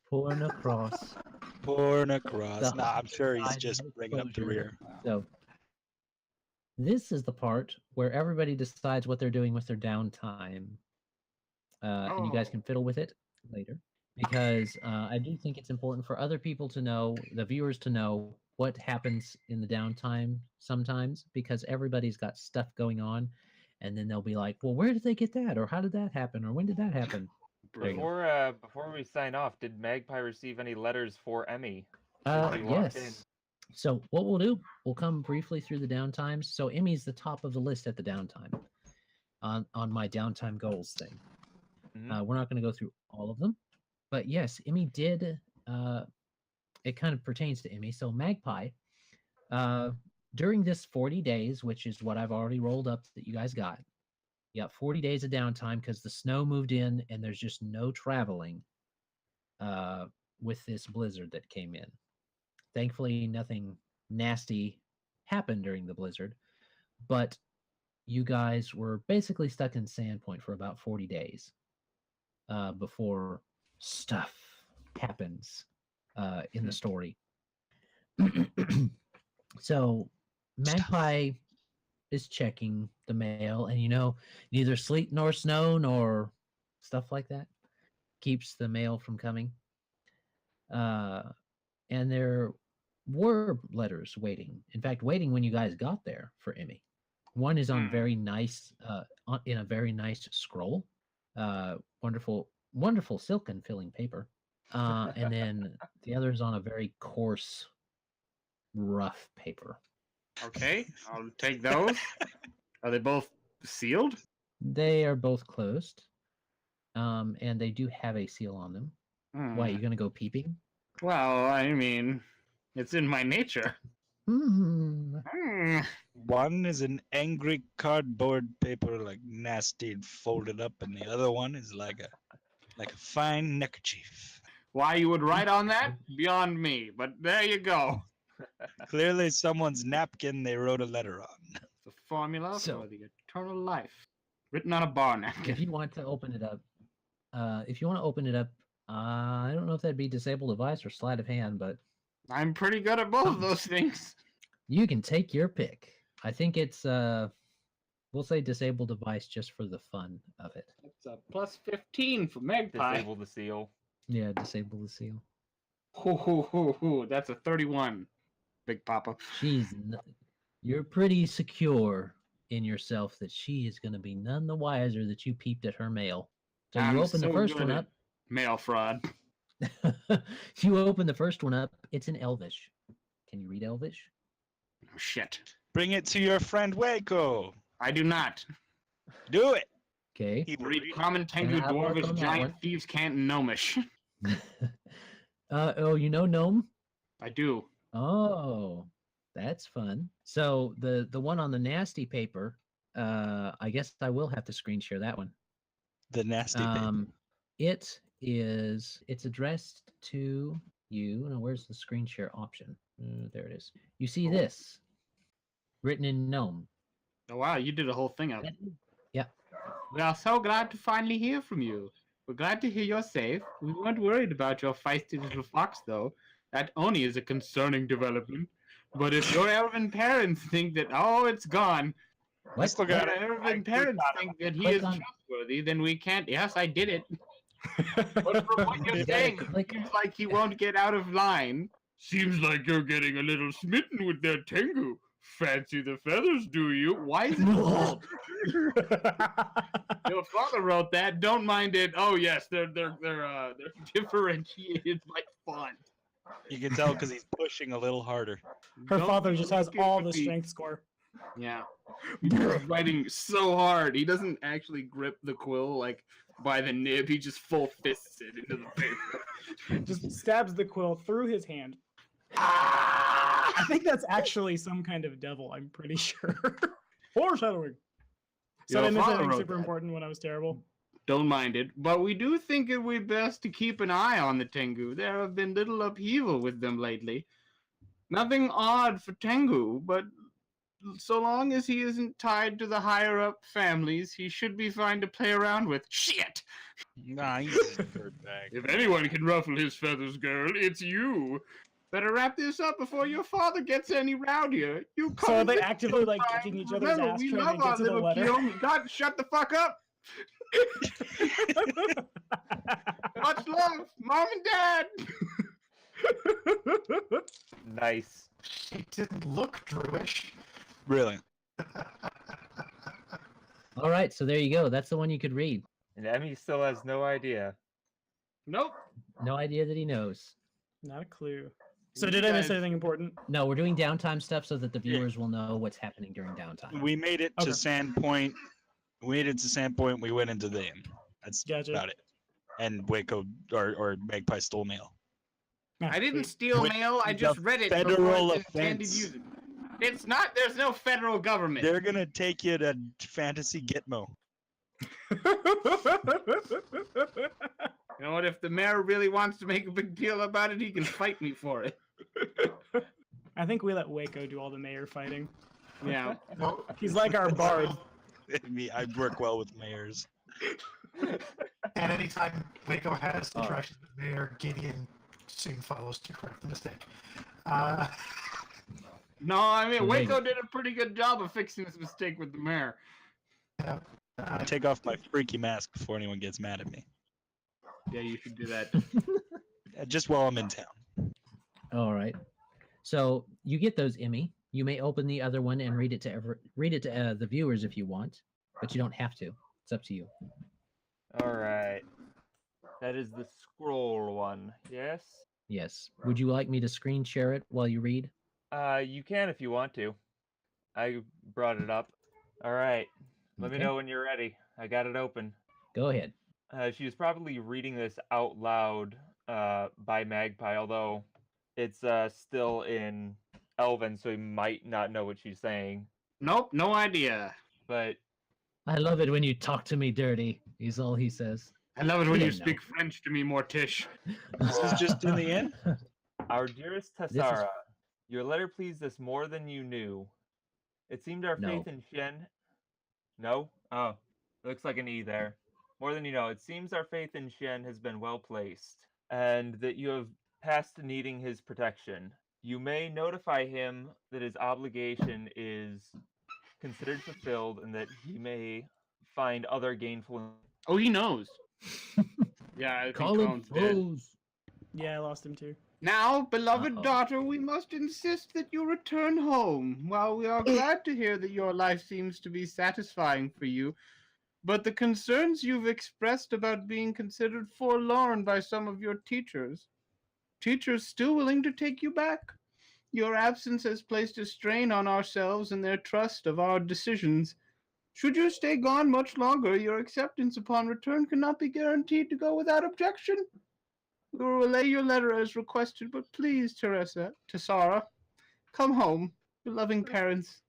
Poor Nahkräs. Poor Nahkräs. The Nah, I'm sure he's side just of bringing up the closure. rear. So, this is the part where everybody decides what they're doing with their downtime. And you guys Oh. can fiddle with it later. Because I do think it's important for other people to know, the viewers to know, what happens in the downtime sometimes, because everybody's got stuff going on, and then they'll be like, well, where did they get that? Or how did that happen? Or when did that happen? There you go. Before we sign off, did Magpie receive any letters for Emmy? since we walked in? Yes. So what we'll do, we'll come briefly through the downtimes. So Emmy's the top of the list at the downtime on my downtime goals thing. Mhm. We're not going to go through all of them, but yes, Emmy did. It kind of pertains to Emmy. So Magpie, during this 40 days, which is what I've already rolled up that you guys got, you got 40 days of downtime because the snow moved in and there's just no traveling with this blizzard that came in. Thankfully, nothing nasty happened during the blizzard, but you guys were basically stuck in Sandpoint for about 40 days before stuff happens in the story. So Magpie is checking the mail, and neither sleet nor snow nor stuff like that keeps the mail from coming. And there were letters waiting. In fact, waiting when you guys got there for Emmy. One is on very nice, in a very nice scroll, wonderful, wonderful silken filling paper. And then the other is on a very coarse, rough paper. Okay, I'll take those. Are they both sealed? They are both closed. And they do have a seal on them. Why, you gonna go peeping? Well, I mean, it's in my nature. One is an angry cardboard paper, like nasty and folded up, and the other one is like a fine neckerchief. Why you would write on that? Beyond me, but there you go. Clearly, someone's napkin they wrote a letter on. The formula So- for the eternal life, written on a bar napkin. If you want to open it up, I don't know if that'd be disable device or sleight of hand, but I'm pretty good at both of those things. you can take your pick. I think it's we'll say disable device just for the fun of it. It's a plus 15 for Magpie. Disable the seal. Yeah, disable the seal. That's a 31, Big Papa. You're pretty secure in yourself that she is going to be none the wiser that you peeped at her mail. So I'm you open the so first good one at up. Mail fraud. You open the first one up. It's in Elvish. Can you read Elvish? Oh, shit. Bring it to your friend Wayko. I do not. Do it. Okay. He will Read read Common Tengu And I'll work Dwarvish on that Giant one. Thieves Can't Gnomish. Oh, you know gnome? I do. Oh, that's fun. So the one on the nasty paper, I guess I will have to screen share that one. the nasty paper. It's addressed to you. Now, where's the screen share option? There it is. You see this written in gnome. Oh, wow, you did a whole thing of it. Yeah. We are so glad to finally hear from you. We're glad to hear you're safe. We weren't worried about your feisty little fox, though. That only is a concerning development. But if your elven parents think that, oh, it's gone, Let's look your at it. elven parents think that he Click is on- trustworthy, then we can't. Yes, I did it. But from what you're You gotta saying, it click- seems like he won't get out of line. Seems like you're getting a little smitten with that Tengu. Fancy the feathers, do you? Why is it gold? Your father wrote that. Don't mind it. Oh yes, they're differentiated by font. You can tell because he's pushing a little harder. Her Don't father just has look at all the me. strength score. Yeah, he's writing so hard. He doesn't actually grip the quill like by the nib. He just full fists it into the paper. Just stabs the quill through his hand. I think that's actually some kind of devil, I'm pretty sure. Foreshadowing. So Your I missed father anything wrote super that. important when I was terrible. Don't mind it, but we do think it would be best to keep an eye on the Tengu. There have been little upheaval with them lately. Nothing odd for Tengu, but so long as he isn't tied to the higher-up families, he should be fine to play around with. Shit! Nah, he's a dirtbag. If anyone can ruffle his feathers, girl, it's you. Better wrap this up before your father gets any rowdier. You So are they convict actively like sometimes. kicking each other's Remember, ass we trying love to our get to the little letter? Kiyomi. God, shut the fuck up! Much love, Mom and Dad! Nice. It didn't look Druish. Really? All right, so there you go. That's the one you could read. And Emmy still has no idea. Nope. No idea that he knows. Not a clue. So did I miss guys- anything important? No, we're doing downtime stuff so that the viewers will know what's happening during downtime. We made it Okay. to Sandpoint. We made it to Sandpoint. We went into the inn. That's Gotcha. about it. And Wayko or Magpie stole mail. I didn't steal With mail, I the just read it before federal I intended offense. using it. It's not, there's no federal government. They're gonna take you to Fantasy Gitmo. You know what, if the mayor really wants to make a big deal about it, he can fight me for it. I think we let Wayko do all the mayor fighting. Yeah. No, He's like our bard. I work well with mayors. and anytime Wayko has interactions with Mayor, Gideon soon follows to correct the mistake. No, I mean, Wait. Wayko did a pretty good job of fixing this mistake with the mayor. I take off my freaky mask before anyone gets mad at me. Yeah, you should do that. Just while I'm in town. All right. So you get those, Emmy. You may open the other one and read it to the viewers if you want, but you don't have to. It's up to you. All right. That is the scroll one. Yes. Yes. Would you like me to screen share it while you read? You can if you want to. I brought it up. All right. Let me Okay. know when you're ready. I got it open. Go ahead. She was probably reading this out loud by Magpie, although it's still in Elven, so he might not know what she's saying. Nope, no idea. But I love it when you talk to me dirty. Is all he says. I love it when Yeah, you no. speak French to me, Mortish. This is just in the end. our dearest Tessara, your letter pleased us more than you knew. It seemed our No. faith in Shen. No? Oh, looks like an E there. More than you know, it seems our faith in Shen has been well placed, and that you have passed to needing his protection. You may notify him that his obligation is considered fulfilled, and that he may find other gainful. Oh, he knows. Yeah, I think Colin Colin's dead. froze. Yeah, I lost him too. Now, beloved Uh-oh. daughter, we must insist that you return home. While we are glad to hear that your life seems to be satisfying for you, but the concerns you've expressed about being considered forlorn by some of your teachers still willing to take you back. Your absence has placed a strain on ourselves and their trust of our decisions. Should you stay gone much longer, your acceptance upon return cannot be guaranteed to go without objection. We will relay your letter as requested, but please, Tessara, come home, your loving parents,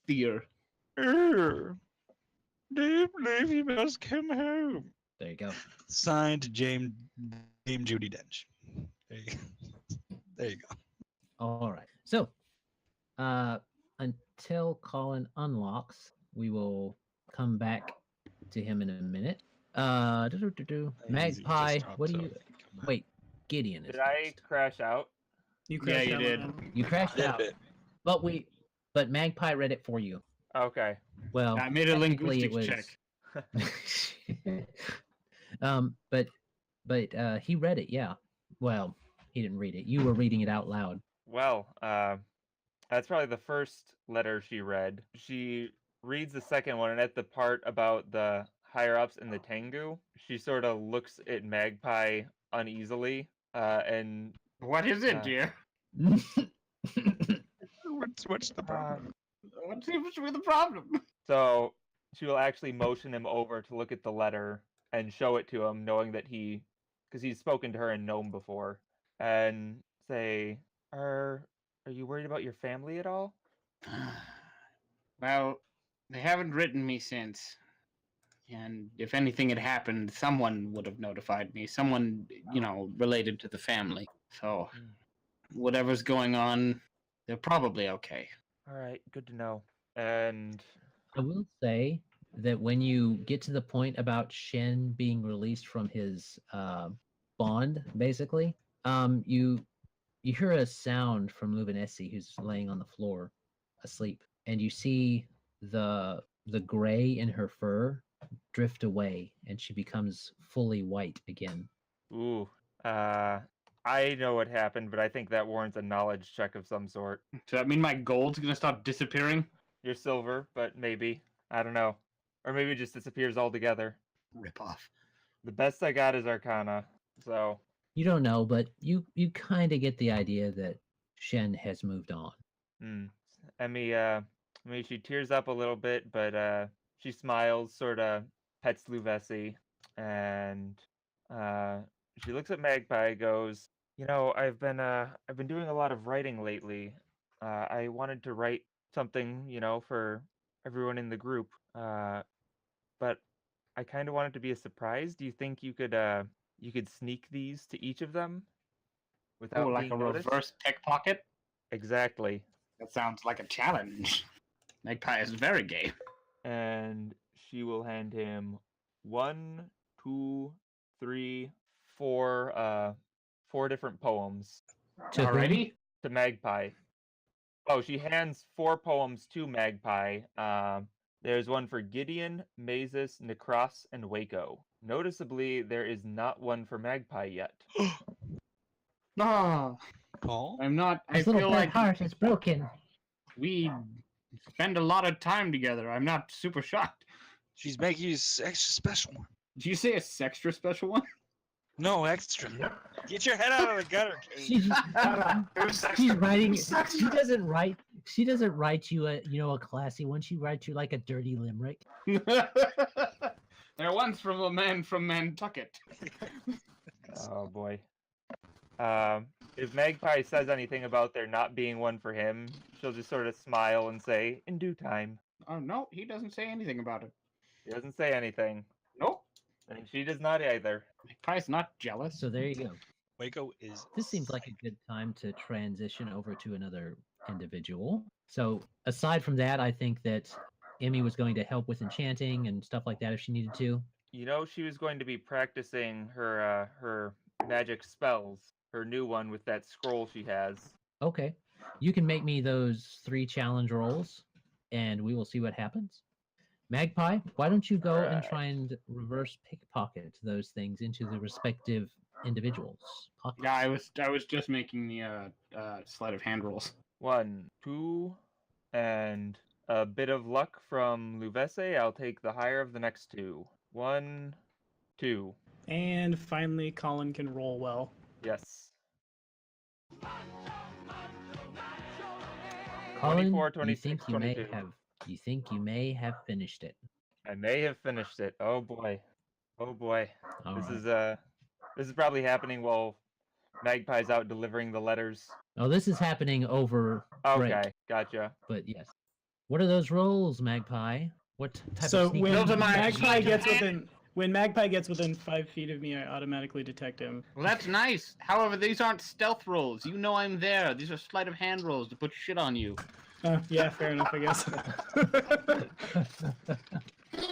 dear. Do you believe you must come home? There you go. Signed, James Judi Dench. There you go. There you go. All right. So, until Colin unlocks, we will come back to him in a minute. Magpie, what do you? Wait, Gideon is. Did I next. crash out? You Yeah, crashed you out did. on him. You crashed out, but Magpie read it for you. Okay. Well, I made a technically linguistics check. but he read it. Yeah. Well, he didn't read it. You were reading it out loud. Well, that's probably the first letter she read. She reads the second one, and at the part about the higher ups and the Tengu, she sort of looks at Magpie uneasily, and What is it, dear? What's the problem? What seems to be the problem? so she will actually motion him over to look at the letter and show it to him, knowing that because he's spoken to her in Gnome before, and say, Are you worried about your family at all? Well, they haven't written me since. And if anything had happened, someone would have notified me. Someone, related to the family. So, whatever's going on, they're probably okay. All right, good to know. And I will say that when you get to the point about Shen being released from his bond, basically, you hear a sound from Luvinessi, who's laying on the floor, asleep, and you see the gray in her fur drift away, and she becomes fully white again. ooh, I know what happened, but I think that warrants a knowledge check of some sort. Does that mean my gold's gonna stop disappearing? You're silver, but maybe. I don't know. Or maybe it just disappears altogether. Rip off. The best I got is Arcana, so You don't know, but you kind of get the idea that Shen has moved on. Emmy, she tears up a little bit, but she smiles, sort of pets Luvesi, and she looks at Magpie, goes, I've been doing a lot of writing lately. I wanted to write something, for everyone in the group, but I kind of wanted to be a surprise. Do you think you could sneak these to each of them without like being a noticed? reverse pickpocket? Exactly. That sounds like a challenge. Magpie is very gay. And she will hand him 1, 2, 3, 4 different poems To whom? Alrighty? to Magpie. Oh, she hands 4 poems to Magpie. There's one for Gideon, Mazus, Nahkräs, and Wayko. Noticeably, there is not one for Magpie yet. No, Paul? I'm not. I His little feel bad like heart is broken. we spend a lot of time together. I'm not super shocked. She's making you extra special. Did you say a sextra special one? No extra. Get your head out of the gutter, Kane. She's writing. She doesn't write. She doesn't write you a a classy one. She writes you like a dirty limerick. There once from a man from Nantucket. Oh boy. If Magpie says anything about there not being one for him, she'll just sort of smile and say, "In due time." Oh no, he doesn't say anything about it. He doesn't say anything. Nope. And she does not either. Magpie's not jealous. So there you go. Wayko is. This seems like a good time to transition over to another individual. So aside from that, I think that Emmy was going to help with enchanting and stuff like that if she needed to. You know, she was going to be practicing her magic spells, her new one with that scroll she has. Okay. You can make me those 3 challenge rolls, and we will see what happens. Magpie, why don't you go and try and reverse pickpocket those things into the respective individuals' pockets? Yeah, I was just making the sleight of hand rolls. 1, 2, and a bit of luck from Luvese. I'll take the higher of the next 2. 1, 2. And finally, Colin can roll well. Yes. Colin, 24, you 26, think you 22. may have finished it. I may have finished it. Oh boy. Oh boy. All This right. is probably happening while Magpie's out delivering the letters. Oh, this is happening over break, Okay, gotcha. but yes. What are those rolls, Magpie? What type So of sneak when Those are my- Magpie gets within 5 feet of me, I automatically detect him. Well, that's nice. However, these aren't stealth rolls. You know I'm there. These are sleight of hand rolls to put shit on you. Yeah, fair enough, I guess.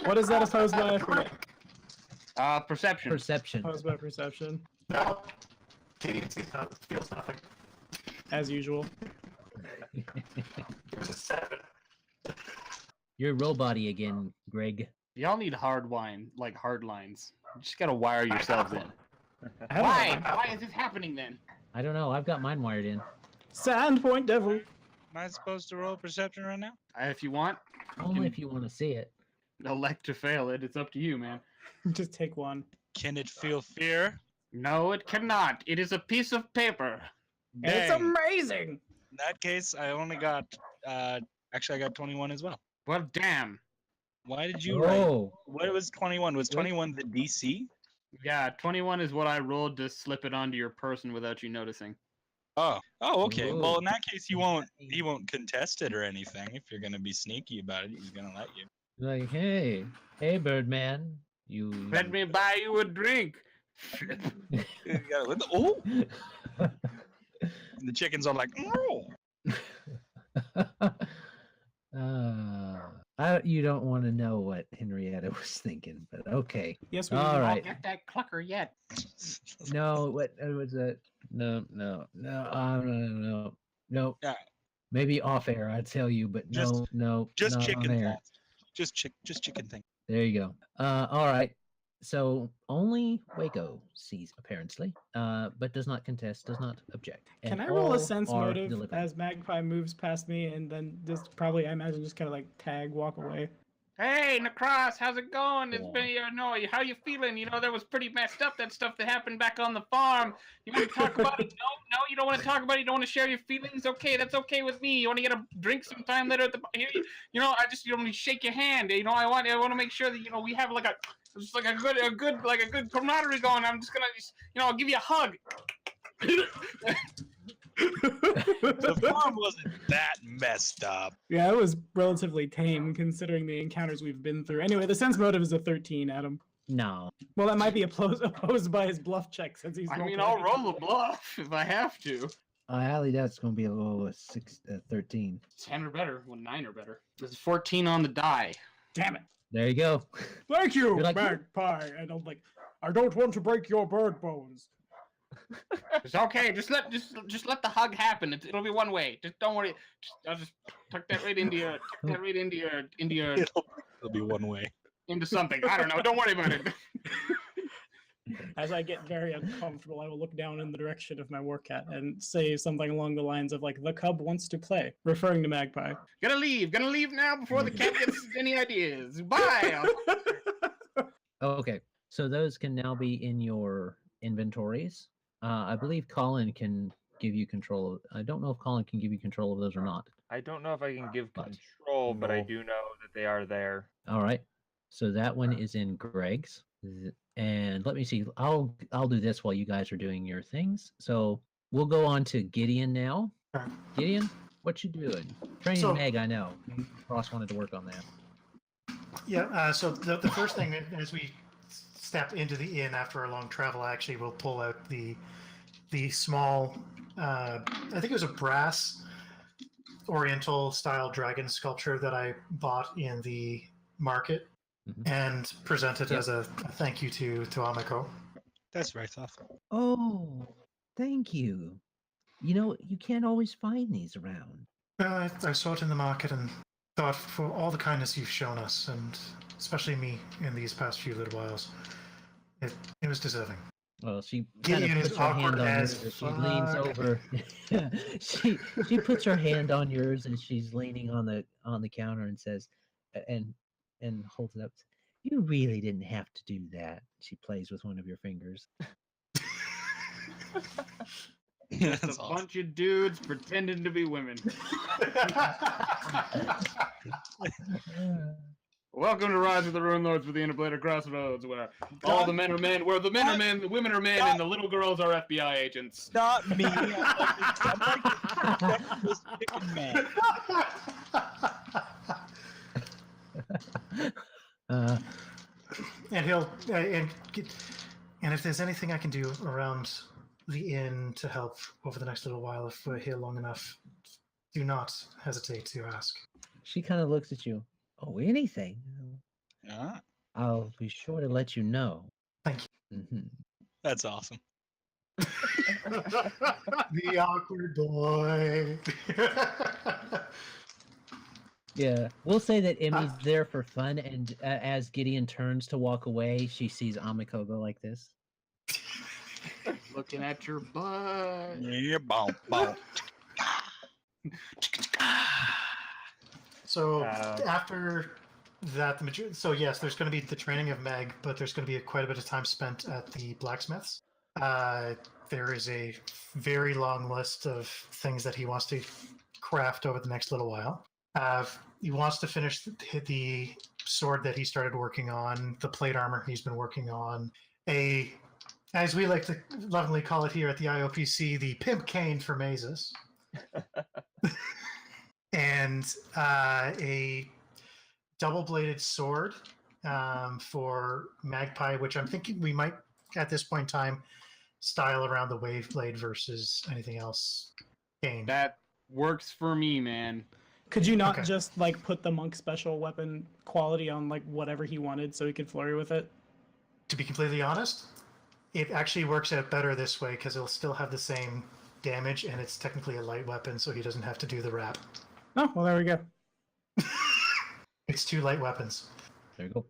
What is that opposed by? I forget. Perception. Perception. Opposed by perception, No. Gideon feels nothing. as usual. It was a 7. You're robot-y again, Greg. Y'all need hard lines. You just gotta wire yourselves in. I don't Why? know. Why is this happening then? I don't know. I've got mine wired in. Sandpoint Devil. Am I supposed to roll perception right now? If you want, Only if you want to see it. elect to fail it. It's up to you, man. Just take one. Can it feel fear? No, it cannot. It is a piece of paper. And it's Dang. amazing. In that case, I only got. Actually, I got 21 as well. Well, damn. Why did you write? Oh, What was 21? Was 21 the DC? Yeah, 21 is what I rolled to slip it onto your person without you noticing. Oh, okay. Ooh. Well, in that case, he won't contest it or anything. If you're gonna be sneaky about it, he's gonna let you. like, hey, Birdman, you. Let me buy you a drink. You gotta let the- oh, and the chickens are like, oh. You don't want to know what Henryetta was thinking, but okay. Yes, we All do. right. Get that clucker yet. No, what was that? No. Yeah. Maybe off air, I'd tell you, but Just- no, Just not on chicken air. things. Just chicken thing. There you go. All right. So only Wayko sees apparently, but does not contest, does not object. Can and I roll all a sense are motive delivered. as Magpie moves past me and then just probably, I imagine, just kind of like tag, walk away? Hey, Nahkräs, how's it going? It's Yeah. been, how you feeling? That was pretty messed up, that stuff that happened back on the farm. You want to talk about it? No, you don't want to talk about it? You don't want to share your feelings? Okay, that's okay with me. You want to get a drink sometime later at the here? I just, want to shake your hand. I want to make sure that, we have like a good camaraderie going. I'm just gonna, I'll give you a hug. The farm wasn't that messed up. Yeah, it was relatively tame considering the encounters we've been through. Anyway, the sense motive is a 13, Adam. No. Well, that might be opposed by his bluff check since he's. I'll role-playing. roll the bluff if I have to. I highly doubt it's going to be a low 13. 10 or better, 9 or better. This is 14 on the die. Damn it! There you go. Thank you, You're like- Magpie. I don't want to break your bird bones. It's okay. Just let the hug happen. It'll be one way. Just don't worry. I'll just tuck that right into your It'll be one way. into something. I don't know. Don't worry about it. As I get very uncomfortable, I will look down in the direction of my war cat and say something along the lines of like, "The cub wants to play," referring to Magpie. Gonna leave now before the cat gets any ideas. Bye. Okay. So those can now be in your inventories. I believe Colin can give you control. I don't know if Colin can give you control of those or not. I don't know if I can give But- control, but I No. do know that they are there. All right. So that one is in Greg's. And let me see. I'll do this while you guys are doing your things. So we'll go on to Gideon now. Sure. Gideon, what you doing? Training So- Meg, I know. Ross wanted to work on that. Yeah, so the first thing as we step into the inn after a long travel, I actually will pull out the small, I think it was a brass Oriental style dragon sculpture that I bought in the market Mhm. and present it Yep. as a thank you to Amiko. That's right off. Oh, thank you. You know, you can't always find these around. Well, I saw it in the market and thought for all the kindness you've shown us, and especially me in these past few little whiles, it was deserving. Well, she kind of Gideon is puts her hand awkward on as yours as she leans fuck. over. she puts her hand on yours and she's leaning on the counter and says, and holds it up. You really didn't have to do that. She plays with one of your fingers. That's a awesome. bunch of dudes pretending to be women. Welcome to Rise of the Runelords with the Interplanar Crossroads, where all the men are men, where the men are men, the women are men, and the little girls are FBI agents. Not me. I'm like this chicken man. And if there's anything I can do around the inn to help over the next little while, if we're here long enough, do not hesitate to ask. She kind of looks at you. Oh, anything. Ah, I'll be sure to let you know. Thank you. Mm-hmm. that's awesome. The awkward boy. Yeah, we'll say that Emmy's there for fun, and as Gideon turns to walk away, she sees Amiko go like this. Looking at your butt. Yeah, boom, boom. So after that, so yes, there's going to be the training of Meg, but there's going to be quite a bit of time spent at the blacksmiths. There is a very long list of things that he wants to craft over the next little while. He wants to finish the sword that he started working on, the plate armor he's been working on, as we like to lovingly call it here at the IOPC, the pimp cane for Mazus. And a double-bladed sword for Magpie, which I'm thinking we might, at this point in time, style around the wave blade versus anything else. Kane. That works for me, man. Could you not Okay. just like put the monk special weapon quality on like whatever he wanted so he could flurry with it? To be completely honest, it actually works out better this way because it'll still have the same damage, and it's technically a light weapon, so he doesn't have to do the wrap. Oh, well, there we go. It's 2 light weapons. There you go.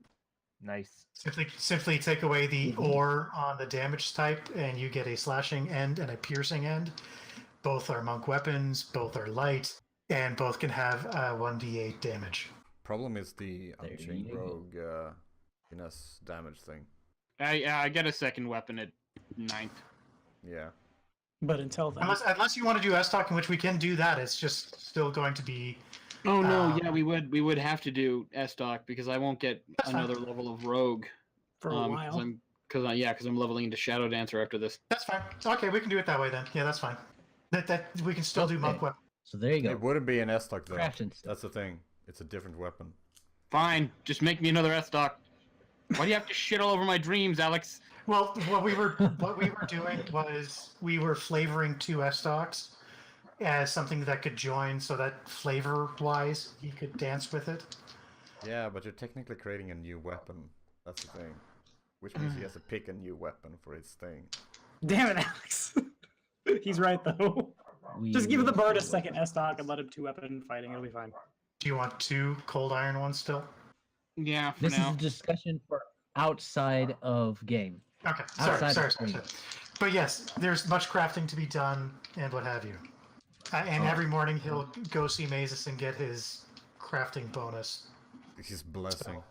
Nice. Simply take away the ore on the damage type, and you get a slashing end and a piercing end. Both are monk weapons, both are light, and both can have 1d8 damage. Problem is the There Unchained you go. Rogue finesse damage thing. I get a second weapon at 9th. Yeah. But until then, Unless you want to do S-Talking, which we can do that, it's just still going to be... Oh no, yeah, we would have to do S-Doc because I won't get That's fine. another level of Rogue. for a while. Because I'm leveling into Shadow Dancer after this. That's fine. Okay, we can do it that way then. Yeah, that's fine. That we can still do monk Okay. weapon. So there you go. It wouldn't be an S-Stock though. Crafting stuff. That's the thing. It's a different weapon. Fine, just make me another S-Doc. Why do you have to shit all over my dreams, Alex? Well, what we were doing was we were flavoring 2 S-Stocks as something that could join, so that flavor-wise he could dance with it. Yeah, but you're technically creating a new weapon. That's the thing. Which means he has to pick a new weapon for his thing. Damn it, Alex. He's right though. Just give the bird a second S-Doc and let him 2-weapon fighting. It'll be fine. Do you want 2 cold iron ones still? Yeah, for This now. is a discussion for outside of game. Okay, Outside sorry. of stream. But yes, there's much crafting to be done and what have you. And every morning he'll go see Mazus and get his crafting bonus. His blessing.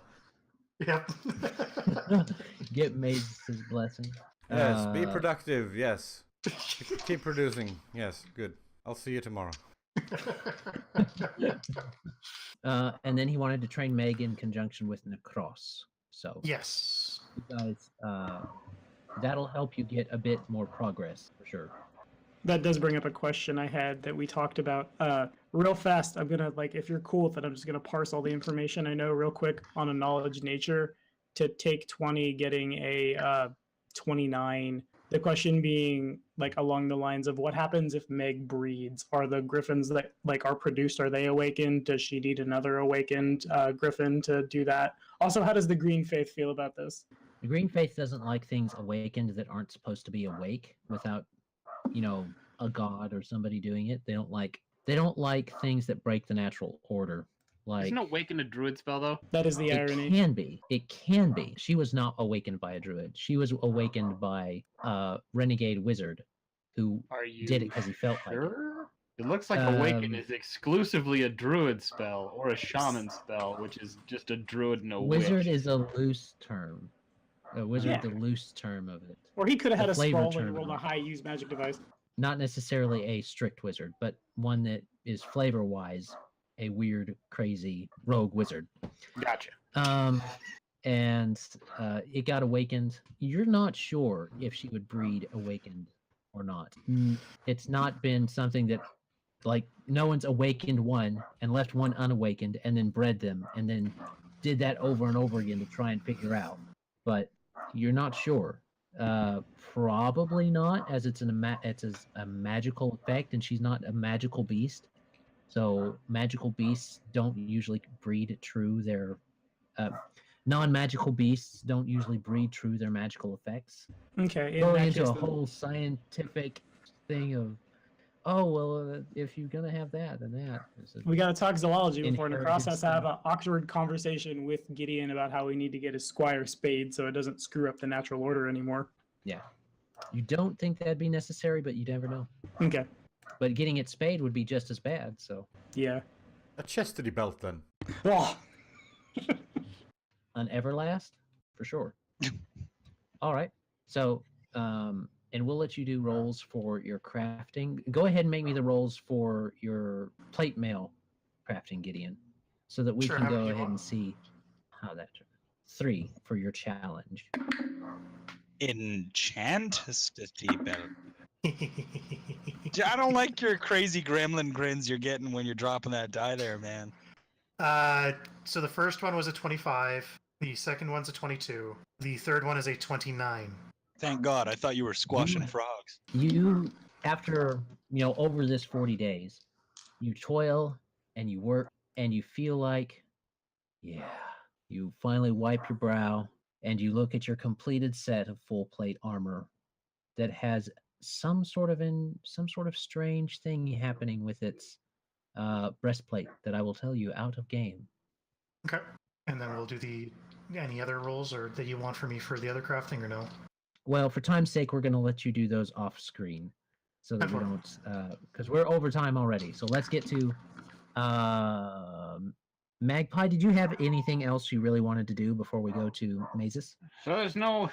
Yep. Get Mazes' blessing. Yes, be productive. Yes. Keep producing. Yes, good. I'll see you tomorrow. And then he wanted to train Meg in conjunction with Nahkräs. So Yes. you guys, that'll help you get a bit more progress for sure. That does bring up a question I had that we talked about. Real fast, I'm gonna if you're cool with it, I'm just gonna parse all the information I know real quick on a knowledge nature to take 20, getting a 29. The question being along the lines of what happens if Meg breeds? Are the griffins that are produced, are they awakened? Does she need another awakened griffin to do that? Also, how does the Green Faith feel about this? The Green Faith doesn't like things awakened that aren't supposed to be awake without, a god or somebody doing it. They don't like things that break the natural order. Isn't awaken a druid spell though? That is the irony. It can be. She was not awakened by a druid. She was awakened by a renegade wizard who did it because he felt like it. It looks like awaken is exclusively a druid spell or a shaman spell, which is just a druid and a wizard witch. is a loose term. A wizard, the loose term of it. Or he could have had a flavor scroll when he term rolled of a it. high use magic device. Not necessarily a strict wizard, but one that is flavor-wise a weird, crazy rogue wizard. Gotcha. And it got awakened. You're not sure if she would breed awakened or not. It's not been something that, no one's awakened one and left one unawakened and then bred them and then did that over and over again to try and figure out. But you're not sure. Probably not, as it's a magical effect, and she's not a magical beast. So magical beasts don't usually breed true their non-magical beasts don't usually breed true their magical effects. Okay. Going into a whole scientific thing of, if you're gonna have that, then that. We got to talk zoology before Inherited Nahkräs has to have stuff. an awkward conversation with Gideon about how we need to get his squire spade so it doesn't screw up the natural order anymore. Yeah. You don't think that'd be necessary, but you never know. Okay. But getting it spayed would be just as bad, so. Yeah. A chastity belt then. Oh. An Everlast? For sure. All right. So, and we'll let you do rolls for your crafting. Go ahead and make me the rolls for your plate mail crafting, Gideon, so that we Sure, can how go many you ahead and want? see how that turns. 3 for your challenge. Enchanticity belt. I don't like your crazy gremlin grins you're getting when you're dropping that die there, man. So the first one was a 25. The second one's a 22. The third one is a 29. Thank God. I thought you were squashing frogs. You, after, over this 40 days, you toil and you work and you feel like, you finally wipe your brow and you look at your completed set of full plate armor that has some sort of strange thing happening with its breastplate that I will tell you out of game. Okay. And then we'll do any other rolls or that you want from me for the other crafting or no? Well, for time's sake, we're going to let you do those off screen so that we don't, because we're over time already. So let's get to Magpie. Did you have anything else you really wanted to do before we go to Mazus? So there's no,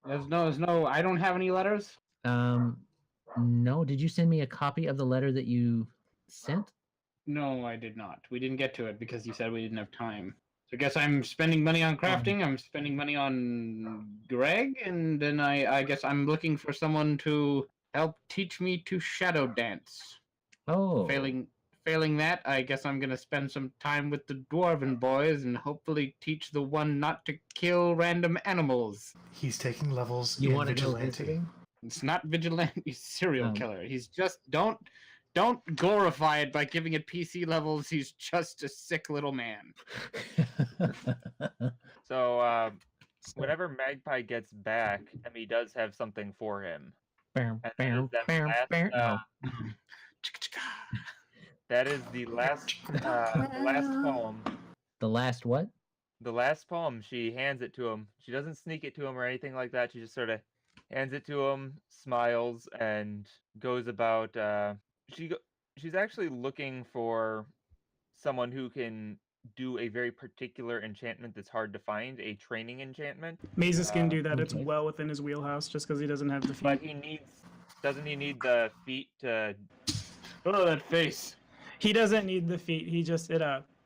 I don't have any letters. No. Did you send me a copy of the letter that you sent? No, I did not. We didn't get to it because you said we didn't have time. So I guess I'm spending money on crafting. I'm spending money on Greg, and then I guess I'm looking for someone to help teach me to shadow dance. Oh. Failing that, I guess I'm gonna spend some time with the dwarven boys and hopefully teach the one not to kill random animals. He's taking levels You in want to go vigilante. visiting? It's not vigilante, he's serial killer. He's just don't glorify it by giving it PC levels. He's just a sick little man. So, whenever Magpie gets back, Emmy does have something for him. And that is the last poem. The last what? The last poem. She hands it to him. She doesn't sneak it to him or anything like that. She just sort of hands it to him, smiles, and goes about. She's actually looking for someone who can do a very particular enchantment that's hard to find, a training enchantment. Mazus can do that. It's okay. well within his wheelhouse, just because he doesn't have the feet. But doesn't he need the feet to? Oh, that face. He doesn't need the feet. He just it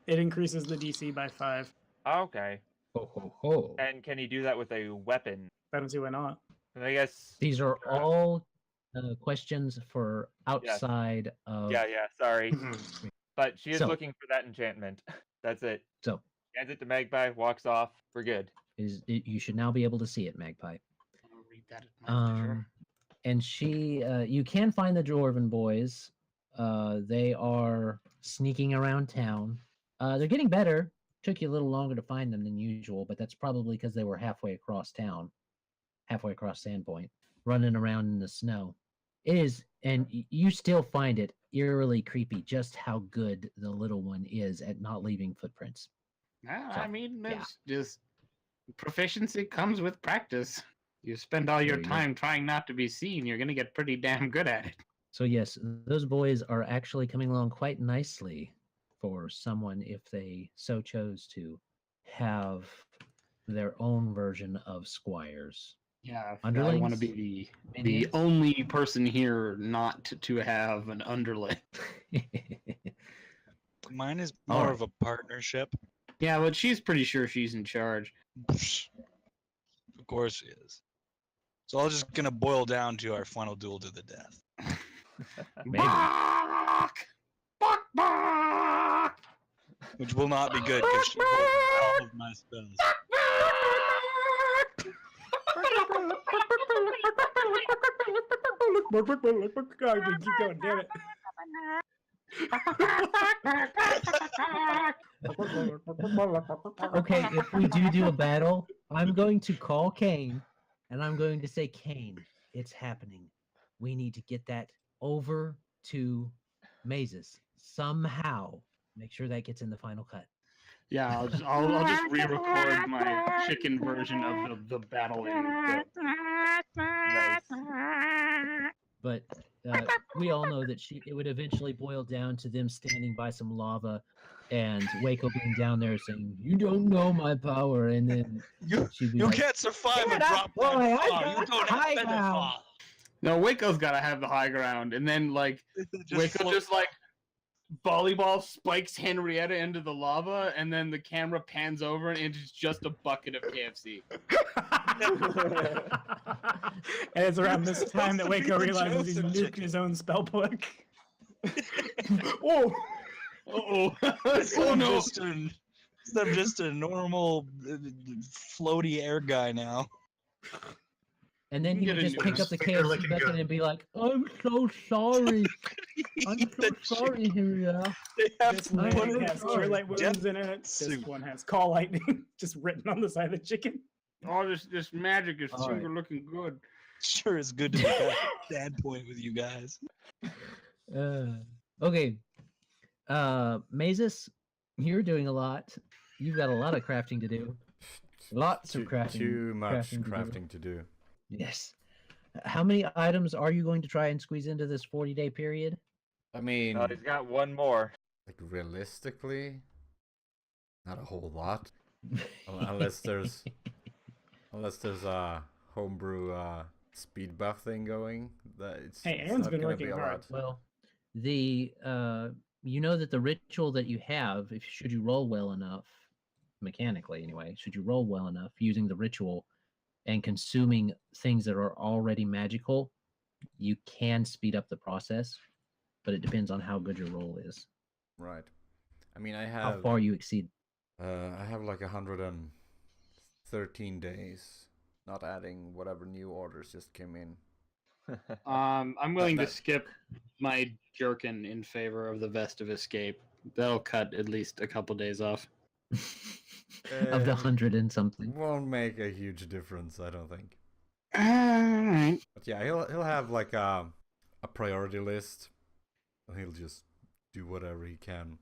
increases the DC by 5. Okay. Ho, ho, ho. And can he do that with a weapon? I don't see why not. And I guess. These are all questions for outside of. Yeah. Sorry. But she is So- looking for that enchantment. That's it. So Hands it to Magpie. Walks off. We're good. you should now be able to see it, Magpie. I'll read that at my leisure. And she, you can find the Dwarven boys. They are sneaking around town. They're getting better. Took you a little longer to find them than usual, but that's probably because they were halfway across town, halfway across Sandpoint, running around in the snow. It is, and you still find it eerily creepy just how good the little one is at not leaving footprints. Well, So, I mean, yeah. it's just proficiency comes with practice. You spend all your There you go. time trying not to be seen, you're gonna get pretty damn good at it. So yes, those boys are actually coming along quite nicely for someone if they so chose to have their own version of squires. Yeah, if I Underlings? want to be the Minions? only person here not to have an underling. Mine is All more right. of a partnership. Yeah, but she's pretty sure she's in charge. Of course he is. So I'm just gonna boil down to our final duel to the death. Maybe. Bark! Bark, bark! Which will not be good because she holds all of my spells. Keep going, damn it. Okay, if we do a battle, I'm going to call Kane, and I'm going to say, Kane, it's happening. We need to get that over to Mazus somehow. Make sure that gets in the final cut. Yeah, I'll just re-record my chicken version of the battling. But we all know that it would eventually boil down to them standing by some lava, and Wayko being down there saying, "You don't know my power," and then she'd be You like, can't survive a "Shut up, drop boy, I that far. got You don't high have feather ground." fall. No, Waco's gotta have the high ground, and then like Waco just like volleyball spikes Henryetta into the lava, and then the camera pans over and it's just a bucket of KFC. And it's around this time that Supposed to be Wayko the realizes he's Joseph nuked chicken. his own spell book. Oh! Uh-oh. Instead Oh of no! just a normal floaty air guy now. and then he Get would a just new pick up the finger KFC licking bucket gun. and be like, "I'm so sorry. I'm so The sorry, Henrietta." They have This to one put it has sorry. cure light wounds Death in it. This suit. one has call lightning just written on the side of the chicken. Oh, this magic is All super right. looking good. Sure is good to be back at standpoint with you guys. Okay. Mazus, you're doing a lot. You've got a lot of crafting to do. Lots of crafting. Too much crafting to do. crafting to do. Yes. How many items are you going to try and squeeze into this 40-day period? I mean, He's got one more. like realistically, not a whole lot, unless there's a homebrew speed buff thing going. That it's Hey, it's Aaron's not been gonna working be a hard. lot. Well, the you know that the ritual that you have, if should you roll well enough, mechanically anyway, should you roll well enough using the ritual and consuming things that are already magical, you can speed up the process, but it depends on how good your roll is, Right. I mean, I how have far you exceed. I have like 113 days, not adding whatever new orders just came in. I'm willing to that- skip my jerkin in favor of the Vest of Escape. That'll cut at least a couple days off. Of the Um, 100 and something. Won't make a huge difference, I don't think. Alright. But yeah, he'll have like a priority list, and he'll just do whatever he can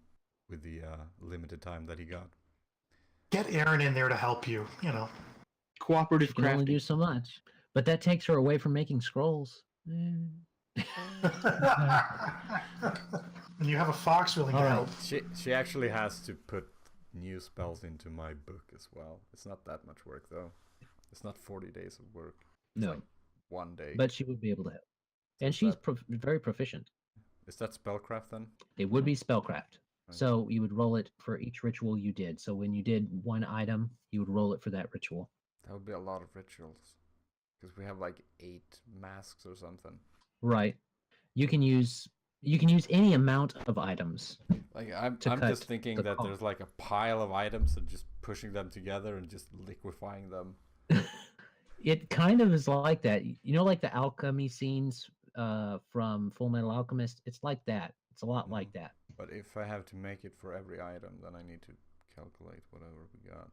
with the limited time that he got. Get Aaron in there to help you, you know. Cooperative You can only crafting. do so much, but that takes her away from making scrolls. And you have a fox willing to All right. help. She actually has to put new spells into my book as well. It's not that much work though. It's not 40 days of work. It's No, like 1 day. but she would be able to help. So And is she's that, very proficient. is that spellcraft then? It would be spellcraft. Right. So you would roll it for each ritual you did. So when you did one item, you would roll it for that ritual. That would be a lot of rituals. Because we have like 8 masks or something. Right. You can use any amount of items. Like I'm to cut just thinking the that cost. there's like a pile of items and just pushing them together and just liquefying them. It kind of is like that. You know, like the alchemy scenes from Full Metal Alchemist? It's like that. It's a lot like that. But if I have to make it for every item, then I need to calculate whatever we got.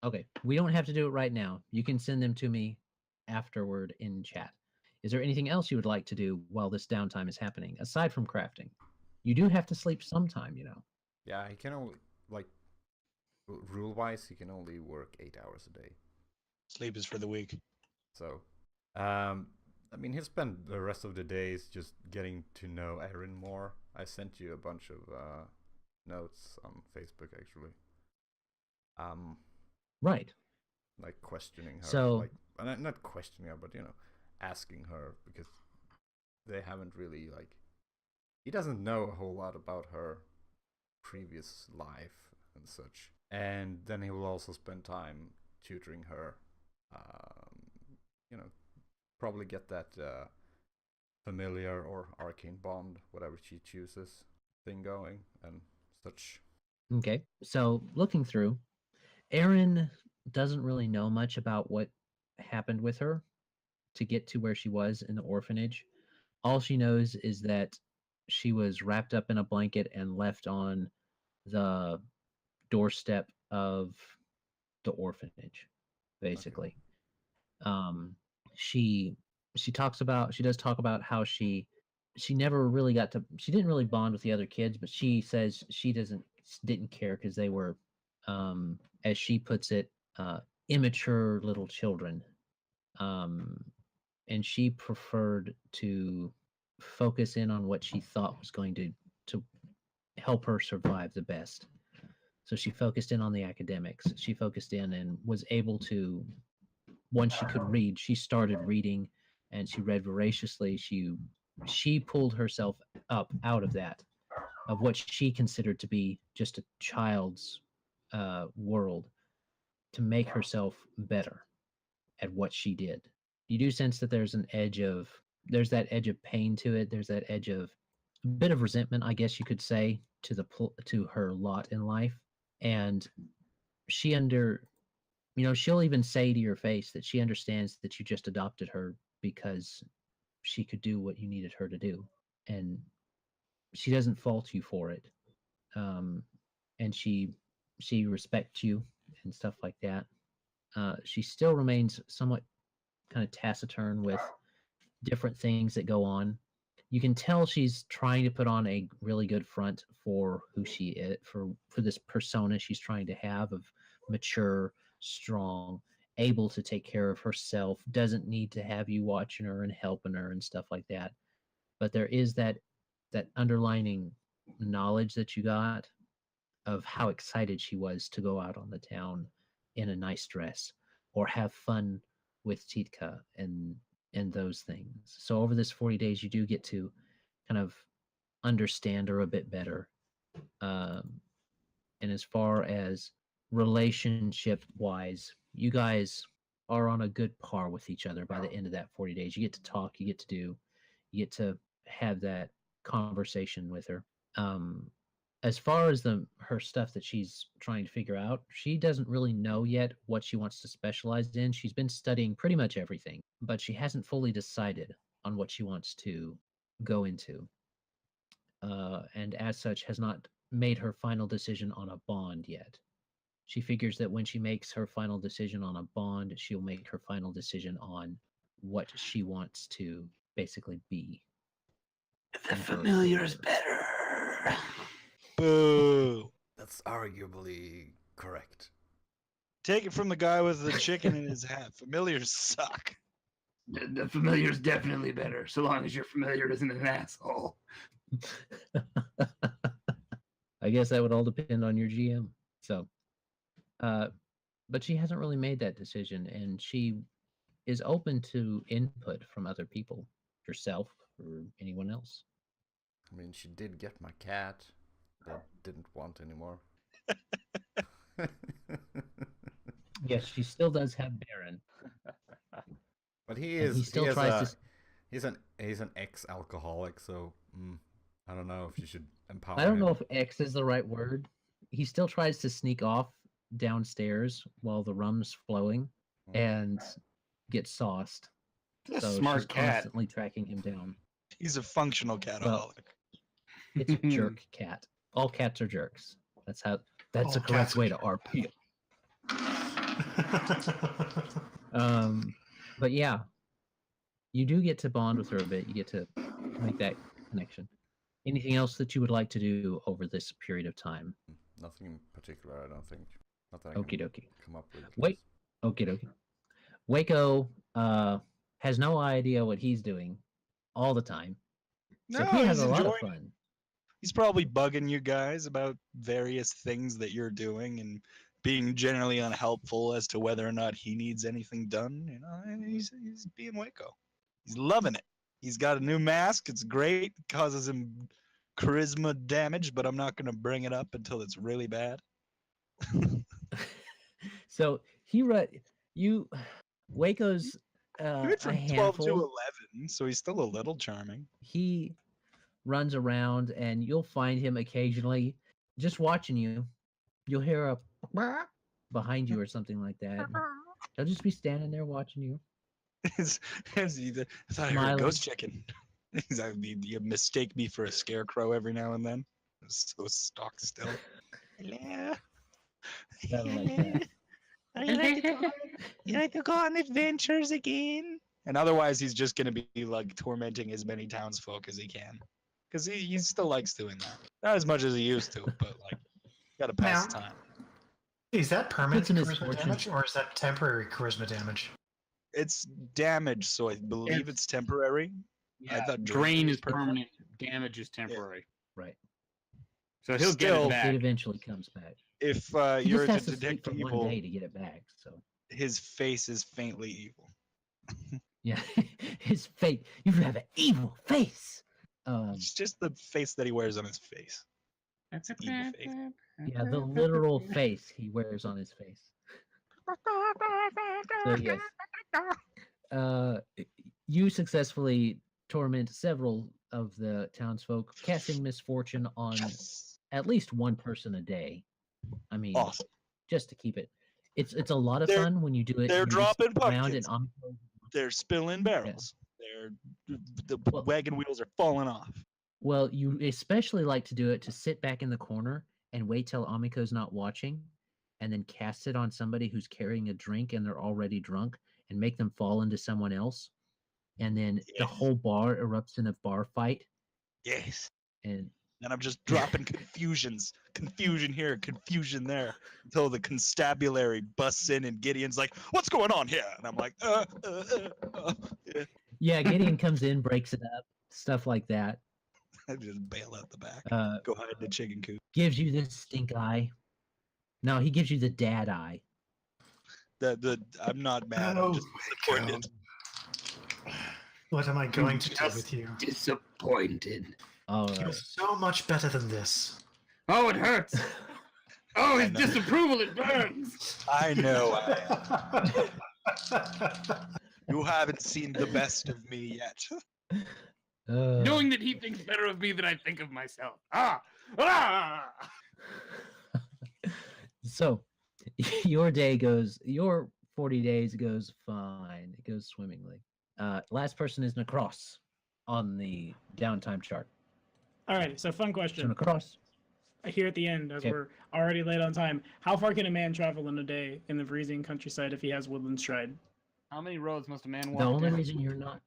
Okay, we don't have to do it right now. You can send them to me afterward in chat. Is there anything else you would like to do while this downtime is happening, aside from crafting? You do have to sleep sometime, you know. Yeah, he can only, like, rule-wise, he can only work 8 hours a day. Sleep is for the weak. So, I mean, he'll spend the rest of the days just getting to know Erin more. I sent you a bunch of notes on Facebook, actually. Right. Like questioning her. So, like, not questioning her, but you know, asking her, because they haven't really, like, he doesn't know a whole lot about her previous life and such. And then he will also spend time tutoring her. You know, probably get that familiar or arcane bond, whatever she chooses, thing going and such. okay. So, looking through, Erin doesn't really know much about what happened with her to get to where she was in the orphanage. All she knows is that she was wrapped up in a blanket and left on the doorstep of the orphanage, basically. Okay. She does talk about how she never really she didn't really bond with the other kids, but she says she didn't care because they were, as she puts it, immature little children. And she preferred to focus in on what she thought was going to help her survive the best. So she focused in on the academics. She focused in and was able to, once she could read, she started reading, and she read voraciously. She pulled herself up out of that, of what she considered to be just a child's world, to make herself better at what she did. You do sense that there's that edge of pain to it. There's that edge of a bit of resentment, I guess you could say, to her lot in life. And she'll even say to your face that she understands that you just adopted her because she could do what you needed her to do, and she doesn't fault you for it. And she respects you and stuff like that. She still remains somewhat kind of taciturn with different things that go on. You can tell she's trying to put on a really good front for who she is, for this persona she's trying to have of mature, strong, able to take care of herself, doesn't need to have you watching her and helping her and stuff like that. But there is that underlining knowledge that you got of how excited she was to go out on the town in a nice dress or have fun with Titka and those things. So over this 40 days, you do get to kind of understand her a bit better. And as far as relationship wise, you guys are on a good par with each other by the end of that 40 days. You get to talk, you get to have that conversation with her. As far as her stuff that she's trying to figure out, she doesn't really know yet what she wants to specialize in. She's been studying pretty much everything, but she hasn't fully decided on what she wants to go into. And as such, has not made her final decision on a bond yet. She figures that when she makes her final decision on a bond, she'll make her final decision on what she wants to basically be. The familiar is better. Boo. That's arguably correct. Take it from the guy with the chicken in his hat. Familiars suck. The familiar is definitely better, so long as your familiar isn't an asshole. I guess that would all depend on your GM. So, but she hasn't really made that decision, and she is open to input from other people, yourself or anyone else. I mean, she did get my cat that didn't want anymore. Yes, she still does have Baron. But he And is. he still he is tries to. He's an ex-alcoholic, so I don't know if you should empower I don't him. know if X is the right word. He still tries to sneak off downstairs while the rum's flowing and get sauced. That's a So smart she's cat. constantly tracking him down. He's a functional cataholic. It's a jerk cat. All cats are jerks. That's All the correct cats are way to RP. But yeah, you do get to bond with her a bit. You get to make that connection. Anything else that you would like to do over this period of time? Nothing in particular, I don't think. Not that I Okie can dokie. come up with. Wait. Okie dokie. Wayko has no idea what he's doing all the time. So No, he has he's a lot of enjoying fun. He's probably bugging you guys about various things that you're doing and being generally unhelpful as to whether or not he needs anything done. You know, and he's being Wayko. He's loving it. He's got a new mask. It's great. It causes him charisma damage, but I'm not going to bring it up until it's really bad. So Wayko's He went a from 12 to handful. 11, so he's still a little charming. He runs around, and you'll find him occasionally just watching you. You'll hear a behind you or something like that. He'll just be standing there watching you. I thought I heard a Smiling. ghost chicken. He's like, you mistake me for a scarecrow every now and then. I'm so stock still. Hello. Something like that. You like to go on adventures again? And otherwise, he's just going to be like tormenting as many townsfolk as he can. Because he still likes doing that. Not as much as he used to, but like, got to pass the time. Is that permanent Puts in his charisma fortune. damage, or is that temporary charisma damage? It's damage, so I believe it's temporary. I thought Drain is permanent. Damage is temporary. Right. So he'll get Still, it back. It eventually comes back. If He you're just to has to sleep detect for evil, 1 day to get it back. So his face is faintly evil. yeah, his face. You have an evil face. It's just the face that he wears on his face. That's Evil face. Yeah, the literal face he wears on his face. So yes, you successfully torment several of the townsfolk, casting misfortune on at least one person a day. I mean, Awesome. just to keep it. It's a lot of They're- fun when you do it. they're and you just dropping sit around pumpkins. and They're spilling barrels. The Well- wagon wheels are falling off. well, you especially like to do it to sit back in the corner and wait till Amiko's not watching, and then cast it on somebody who's carrying a drink and they're already drunk, and make them fall into someone else, and then the Yes. whole bar erupts in a bar fight. Yes. And And I'm just dropping confusion here, confusion there, until the constabulary busts in and Gideon's like, "What's going on here?" And I'm like, yeah. yeah, Gideon comes in, breaks it up, stuff like that. I just bail out the back. Go hide in the chicken coop. Gives you the stink eye. No, he gives you the dad eye. I'm not mad. Oh I'm just my disappointed. God. What am I going to do with you? Disappointed. All You're right. so much better than this. Oh, it hurts. Oh, his I know. disapproval, it burns. I know I am. You haven't seen the best of me yet. Knowing that he thinks better of me than I think of myself. Ah! So, your 40 days goes fine. It goes swimmingly. Last person is Nahkräs on the downtime chart. Alright, so fun So question. Nahkräs, Here at the end, as Okay. we're already late on time, how far can a man travel in a day in the freezing countryside if he has woodland stride? How many roads must a man walk? the only down? reason you're not.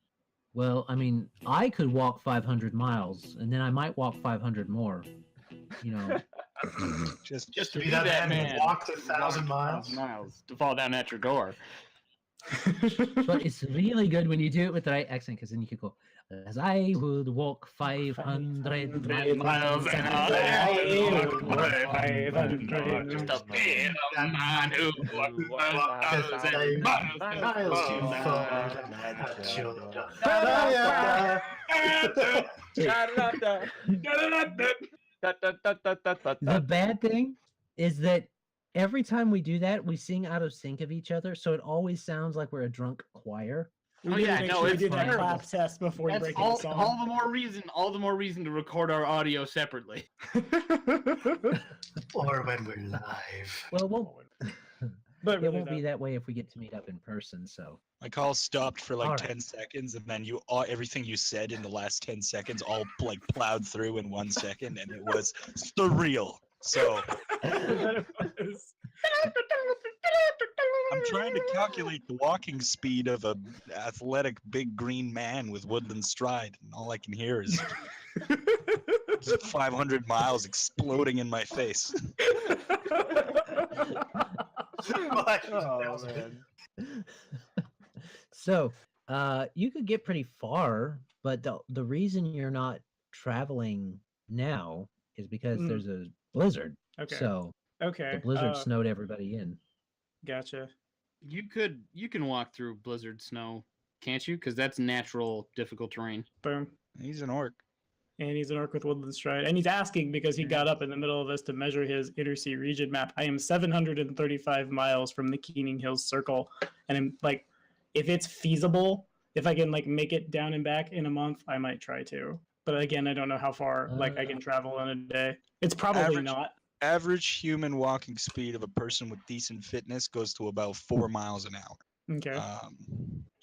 Well, I mean, I could walk 500 miles, and then I might walk 500 more. You know, Just Just to To be that man man who walked who 1,000 miles. miles to fall down at your door. but it's really good when you do it with the right accent, because then you could go As I would walk 500 miles an hour. Just a bit of a man who walked 1,000 miles too far. The bad thing is that every time we do that, we sing out of sync of each other, so it always sounds like we're a drunk choir. Oh yeah, no, we it's do that terrible. clap test before you That's break all, the song. all the more reason to record our audio separately. Or when we're live. Well, But it really won't be though. that way if we get to meet up in person. So My call stopped for like All 10 seconds, and then everything you said in the last 10 seconds all like plowed through in 1 second, and it was surreal. So I'm trying to calculate the walking speed of a athletic big green man with woodland stride, and all I can hear is just 500 miles exploding in my face. Oh man. So, you could get pretty far, but the reason you're not traveling now is because there's a blizzard. Okay. So Okay. the blizzard snowed everybody in. Gotcha. You can walk through blizzard snow, can't you? Because that's natural, difficult terrain. Boom. He's an orc. And he's an orc with woodland stride. And he's asking because he got up in the middle of this to measure his Inner Sea region map. I am 735 miles from the Keening Hills Circle. And I'm like, if it's feasible, if I can like make it down and back in a month, I might try to. But again, I don't know how far like I can travel in a day. It's probably not. Average human walking speed of a person with decent fitness goes to about 4 miles an hour. Okay.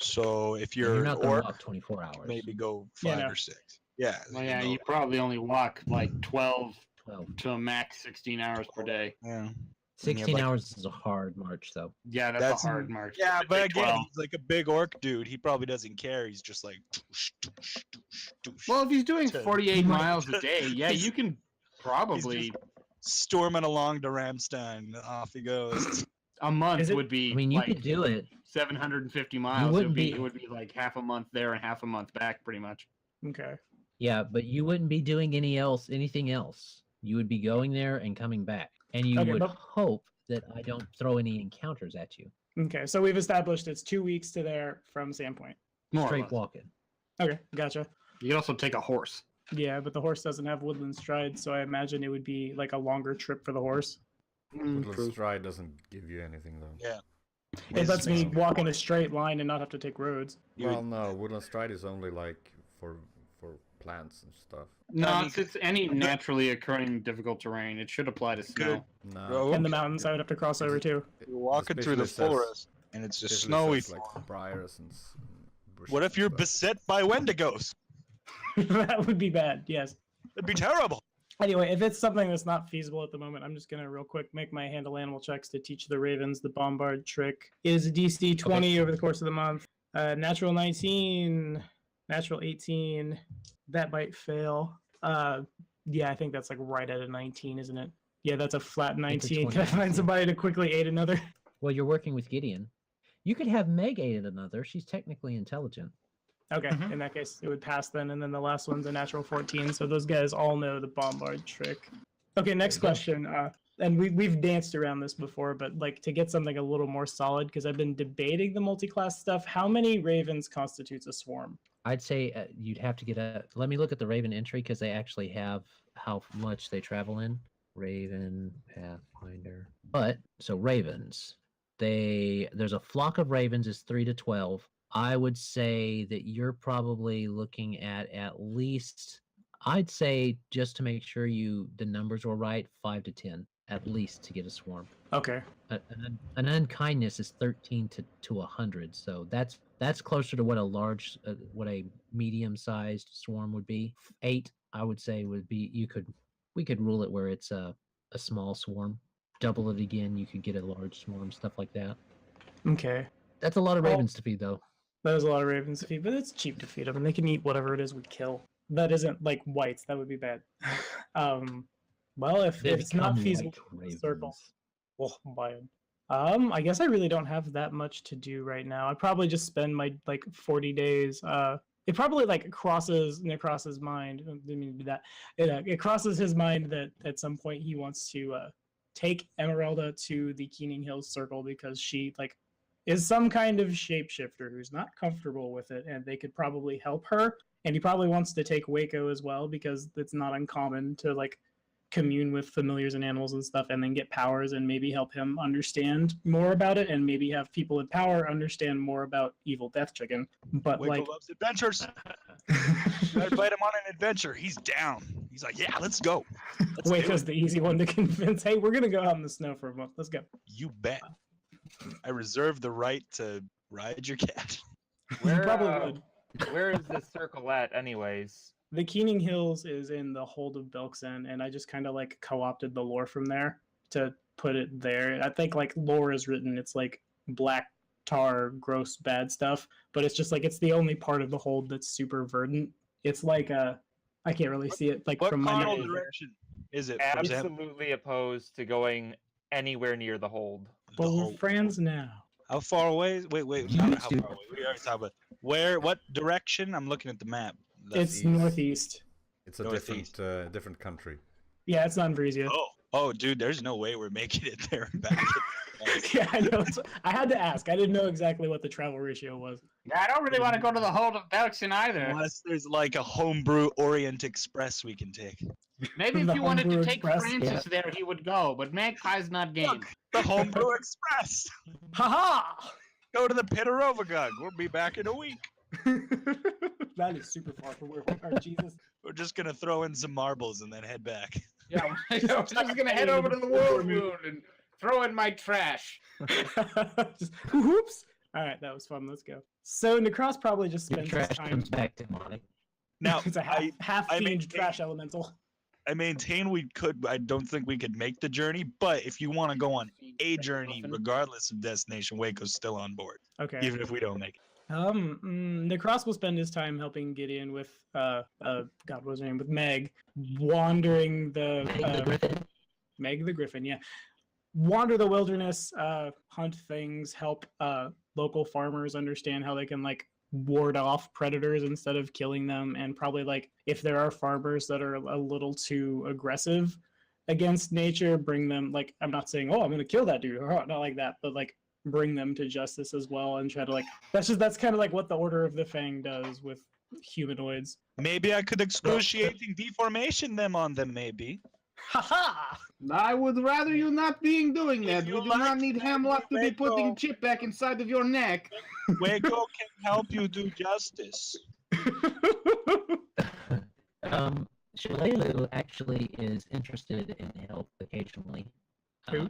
So if You're you're not an going to orc, walk 24 hours. maybe go Yeah, 5 no. or 6. Yeah. Well, yeah, know, you probably only walk like 12 12. to a max 16 hours per day. yeah. 16 like- hours is a hard march, though. Yeah, that's That's- a hard march. Yeah, I'd but say again, 12. he's like a big orc dude. He probably doesn't care. He's just like. Well, if he's doing to- 48 miles a day, yeah, He's- you can probably just storming along to Ramstein. Off he goes. a month Is it- would be I mean, you like could do it. 750 miles. wouldn't It be- would be like half a month there and half a month back, pretty much. Okay. Yeah, but you wouldn't be doing anything else. You would be going there and coming back. And you Okay, would but- hope that I don't throw any encounters at you. Okay. So we've established it's 2 weeks to there from Sandpoint. More or Straight less. walking. Okay. Gotcha. You can also take a horse. Yeah, but the horse doesn't have woodland stride, so I imagine it would be like a longer trip for the horse. Woodland Stride doesn't give you anything though. Yeah. It lets me walk in a straight line and not have to take roads. Well, no, Woodland Stride is only like for plants and stuff. No, I mean, it's any naturally occurring difficult terrain. It should apply to snow. No. Bro, And the mountains I would have to cross over too. You're walking through the Especially says- forest, and it's just Especially snowy. says, like briars and bushes What if and you're stuff. beset by wendigos? That would be bad, yes. It'd be terrible. Anyway, if it's something that's not feasible at the moment, I'm just going to real quick make my handle animal checks to teach the ravens the bombard trick. It is a DC 20 over the course of the month. Natural 19, natural 18. That might fail. Yeah, I think that's like right at a 19, isn't it? Yeah, that's a flat 19. Can I 20. find somebody to quickly aid another? Well, you're working with Gideon. You could have Meg aid another. She's technically intelligent. Okay, in that case, it would pass then, and then the last one's a natural 14. So those guys all know the bombard trick. Okay, next question. And we've danced around this before, but like to get something a little more solid, because I've been debating the multi-class stuff. How many ravens constitutes a swarm? I'd say you'd have to get a. Let me look at the Raven entry because they actually have how much they travel in. Raven Pathfinder. But so ravens, there's a flock of ravens is 3 to 12. I would say that you're probably looking at least. I'd say just to make sure the numbers were right, 5 to 10 at least to get a swarm. Okay. An unkindness is 13 to 100, so that's closer to what a medium-sized swarm would be. 8, I would say, would be we could rule it where it's a small swarm. Double it again, you could get a large swarm, stuff like that. Okay. That's a lot of Well- ravens to feed, though. That is a lot of ravens to feed, but it's cheap to feed them, and they can eat whatever it is we kill. That isn't like whites. That would be bad. Well, if They it's not become feasible, like circle. ravens. Well, buy 'em. I guess I really don't have that much to do right now. I probably just spend my like 40 days. it probably like crosses Nahkräs's mind. I didn't mean to do that. It crosses his mind that at some point he wants to take Emyrelda to the Keening Hills Circle because she like is some kind of shapeshifter who's not comfortable with it, and they could probably help her. And he probably wants to take Wayko as well because it's not uncommon to like commune with familiars and animals and stuff and then get powers and maybe help him understand more about it and maybe have people in power understand more about evil death chicken. But Wayko like loves adventures. I invite him on an adventure. He's down. He's like, yeah, let's go. Let's do Wayko's it. the easy one to convince. Hey, we're gonna go out in the snow for a month. Let's go. You bet. I reserve the right to ride your cat. You probably would. Where is this circle at, anyways? The Keening Hills is in the hold of Belkzen, and I just kind of like co-opted the lore from there to put it there. I think like lore is written, it's like black tar, gross, bad stuff, but it's just like it's the only part of the hold that's super verdant. It's like I can't really see it like What from my cardinal nose. direction is it? For example? Absolutely opposed to going anywhere near the hold. But The we're whole- friends now. How far away? Wait, not how far away. We already talked about where. What direction? I'm looking at the map. It's east. northeast. It's a Northeast. different country. Yeah, it's not in Vrisia. Oh, dude, there's no way we're making it there and back. Yeah, I know. I had to ask. I didn't know exactly what the travel ratio was. Yeah, I don't really want to go to the hold of Belkzen either. Unless there's like a homebrew Orient Express we can take. Maybe if The you wanted to Homebrew take Express, Francis there, he would go, but Magpie's not game. Look, the Homebrew Express. Ha Go to the Pit of Rovagog. We'll be back in a week. ha! That is super far from where we are. Jesus. We're just gonna throw in some marbles and then head back. Yeah, I'm just gonna head over to the World Moon and throw in my trash. Just, whoops! All right, that was fun. Let's go. So Nahkräs probably just Your spends his trash time. comes back to Monty. Now, It's a half I fiend maintain- trash elemental. I maintain we could. I don't think we could make the journey, but if you want to go on a journey, regardless of destination, Waco's still on board, Okay. even if we don't make it. Nahkräs will spend his time helping Gideon with God, what was her name? With Meg, wandering the Meg the Griffin. Meg the Griffin, yeah. Wander the wilderness, hunt things, help local farmers understand how they can like ward off predators instead of killing them, and probably like if there are farmers that are a little too aggressive against nature, bring them like I'm not saying, oh, I'm gonna kill that dude, or not like that, but like bring them to justice as well and try to like that's kind of like what the Order of the Fang does with humanoids. Maybe I could excruciating deformation them on them. Maybe. Haha! I would rather you not being doing that. If We you do like not need that, Hemlock to be putting Wayko. chip back inside of your neck. Waco can help you do justice. Shalelu actually is interested in help occasionally. Who?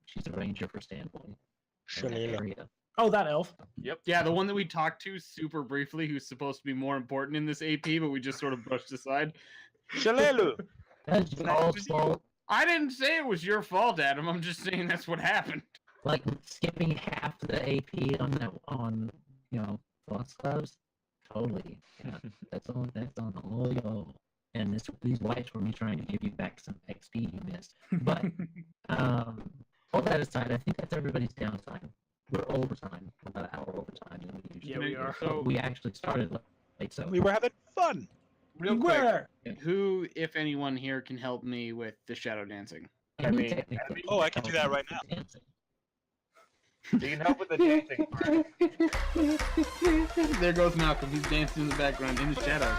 She's a ranger for Standpoint. in that Shalelu. area. Oh, that elf. Yep. Yeah, the one that we talked to super briefly, who's supposed to be more important in this AP, but we just sort of brushed aside. Shalelu. That's y'all's fault. I didn't say it was your fault, Adam. I'm just saying that's what happened. Like skipping half the AP on Lost Clubs. Totally. Yeah. That's on all y'all. And these whites were me trying to give you back some XP you missed. But all that aside, I think that's everybody's downtime. We're overtime. We're about an hour overtime than we usually Yeah, we are. So, We actually started late, so We were having fun. real quick, Where? who, if anyone here, can help me with the shadow dancing? I mean, mean, technically, Oh, I can do that right now. dancing. You can help with the dancing part. There goes Malcolm. He's dancing in the background in the shadows.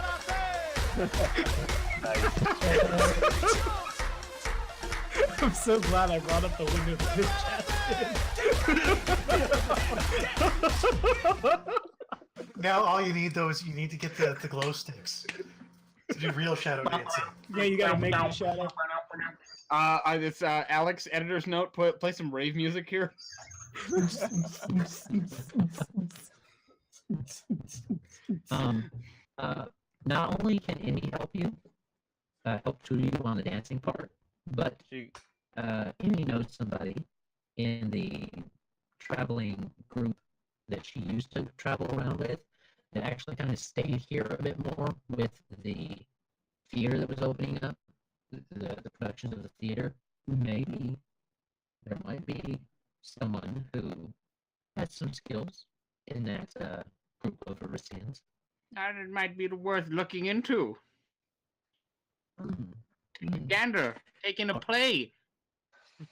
I'm so glad I brought up the window to this chat. Now all you need though is you need to get the glow sticks to do real shadow dancing. Yeah, you gotta make the shadow. It's Alex, editor's note. Play some rave music here. Not only can Emmy help you, help tutor you on the dancing part, but Emmy knows somebody in the traveling group that she used to travel around with that actually kind of stayed here a bit more with the theater that was opening up, the productions of the theater. Maybe there might be someone who has some skills in that group of Arisians. It might be worth looking into. Take a gander, take in a play,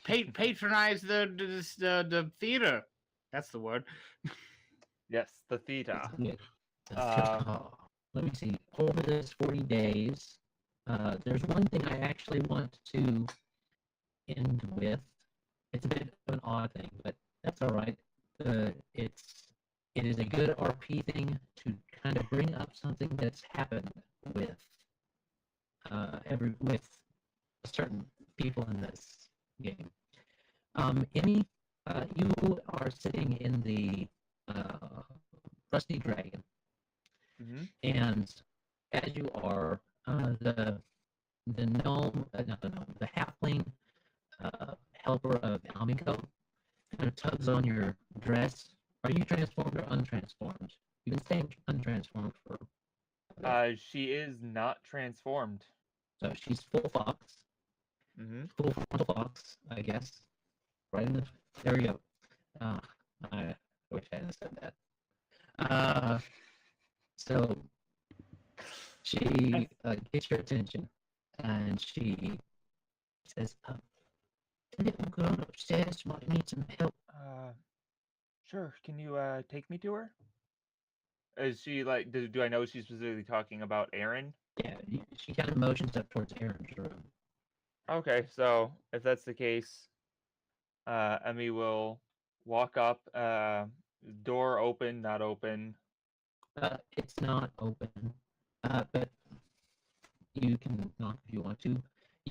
patronize the theater. That's the word. Yes, the theater. Let me see. Over this 40 days, there's one thing I actually want to end with. It's a bit of an odd thing, but that's all right. It is a good RP thing to kind of bring up something that's happened with with certain people in this game. Emmy, you are sitting in the Rusty Dragon, and as you are, the gnome, not the gnome, the halfling helper of Almico kind of tugs on your dress. Are you transformed or untransformed? You've been staying untransformed for. She is not transformed. So she's full fox. Full frontal fox, I guess. Right in the. There we go. I wish I hadn't said that. So she gets your attention, and she says, "I'm going upstairs. Might need some help." Sure. Can you take me to her? Is she like? Do I know she's specifically talking about Aaron? Yeah, she kind of motions up towards Aaron's room. Okay, so if that's the case, Emmy will walk up. Door open, not open. It's not open, but you can knock if you want to.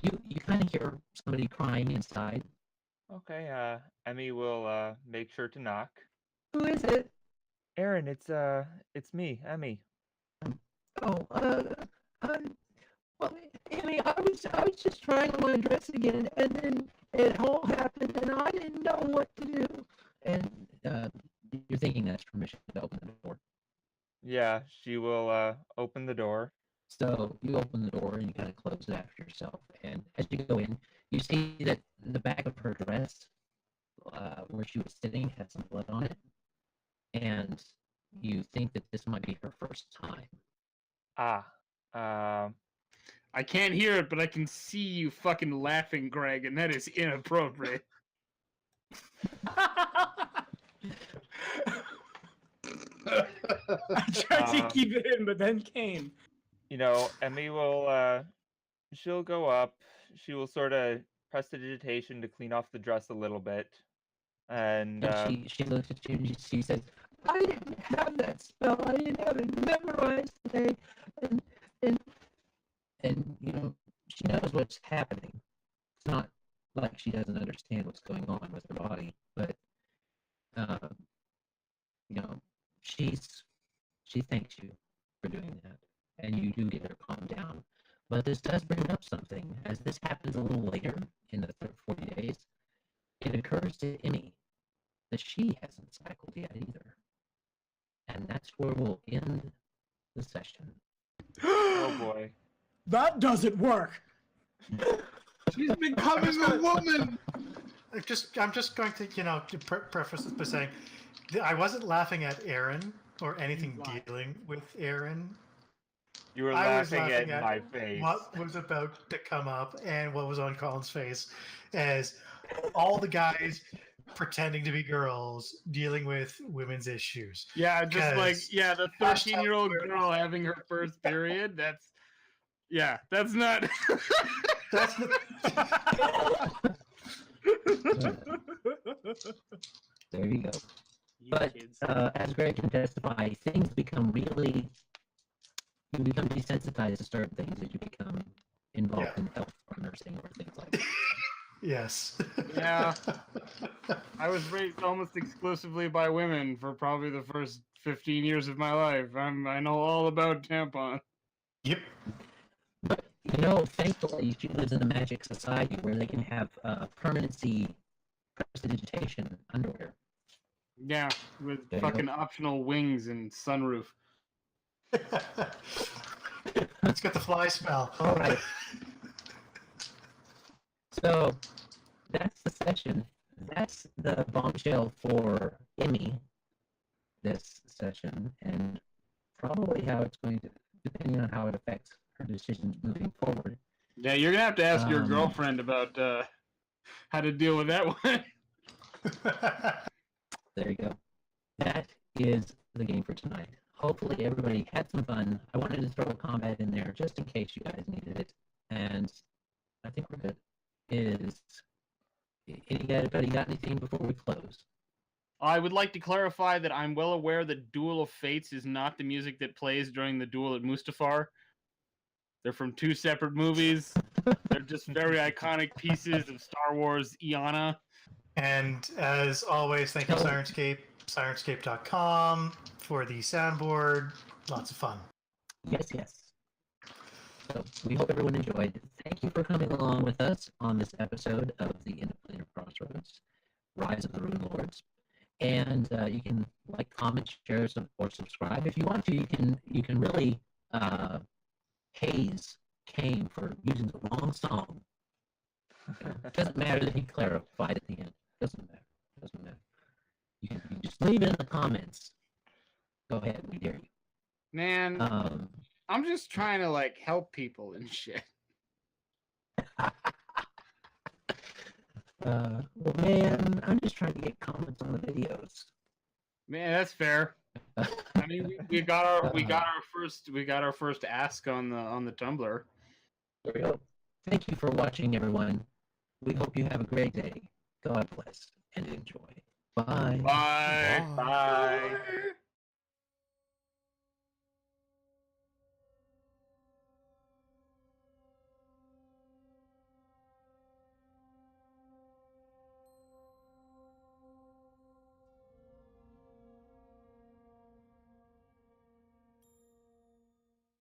You kind of hear somebody crying inside. Okay, Emmy will make sure to knock. Who is it? Aaron, it's me, Emmy. Well, Emmy, I was just trying on my dress again, and then it all happened, and I didn't know what to do. And you're thinking that's permission to open the door. Yeah, she will open the door. So you open the door and you kind of close it after yourself. And as you go in, you see that the back of her dress, where she was sitting, had some blood on it. And you think that this might be her first time. I can't hear it, but I can see you fucking laughing, Greg, and that is inappropriate. I tried to keep it in, but then Kane. You know, Emmy will, she'll go up. She will sort of press the digitation to clean off the dress a little bit. And she looks at you and she says, "I didn't have that spell. I didn't have it memorized today." And you know, she knows what's happening. It's not like she doesn't understand what's going on with her body, but you know, she thanks you for doing that, and you do get her calmed down. But this does bring up something. As this happens a little later in the 40 days, it occurs to Emmy that she hasn't cycled yet either. And that's where we'll end the session. Oh boy. That doesn't work. She's becoming a woman. I'm just going to, to preface this by saying I wasn't laughing at Aaron or anything dealing with Aaron. You were laughing at my face. What was about to come up and what was on Colin's face as all the guys pretending to be girls dealing with women's issues. Yeah, just like, the 13-year-old girl having her first period. That's not. That's not. There you go. But as Greg can testify, things become really. You become desensitized to certain things as you become involved in health or nursing or things like that. Yes. Yeah. I was raised almost exclusively by women for probably the first 15 years of my life. I know all about tampons. Yep. But, thankfully, she lives in a magic society where they can have permanency prestidigitation underwear. Yeah, with fucking optional wings and sunroof. It's got the fly smell. All right. So, that's the session. That's the bombshell for Emmy this session. And probably how it's going to, depending on how it affects her decisions moving forward. Yeah, you're gonna have to ask your girlfriend about how to deal with that one. There you go. That is the game for tonight. Hopefully everybody had some fun. I wanted to throw a combat in there just in case you guys needed it, and I think we're good. Anybody got anything before we close? I would like to clarify that I'm well aware that Duel of Fates is not the music that plays during the duel at Mustafar. They're from two separate movies. They're just very iconic pieces of Star Wars Iana. And as always, thank you, Sirenscape, Sirenscape.com for the soundboard. Lots of fun. Yes. So we hope everyone enjoyed. Thank you for coming along with us on this episode of the Interplanar Crossroads, Rise of the Runelords. And you can like, comment, share, or subscribe if you want to. You can really haze Kane for using the wrong song. It doesn't matter that he clarified at the end. Doesn't matter. You can just leave it in the comments. Go ahead, we dare you. Man, I'm just trying to like help people and shit. Well, man, I'm just trying to get comments on the videos. Man, that's fair. I mean, we got our first ask on the Tumblr. There we go. Thank you for watching, everyone. We hope you have a great day. God bless and enjoy. Bye. Bye. Bye.